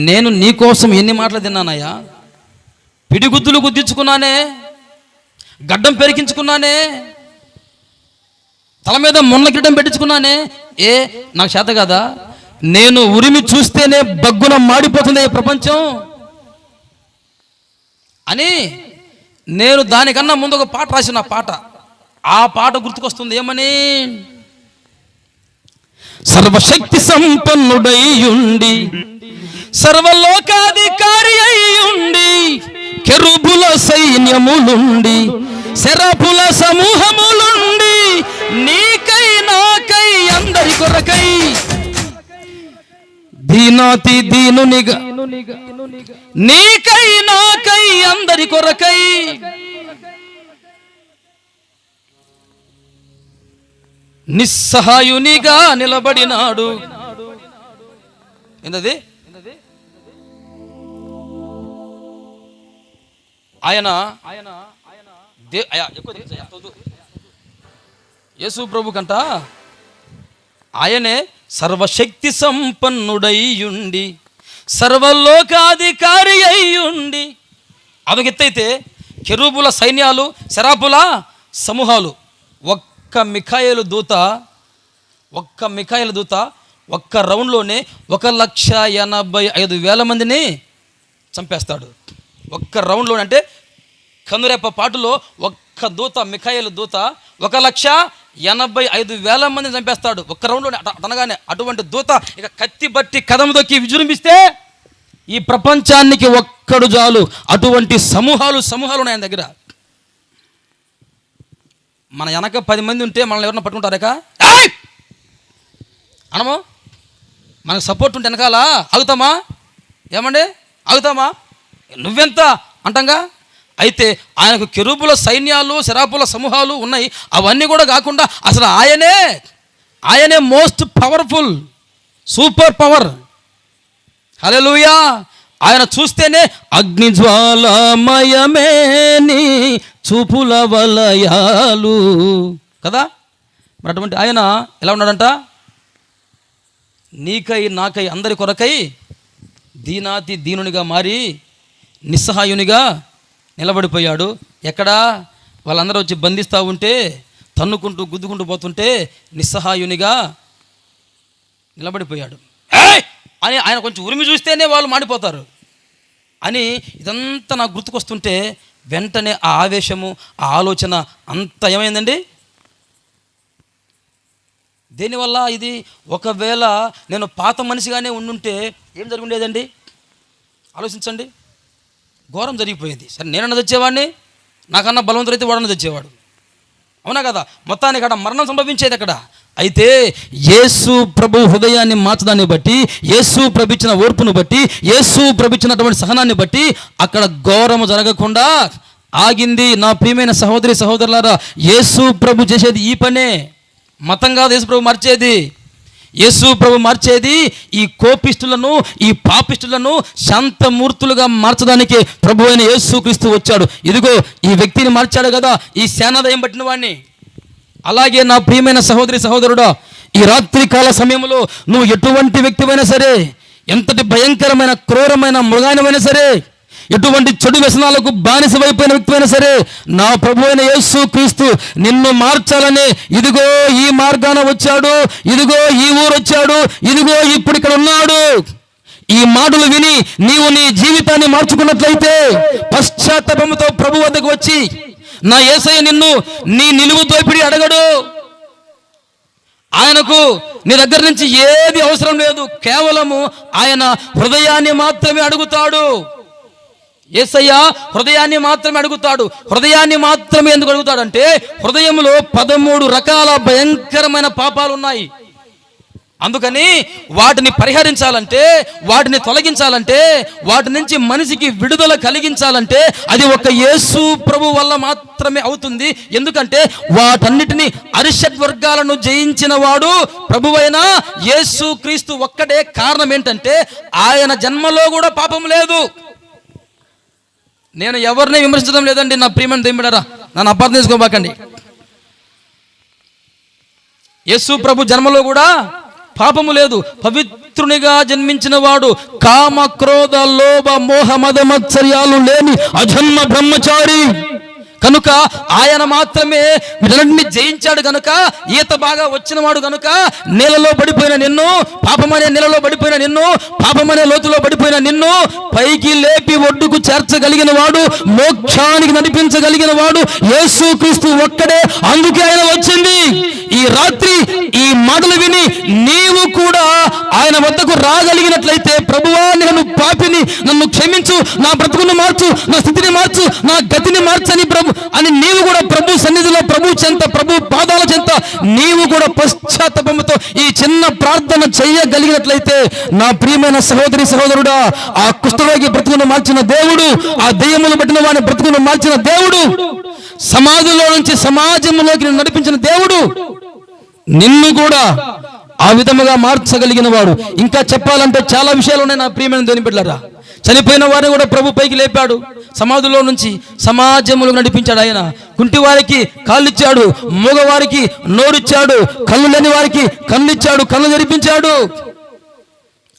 నేను నీకోసం ఎన్ని మాటలు తిన్నానయ్యా. పిడిగుద్దులు గుద్దించుకున్నానే, గడ్డం పెరికించుకున్నానే, తల మీద మొన్న కిరీటం పెట్టించుకున్నానే. నాకు చేత కదా, నేను ఉరిమి చూస్తేనే బగ్గున మాడిపోతుంది ఈ ప్రపంచం అని నేను దానికన్నా ముందు ఒక పాట రాసిన ఆ పాట గుర్తుకొస్తుంది. ఏమని, సర్వశక్తి సంపన్నుడై ఉండి సర్వలోకాధికారి అయ్యుండి కెరూబుల సైన్యములుండి సెరాపుల సమూహములుండి నీకై నాకై అందరి కొరకై దీనాతి దీనునిగా నీకై నాకై అందరి కొరకై నిస్సహాయునిగా నిలబడినాడు. ఏంటది? ఆయన యేసు ప్రభు కంట ఆయనే సర్వశక్తి సంపన్నుడయ్యుండి సర్వలోకాధికారి అయ్యుండి. అదొక ఎత్తైతే కెరూబుల సైన్యాలు, సెరాపుల సమూహాలు, ఒక్క మిఖాయేలు దూత ఒక్క రౌండ్లోనే 1,85,000 మందిని చంపేస్తాడు. ఒక్క రౌండ్లోనే, అంటే కనురెప్ప పాటులో ఒక్క దూత, మిఖాయేలు దూత 1,85,000 మందిని చంపేస్తాడు ఒక్క రౌండ్లోనే. అనగానే అటువంటి దూత ఇక కత్తి బట్టి కదము దొక్కి విజృంభిస్తే ఈ ప్రపంచానికి ఒక్కడు చాలు. అటువంటి సమూహాలు ఉన్నాయి ఆయన దగ్గర. మన వెనక 10 మంది ఉంటే మనల్ని ఎవరన్నా పట్టుకుంటారేక అనము. మనకు సపోర్ట్ ఉంటే వెనకాల ఆగుతామా? ఏమండి ఆగుతామా? నువ్వెంత అంటంగా. అయితే ఆయనకు కెరూబుల సైన్యాలు, సెరాపుల సమూహాలు ఉన్నాయి. అవన్నీ కూడా కాకుండా అసలు ఆయనే మోస్ట్ పవర్ఫుల్, సూపర్ పవర్. హల్లెలూయా. ఆయన చూస్తేనే అగ్నిజ్వాలమయమే నీ చూపుల వలయాలు కదా. మరి అటువంటి ఆయన ఎలా ఉన్నాడంట? నీకై నాకై అందరి కొరకై దీనాతి దీనునిగా మారి నిస్సహాయునిగా నిలబడిపోయాడు. ఎక్కడా? వాళ్ళందరూ వచ్చి బంధిస్తూ ఉంటే, తన్నుకుంటూ గుద్దుకుంటూ పోతుంటే నిస్సహాయునిగా నిలబడిపోయాడు. అని ఆయన కొంచెం ఉరిమి చూస్తేనే వాళ్ళు మాడిపోతారు అని ఇదంతా నాకు గుర్తుకొస్తుంటే వెంటనే ఆ ఆవేశము, ఆ ఆలోచన అంత ఏమైందండి. దేనివల్ల ఇది? ఒకవేళ నేను పాత మనిషిగానే ఉండుంటే ఏం జరుగుండేదండి? ఆలోచించండి. ఘోరం జరిగిపోయింది. సరే, నేనన్నా తెచ్చేవాడిని, నాకన్నా బలవంతుడైతే వాడన్నా తెచ్చేవాడు. అవునా కదా? మొత్తానికి అక్కడ మరణం సంభవించేది అక్కడ. అయితే యేసు ప్రభు హృదయాన్ని మార్చడాన్ని బట్టి, యేసు ప్రభు ఇచ్చిన ఓర్పును బట్టి, యేసు ప్రభు ఇచ్చినటువంటి సహనాన్ని బట్టి అక్కడ ఘోరము జరగకుండా ఆగింది. నా ప్రియమైన సహోదరి సహోదరులారా, యేసు ప్రభు చేసేది ఈ పనే. మతం కాదు యేసు ప్రభు మార్చేది. యేసు ప్రభు మార్చేది ఈ కోపిష్టులను, ఈ పాపిష్టులను శాంతమూర్తులుగా మార్చడానికి ప్రభు అయిన యేసు క్రీస్తు వచ్చాడు. ఇదిగో ఈ వ్యక్తిని మార్చాడు కదా, ఈ సేనాదయం పట్టిన వాడిని. అలాగే నా ప్రియమైన సహోదరి సహోదరుడా, ఈ రాత్రి కాల సమయంలో నువ్వు ఎటువంటి వ్యక్తివైనా సరే, ఎంతటి భయంకరమైన క్రూరమైన మృగానివైనా సరే, ఎటువంటి చెడు వ్యసనాలకు బానిసమైపోయిన వ్యక్తివైనా సరే, నా ప్రభు అయిన యేసు క్రీస్తు నిన్ను మార్చాలని ఇదిగో ఈ మార్గాన వచ్చాడు, ఇదిగో ఈ ఊరు వచ్చాడు, ఇదిగో ఇప్పుడు ఇక్కడ ఉన్నాడు. ఈ మాటలు విని నీవు నీ జీవితాన్ని మార్చుకున్నట్లయితే, పశ్చాత్తాపంతో ప్రభు వద్దకు వచ్చి, నా యేసయ్య నిన్ను నీ నిలువు దోపిడి అడగడు. ఆయనకు నీ దగ్గర నుంచి ఏది అవసరం లేదు, కేవలము ఆయన హృదయాన్ని మాత్రమే అడుగుతాడు. యేసయ్య హృదయాన్ని మాత్రమే అడుగుతాడు. హృదయాన్ని మాత్రమే ఎందుకు అడుగుతాడంటే, హృదయంలో 13 రకాల భయంకరమైన పాపాలు ఉన్నాయి. అందుకని వాటిని పరిహరించాలంటే, వాటిని తొలగించాలంటే, వాటి నుంచి మనిషికి విడుదల కలిగించాలంటే అది ఒక యేసు ప్రభు వల్ల మాత్రమే అవుతుంది. ఎందుకంటే వాటన్నిటిని అరిషడ్ వర్గాలను జయించిన వాడు ప్రభువైన యేసు క్రీస్తు ఒక్కడే. కారణం ఏంటంటే ఆయన జన్మలో కూడా పాపం లేదు. నేను ఎవరిని విమర్శించడం లేదండి నా ప్రియమైన దేవుడారా, నన్ను అపార్థం చేసుకోబాకండి. యేసు ప్రభు జన్మలో కూడా పాపము లేదు. పవిత్రునిగా జన్మించిన వాడు, కామ క్రోధ లోభ మోహ మద మత్సర్యాలు లేని అజన్మ బ్రహ్మచారి కనుక ఆయన మాత్రమే వీటన్నిటిని జయించాడు. కనుక ఈత బాగా వచ్చినవాడు కనుక నీళ్ళలో పడిపోయిన నిన్ను, పాపమనే నీళ్ళలో పడిపోయిన నిన్ను, పాపమనే లోతులో పడిపోయిన నిన్ను పైకి లేపి ఒడ్డుకు చేర్చగలిగిన వాడు, మోక్షానికి నడిపించగలిగిన వాడు యేసు క్రీస్తు ఒక్కడే. అందుకే ఆయన వచ్చింది. ఈ రాత్రి ఈ మాటలు విని నీవు కూడా ఆయన వద్దకు రాగలిగినట్లయితే, ప్రభువా నేను పాపిని, నన్ను క్షమించు, నా బ్రతుకును మార్చు, నా స్థితిని మార్చు, నా గతిని మార్చని ప్రభు అని నీవు కూడా ప్రభు సన్నిధిలో, ప్రభు చెంత, ప్రభు పాదాల చెంత నీవు కూడా పశ్చాత్తాపంతో ఈ చిన్న ప్రార్థన చేయగలిగినట్లయితే, నా ప్రియమైన సహోదరి సహోదరుడా, ఆ కుష్ఠరోగి బ్రతుకును మార్చిన దేవుడు, ఆ దెయ్యములు పట్టిన వాని బ్రతుకును మార్చిన దేవుడు, సమాజంలో నుంచి సమాజంలోకి నడిపించిన దేవుడు నిన్ను కూడా ఆ విధముగా మార్చగలిగిన వాడు. ఇంకా చెప్పాలంటే చాలా విషయాలు ఉన్నాయి నా ప్రియమైన దేవుని బిడ్డలారా. చనిపోయిన వారిని కూడా ప్రభు పైకి లేపాడు, సమాధిలో నుంచి సమాజంలో నడిపించాడు. ఆయన కుంటి వారికి కాళ్ళిచ్చాడు, మూగవారికి నోరిచ్చాడు, కళ్ళు లేని వారికి కళ్ళిచ్చాడు, కళ్ళు జరిపించాడు.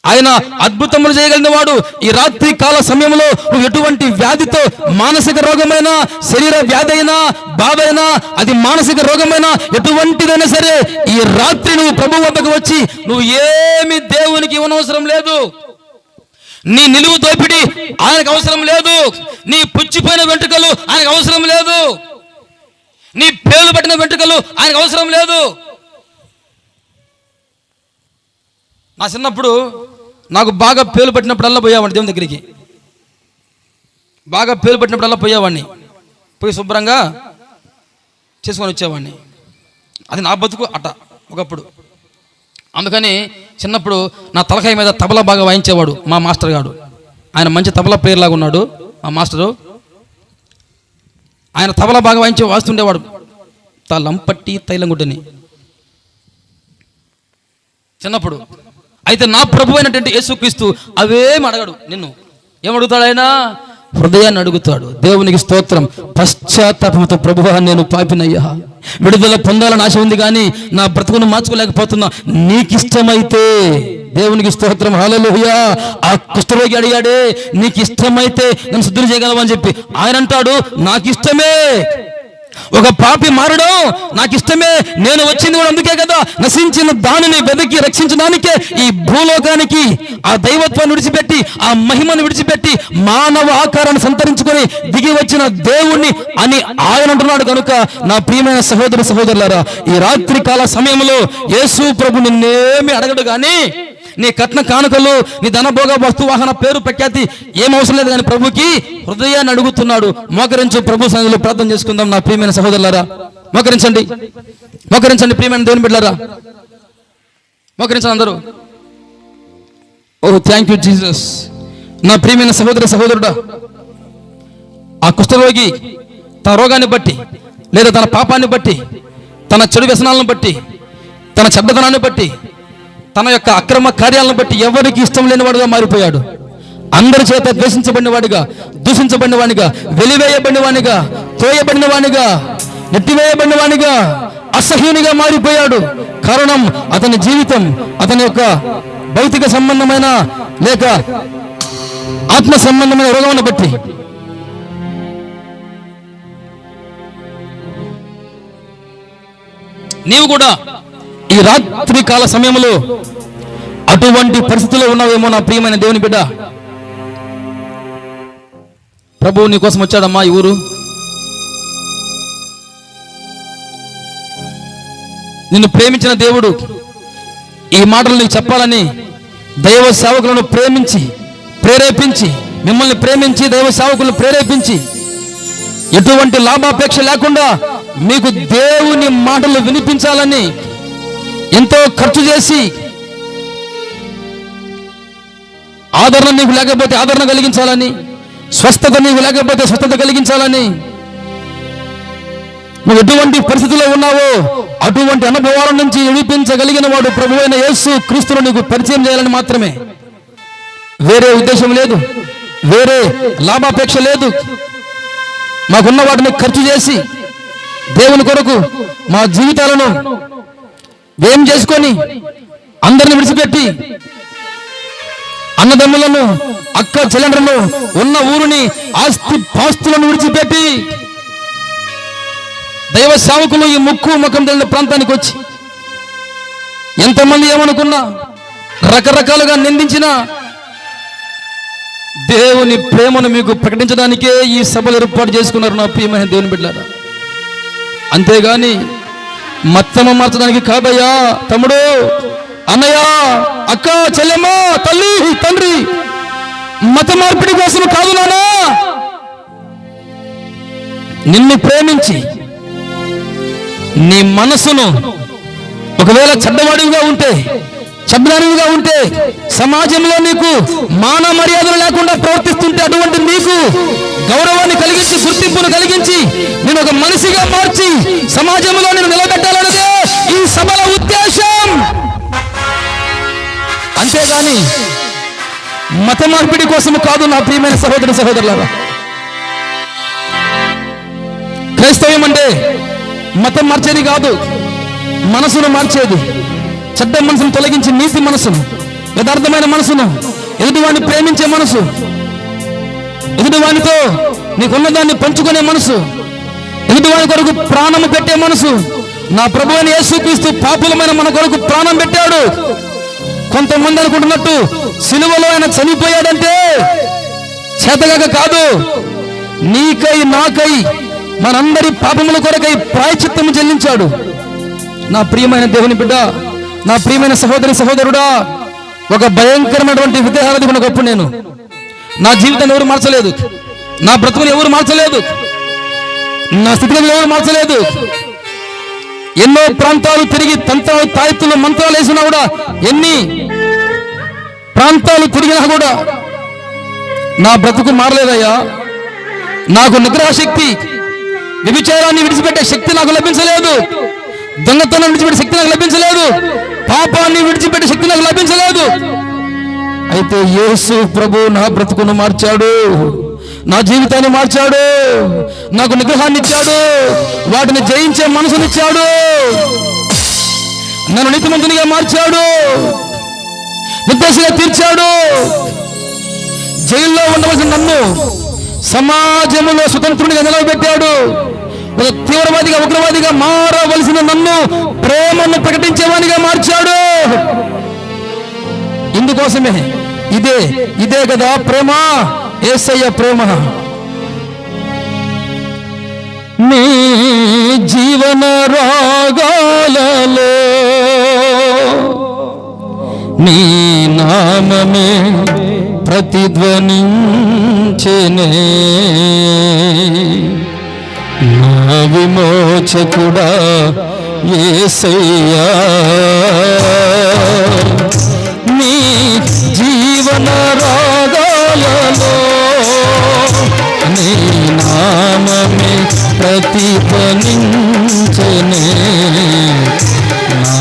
ఆయన అద్భుతములు చేయగలిగిన వాడు. ఈ రాత్రి కాల సమయంలో నువ్వు ఎటువంటి వ్యాధితో, మానసిక రోగమైనా, శరీర వ్యాధి అయినా, బాధ అయినా, అది మానసిక రోగమైనా, ఎటువంటిదైనా సరే, ఈ రాత్రి నువ్వు ప్రభు వద్దకు వచ్చి నువ్వు ఏమి దేవునికి ఇవ్వనవసరం లేదు. నీ నిలువు దోపిడి ఆయనకు అవసరం లేదు. నీ పుచ్చిపోయిన వెంట్రుకలు ఆయనకు అవసరం లేదు. నీ పేలు పట్టిన వెంట్రుకలు ఆయనకు అవసరం లేదు. నా చిన్నప్పుడు నాకు బాగా పేలు పట్టినప్పుడల్లా పోయేవాడిని దేవుని దగ్గరికి. బాగా పేలు పట్టినప్పుడల్లా పోయేవాడిని, పోయి శుభ్రంగా చేసుకొని వచ్చేవాడిని. అది నా బతుకు అట ఒకప్పుడు. అందుకని చిన్నప్పుడు నా తలకాయ మీద తబలా బాగా వాయించేవాడు మా మాస్టర్ గారు. ఆయన మంచి తబలా ప్లేయర్ లాగా ఉన్నాడు మా మాస్టరు. ఆయన తబలా బాగా వాయిస్తుండేవాడు, లంపట్టి తైలంగుడ్డని చిన్నప్పుడు. అయితే నా ప్రభు అయినటువంటి యేసుక్రీస్తు అవేమి అడగడు. నిన్ను ఏమడుగుతాడు? ఆయన హృదయాన్ని అడుగుతాడు. దేవునికి స్తోత్రం. పశ్చాత్తాపంతో, ప్రభువా నేను పాపినయ్యా, విడుదల పొందాలని ఆశ ఉంది కానీ నా బ్రతుకును మార్చుకోలేకపోతున్నా, నీకిష్టమైతే దేవునికి స్తోత్రం, హల్లెలూయా. ఆ కుష్ఠరోగి అడిగాడే, నీకు ఇష్టమైతే నన్ను శుద్ధి చేయగలవని చెప్పి. ఆయన అంటాడు, నాకు ఇష్టమే. ఒక పాపి మారడం నాకు ఇష్టమే. నేను వచ్చింది కూడా అందుకే కదా, నశించిన దానిని వెతికి రక్షించడానికే ఈ భూలోకానికి ఆ దైవత్వాన్ని విడిచిపెట్టి, ఆ మహిమను విడిచిపెట్టి, మానవ ఆకారాన్ని సంతరించుకొని దిగి వచ్చిన దేవుణ్ణి అని ఆయన అంటున్నాడు. కనుక నా ప్రియమైన సహోదరులారా, ఈ రాత్రి కాల సమయంలో యేసు ప్రభు నిన్నేమి అడగడు కానీ, నీ కట్న కానుకలు, నీ ధనభోగ వస్తువాహన పేరు ప్రఖ్యాతి ఏం అవసరం లేదు కానీ ప్రభుకి హృదయాన్ని అడుగుతున్నాడు. మోకరించు, ప్రభు సన్నిధిలో ప్రార్థన చేసుకుందాం. నా ప్రియమైన సహోదరులారా మోకరించండి, మోకరించండి. ప్రియమైన దేవుని బిడ్డలారా మోకరించండి అందరూ. ఓ థ్యాంక్ యూ జీసస్. నా ప్రియమైన సహోదరుడా, ఆ కుష్ఠరోగి తన రోగాన్ని బట్టి, లేదా తన పాపాన్ని బట్టి, తన చెడు వ్యసనాలను బట్టి, తన చెడ్డతనాన్ని బట్టి, తన యొక్క అక్రమ కార్యాలను బట్టి ఎవరికి ఇష్టం లేనివాడుగా మారిపోయాడు. అందరి చేత ద్వేషించబడినవాడిగా, దూషించబడినవాడిగా, వెలివేయబడినవాడిగా, తోయబడినవాడిగా, నెట్టివేయబడినవాడిగా, అసహ్యునిగా మారిపోయాడు. కారణం అతని జీవితం, అతని యొక్క భౌతిక సంబంధమైన లేక ఆత్మ సంబంధమైన రోగాన్ని బట్టి. నీవు కూడా ఈ రాత్రి కాల సమయంలో అటువంటి పరిస్థితుల్లో ఉన్నావేమో నా ప్రియమైన దేవుని బిడ్డ. ప్రభువు నీ కోసం వచ్చాడమ్మా ఈ ఊరు. నిన్ను ప్రేమించిన దేవుడు ఈ మాటలు నీకు చెప్పాలని దైవ సేవకులను ప్రేరేపించి మిమ్మల్ని ప్రేమించి దైవ సేవకులను ప్రేరేపించి ఎటువంటి లాభాపేక్ష లేకుండా మీకు దేవుని మాటలు వినిపించాలని ఎంతో ఖర్చు చేసి, ఆదరణ నీకు లేకపోతే ఆదరణ కలిగించాలని, స్వస్థత నీకు లేకపోతే స్వస్థత కలిగించాలని, నువ్వు ఎటువంటి పరిస్థితుల్లో ఉన్నావో అటువంటి అనుభవాల నుంచి విడిపించగలిగిన వాడు ప్రభువైన యేసు క్రీస్తును నీకు పరిచయం చేయాలని మాత్రమే. వేరే ఉద్దేశం లేదు, వేరే లాభాపేక్ష లేదు. మాకున్న వాటిని ఖర్చు చేసి దేవుని కొరకు మా జీవితాలను వ్యయం చేసుకొని, అందరిని విడిచిపెట్టి, అన్నదమ్ములను, అక్క చెల్లెండ్రులను, ఉన్న ఊరిని, ఆస్తి పాస్తులను విడిచిపెట్టి దైవ సేవకులు ఈ ముక్కు ముఖం తెలియని ప్రాంతానికి వచ్చి ఎంతమంది ఏమనుకున్నా, రకరకాలుగా నిందించిన దేవుని ప్రేమను మీకు ప్రకటించడానికే ఈ సభలు ఏర్పాటు చేసుకున్నారు నా ప్రియమైన దేవుని బిడ్డలారా. అంతేగాని మత్తమ మార్చడానికి కాదయ్యా. తమ్ముడు, అన్నయ్య, అక్క, చెల్లెమ్మ, తల్లి, తండ్రి, మత మార్పిడి కోసం కాదు నానా. నిన్ను ప్రేమించి నీ మనసును ఒకవేళ చెడ్డవాడివిగా ఉంటే సమాజంలో నీకు మాన మర్యాదలు లేకుండా ప్రవర్తిస్తుంటే అటువంటి నీకు గౌరవాన్ని కలిగించి, గుర్తింపును కలిగించి, నేను ఒక మనిషిగా మార్చి సమాజంలో నేను నిలబెట్టాలన్నదే ఈ సభల ఉద్దేశం. అంతేగాని మత మార్పిడి కోసం కాదు నా ప్రియమైన సహోదరులారా. క్రైస్తవ్యం అంటే మతం మార్చేది కాదు, మనసును మార్చేది. చెడ్డ మనసును తొలగించి నీతి మనసును, యథార్థమైన మనసును, ఎదుటివాడిని ప్రేమించే మనసు, ఎదుటివాడితో నీకున్నదాన్ని పంచుకునే మనసు, ఎదుటివాడి కొరకు ప్రాణము పెట్టే మనసు. నా ప్రభువైన యేసుక్రీస్తు పాపులమైన మన కొరకు ప్రాణం పెట్టాడు. కొంతమంది అనుకుంటున్నట్టు సిలువలో ఆయన చనిపోయాడంటే చేతగాక కాదు, నీకై నాకై మనందరి పాపముల కొరకై ప్రాయశ్చిత్తము చెల్లించాడు. నా ప్రియమైన దేవుని బిడ్డ, నా ప్రియమైన సహోదరుడా, ఒక భయంకరమైనటువంటి విగ్రహారాధకుడు ఒకప్పుడు నేను. నా జీవితాన్ని ఎవరు మార్చలేదు, నా బ్రతుకుని ఎవరు మార్చలేదు, నా స్థితిని ఎవరు మార్చలేదు. ఎన్నో ప్రాంతాలు తిరిగి తంత్రాలు, తాయెత్తులు, మంత్రాలు వేసినా కూడా, ఎన్ని ప్రాంతాలు తిరిగినా కూడా నా బ్రతుకు మారలేదయ్యా. నాకు నిగ్రహ శక్తి, వ్యభిచారాన్ని విడిచిపెట్టే శక్తి నాకు లభించలేదు, దొంగతనం విడిచిపెట్టే శక్తి నాకు లభించలేదు, పాపాన్ని విడిచిపెట్టే శక్తి నాకు లభించలేదు. అయితే యేసు ప్రభు నా బ్రతుకును మార్చాడు, నా జీవితాన్ని మార్చాడు, నాకు నిగ్రహాన్ని ఇచ్చాడు, వాటిని జయించే మనసునిచ్చాడు, నన్ను నీతిమంతునిగా మార్చాడు, నిర్దోషిగా తీర్చాడు. జైల్లో ఉండవలసిన నన్ను సమాజంలో స్వతంత్రునిగా నిలవబెట్టాడు. ఒక తీవ్రవాదిగా ఉగ్రవాదిగా మారవలసిన నన్ను ప్రేమను ప్రకటించేవానిగా మార్చాడు. ఇందుకోసమే ఇదే కదా ప్రేమ, యేసయ్య ప్రేమ. నీ జీవన రాగాలలో నీ నామమే ప్రతిధ్వనించెనే, నా విమోచకుడా యేసయ్యా. నీ జీవన రాగాలలో నీ నామమే ప్రతిధ్వనించెనే, నా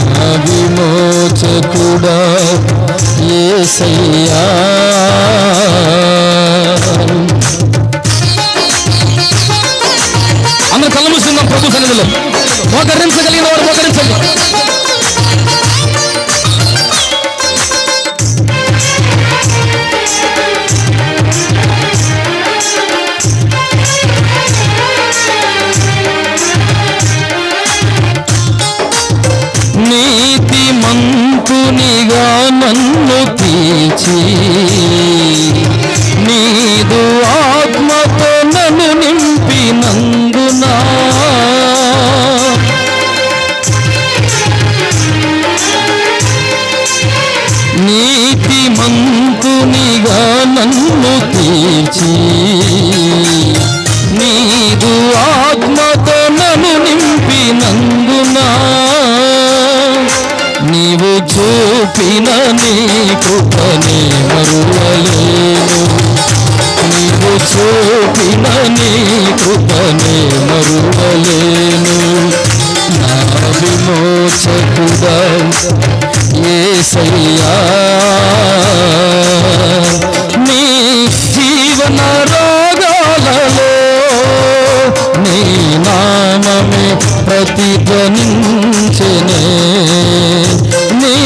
విమోచకుడా యేసయ్యా. అందరూ కళ్ళు మూసుకుందాం ప్రభు సన్నిధిలో. మోకరించగలిగిన వారు మోకరించండి. నీతిమంతునిగా నన్ను తీర్చి నీదు ఆత్మతో నన్ను నింపినందునా, నీతిమంతునిగా నన్ను తీర్చి నీదు ఆత్మతో నన్ను నింపినందునా, నీవు చూపిన నీ కృపనే మరువలేను, నీవు చూపిన నీ కృపనే మరువలేను, నా విమోచకుడా యేసయ్యా. నీ జీవన రాగాలలో నీ నామమే ప్రతిధ్వనించెనే, నీ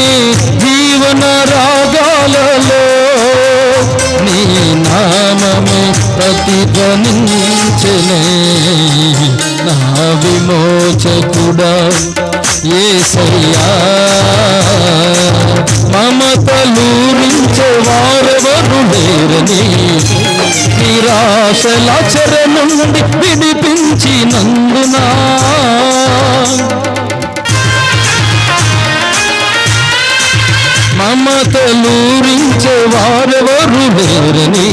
జీవన రాగాలలో నీ నామమే ప్రతిధ్వనించెనే, నా విమోచకుడా యేసయ్యా. మమతలూరించే వారెవరు లేరని నిరాశల చెర నుండి విడిపించినందునా, మమతలూరించే వారెవరు లేరని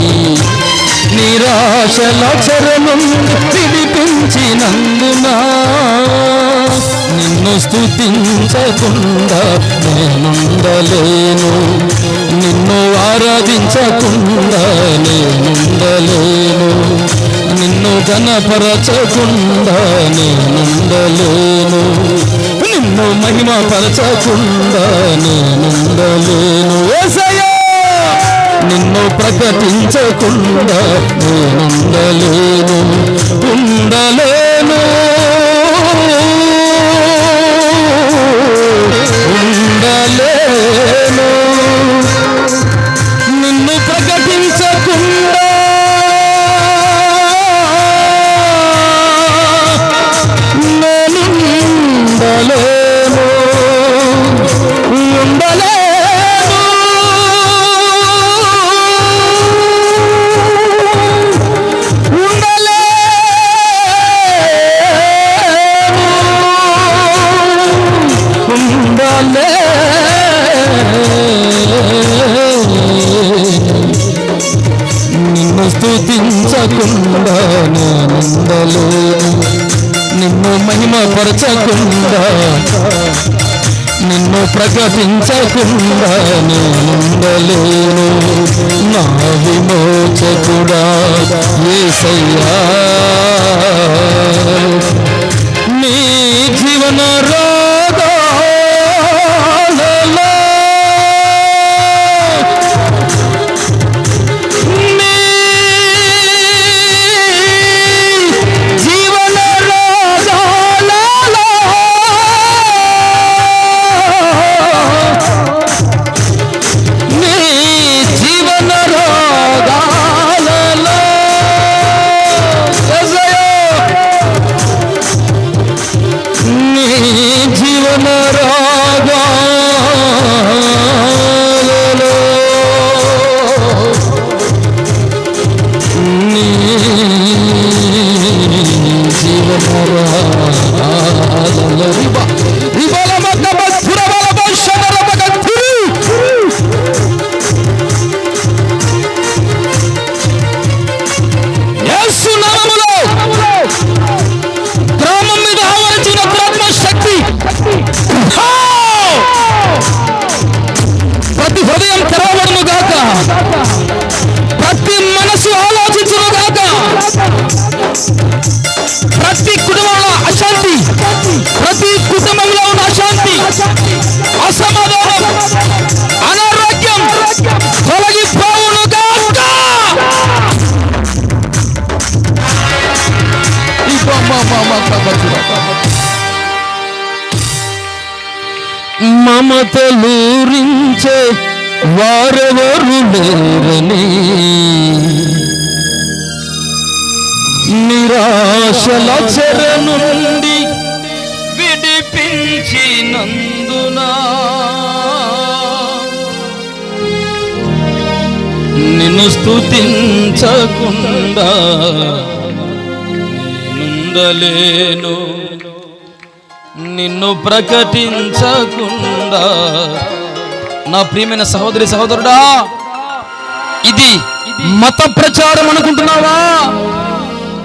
నిరాశల చెర నుండి విడిపించినందునా, నిన్ను స్తుతించకుండా నేనుండలేను, నిన్ను ఆరాధించకుండా నేనుండలేను, నిన్ను ఘనపరచకుండా నేనుండలేను, నిన్ను మహిమపరచకుండా నేనుండలేను. యేసయ్యా, నిన్ను ప్రకటించకుండా నేనుండలేను, ఉండలేను, ఉండలేను, నిన్ను ప్రకటించకుండా నేనుండలేను, ఉండలేను, నిన్ను స్తుతించకుండా నేనుండలేను, నిన్ను మహిమపరచకుండా నిన్ను ప్రకటించకుండా నేనుండలేను, నా విమోచకుడా యేసయ్యా. నీ జీవన రాగాలలో నీ జీవన రాగాలలో నీ మమతలూరించే వారెవరు లేరని నిరాశల చెర నుండి విడిపించినందునా నిన్ను స్తుతించకుండా నేనుండలేను, నిన్ను ప్రకటించకుండా. నా ప్రియమైన సహోదరి సహోదరుడా, ఇది మత ప్రచారం అనుకుంటున్నావా?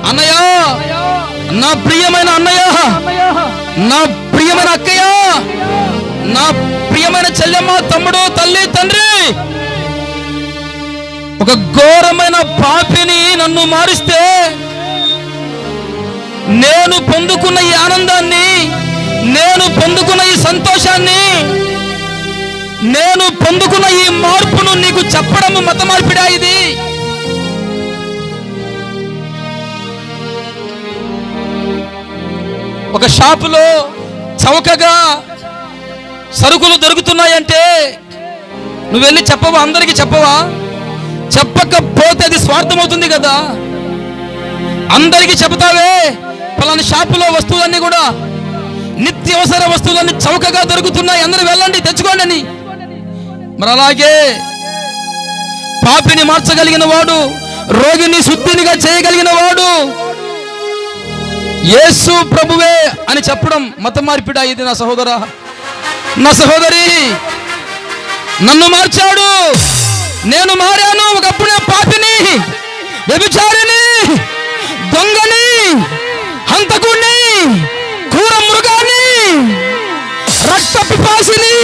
అన్నయ్య, నా ప్రియమైన అన్నయ్య, నా ప్రియమైన అక్కయ్య, నా ప్రియమైన చెల్లెమ్మ, తమ్ముడు, తల్లి, తండ్రి, ఒక ఘోరమైన పాపిని నన్ను మారిస్తే నేను పొందుకున్న ఈ ఆనందాన్ని, నేను పొందుకున్న ఈ సంతోషాన్ని, నేను పొందుకున్న ఈ మార్పును నీకు చెప్పడం మత మార్పిడా? ఇది ఒక షాపులో చౌకగా సరుకులు దొరుకుతున్నాయంటే నువ్వు వెళ్ళి చెప్పవా? అందరికీ చెప్పవా? చెప్పకపోతే అది స్వార్థమవుతుంది కదా. అందరికీ చెబుతావే, పలానా షాపులో వస్తువులన్నీ కూడా, నిత్యవసర వస్తువులన్నీ చౌకగా దొరుకుతున్నాయి, అందరూ వెళ్ళండి తెచ్చుకోండి అని. మరి అలాగే పాపిని మార్చగలిగిన వాడు, రోగిని శుద్ధినిగా చేయగలిగిన వాడు యేసు ప్రభువే అని చెప్పడం మత మార్పిడా? ఇది నా సహోదరా, నా సహోదరి, నన్ను మార్చాడు, నేను మారాను. ఒకప్పుడే పాపిని, వ్యభిచారిని, దొంగని, హంతకుణ్ణి, క్రూర మృగాన్ని, రక్త పిపాసిని,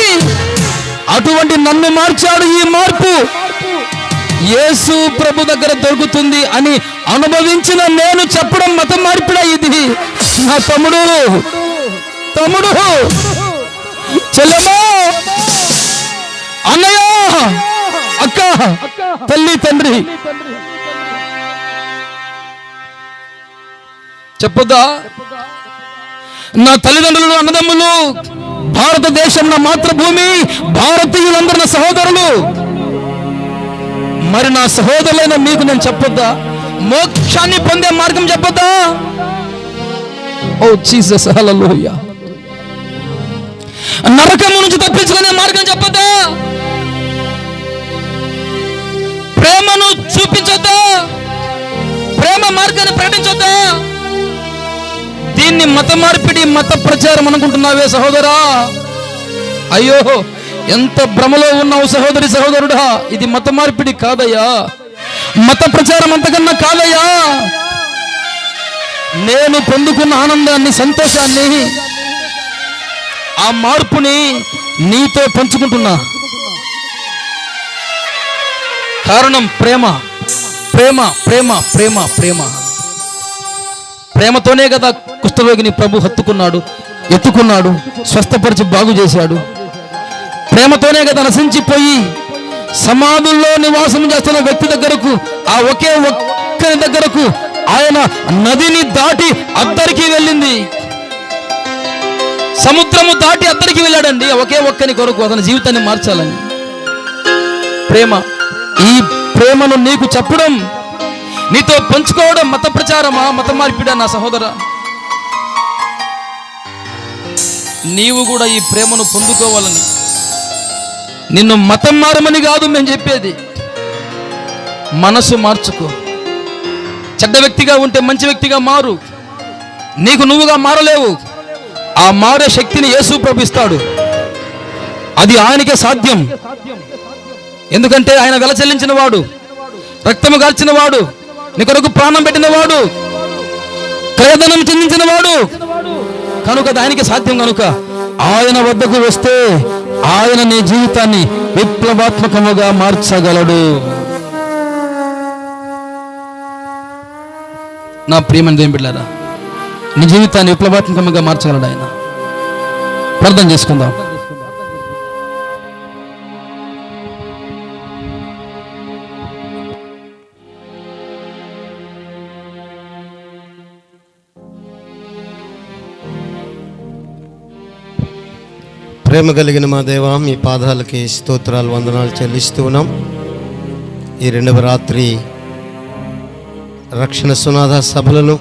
అటువంటి నన్ను మార్చాడు. ఈ మార్పు యేసు ప్రభు దగ్గర దొరుకుతుంది అని అనుభవించిన నేను చెప్పడం మతం మార్పిడా? ఇది నా తమ్ముడు, తమ్ముడు, చెల్లెమ్మా, అన్నయ్య, అక్క, తల్లి, తండ్రి, చెప్పొద్దా? నా తల్లిదండ్రులు, అన్నదమ్ములు, భారతదేశం నా మాతృభూమి, భారతీయులందరూ నా సహోదరులు. మరి నా సహోదరులైన మీకు నేను చెప్పొద్దా? మోక్షాన్ని పొందే మార్గం చెప్పొద్దా? ఓ జీసస్, హల్లెలూయా. నరకము నుంచి తప్పించుకునే మార్గం చెప్పొద్దా? ప్రేమను చూపించొద్దా? ప్రేమ మార్గాన్ని ప్రకటించొద్దా? దీన్ని మత మార్పిడి, మత ప్రచారం అనుకుంటున్నావే సహోదరా? అయ్యో, ఎంత భ్రమలో ఉన్నావు సహోదరి, సహోదరుడా. ఇది మత మార్పిడి కాదయ్యా, మత ప్రచారం అంతకన్నా కాదయ్యా. నేను పొందుకున్న ఆనందాన్ని, సంతోషాన్ని, ఆ మార్పుని నీతో పంచుకుంటున్నా. కారణం ప్రేమ, ప్రేమ, ప్రేమ, ప్రేమ, ప్రేమ. ప్రేమతోనే కదా కుష్ఠరోగిని ప్రభు హత్తుకున్నాడు, ఎత్తుకున్నాడు, స్వస్థపరిచి బాగు చేశాడు. ప్రేమతోనే కదా నశించిపోయి సమాధుల్లో నివాసం చేస్తున్న వ్యక్తి దగ్గరకు, ఆ ఒకే ఒక్కరి దగ్గరకు ఆయన నదిని దాటి అద్దరికి వెళ్ళింది. సముద్రము దాటి అద్దరికి వెళ్ళాడండి, ఒకే ఒక్కని కొరకు, అతని జీవితాన్ని మార్చాలని. ప్రేమ. ఈ ప్రేమను నీకు చెప్పడం, నీతో పంచుకోవడం మత ప్రచారమా, మత మార్పిడా? నా సహోదరా, నీవు కూడా ఈ ప్రేమను పొందుకోవాలని, నిన్ను మతం మారమని కాదు మేము చెప్పేది. మనసు మార్చుకో. చెడ్డ వ్యక్తిగా ఉంటే మంచి వ్యక్తిగా మారు. నీకు నువ్వుగా మారలేవు. ఆ మారే శక్తిని యేసు ప్రభు ఇస్తాడు. అది ఆయనకే సాధ్యం. ఎందుకంటే ఆయన వెల చెల్లించిన వాడు, రక్తము గాల్చిన వాడు, నీ కొరకు ప్రాణం పెట్టిన వాడు, క్రయధనం చెందించిన వాడు కనుక ఆయనకి సాధ్యం. కనుక ఆయన వద్దకు వస్తే ఆయన నీ జీవితాన్ని విప్లవాత్మకముగా మార్చగలడు. నా ప్రియమైన దేవుని బిడ్డలారా, నీ జీవితాన్ని విప్లవాత్మకంగా మార్చగలడు ఆయన. ప్రార్థన చేసుకుందాం. ప్రేమ కలిగిన మా దేవా, మీ పాదాలకి స్తోత్రాలు, వందనాలు చెల్లిస్తూ ఉన్నాం. ఈ రెండవ రాత్రి రక్షణ సునాద సభలను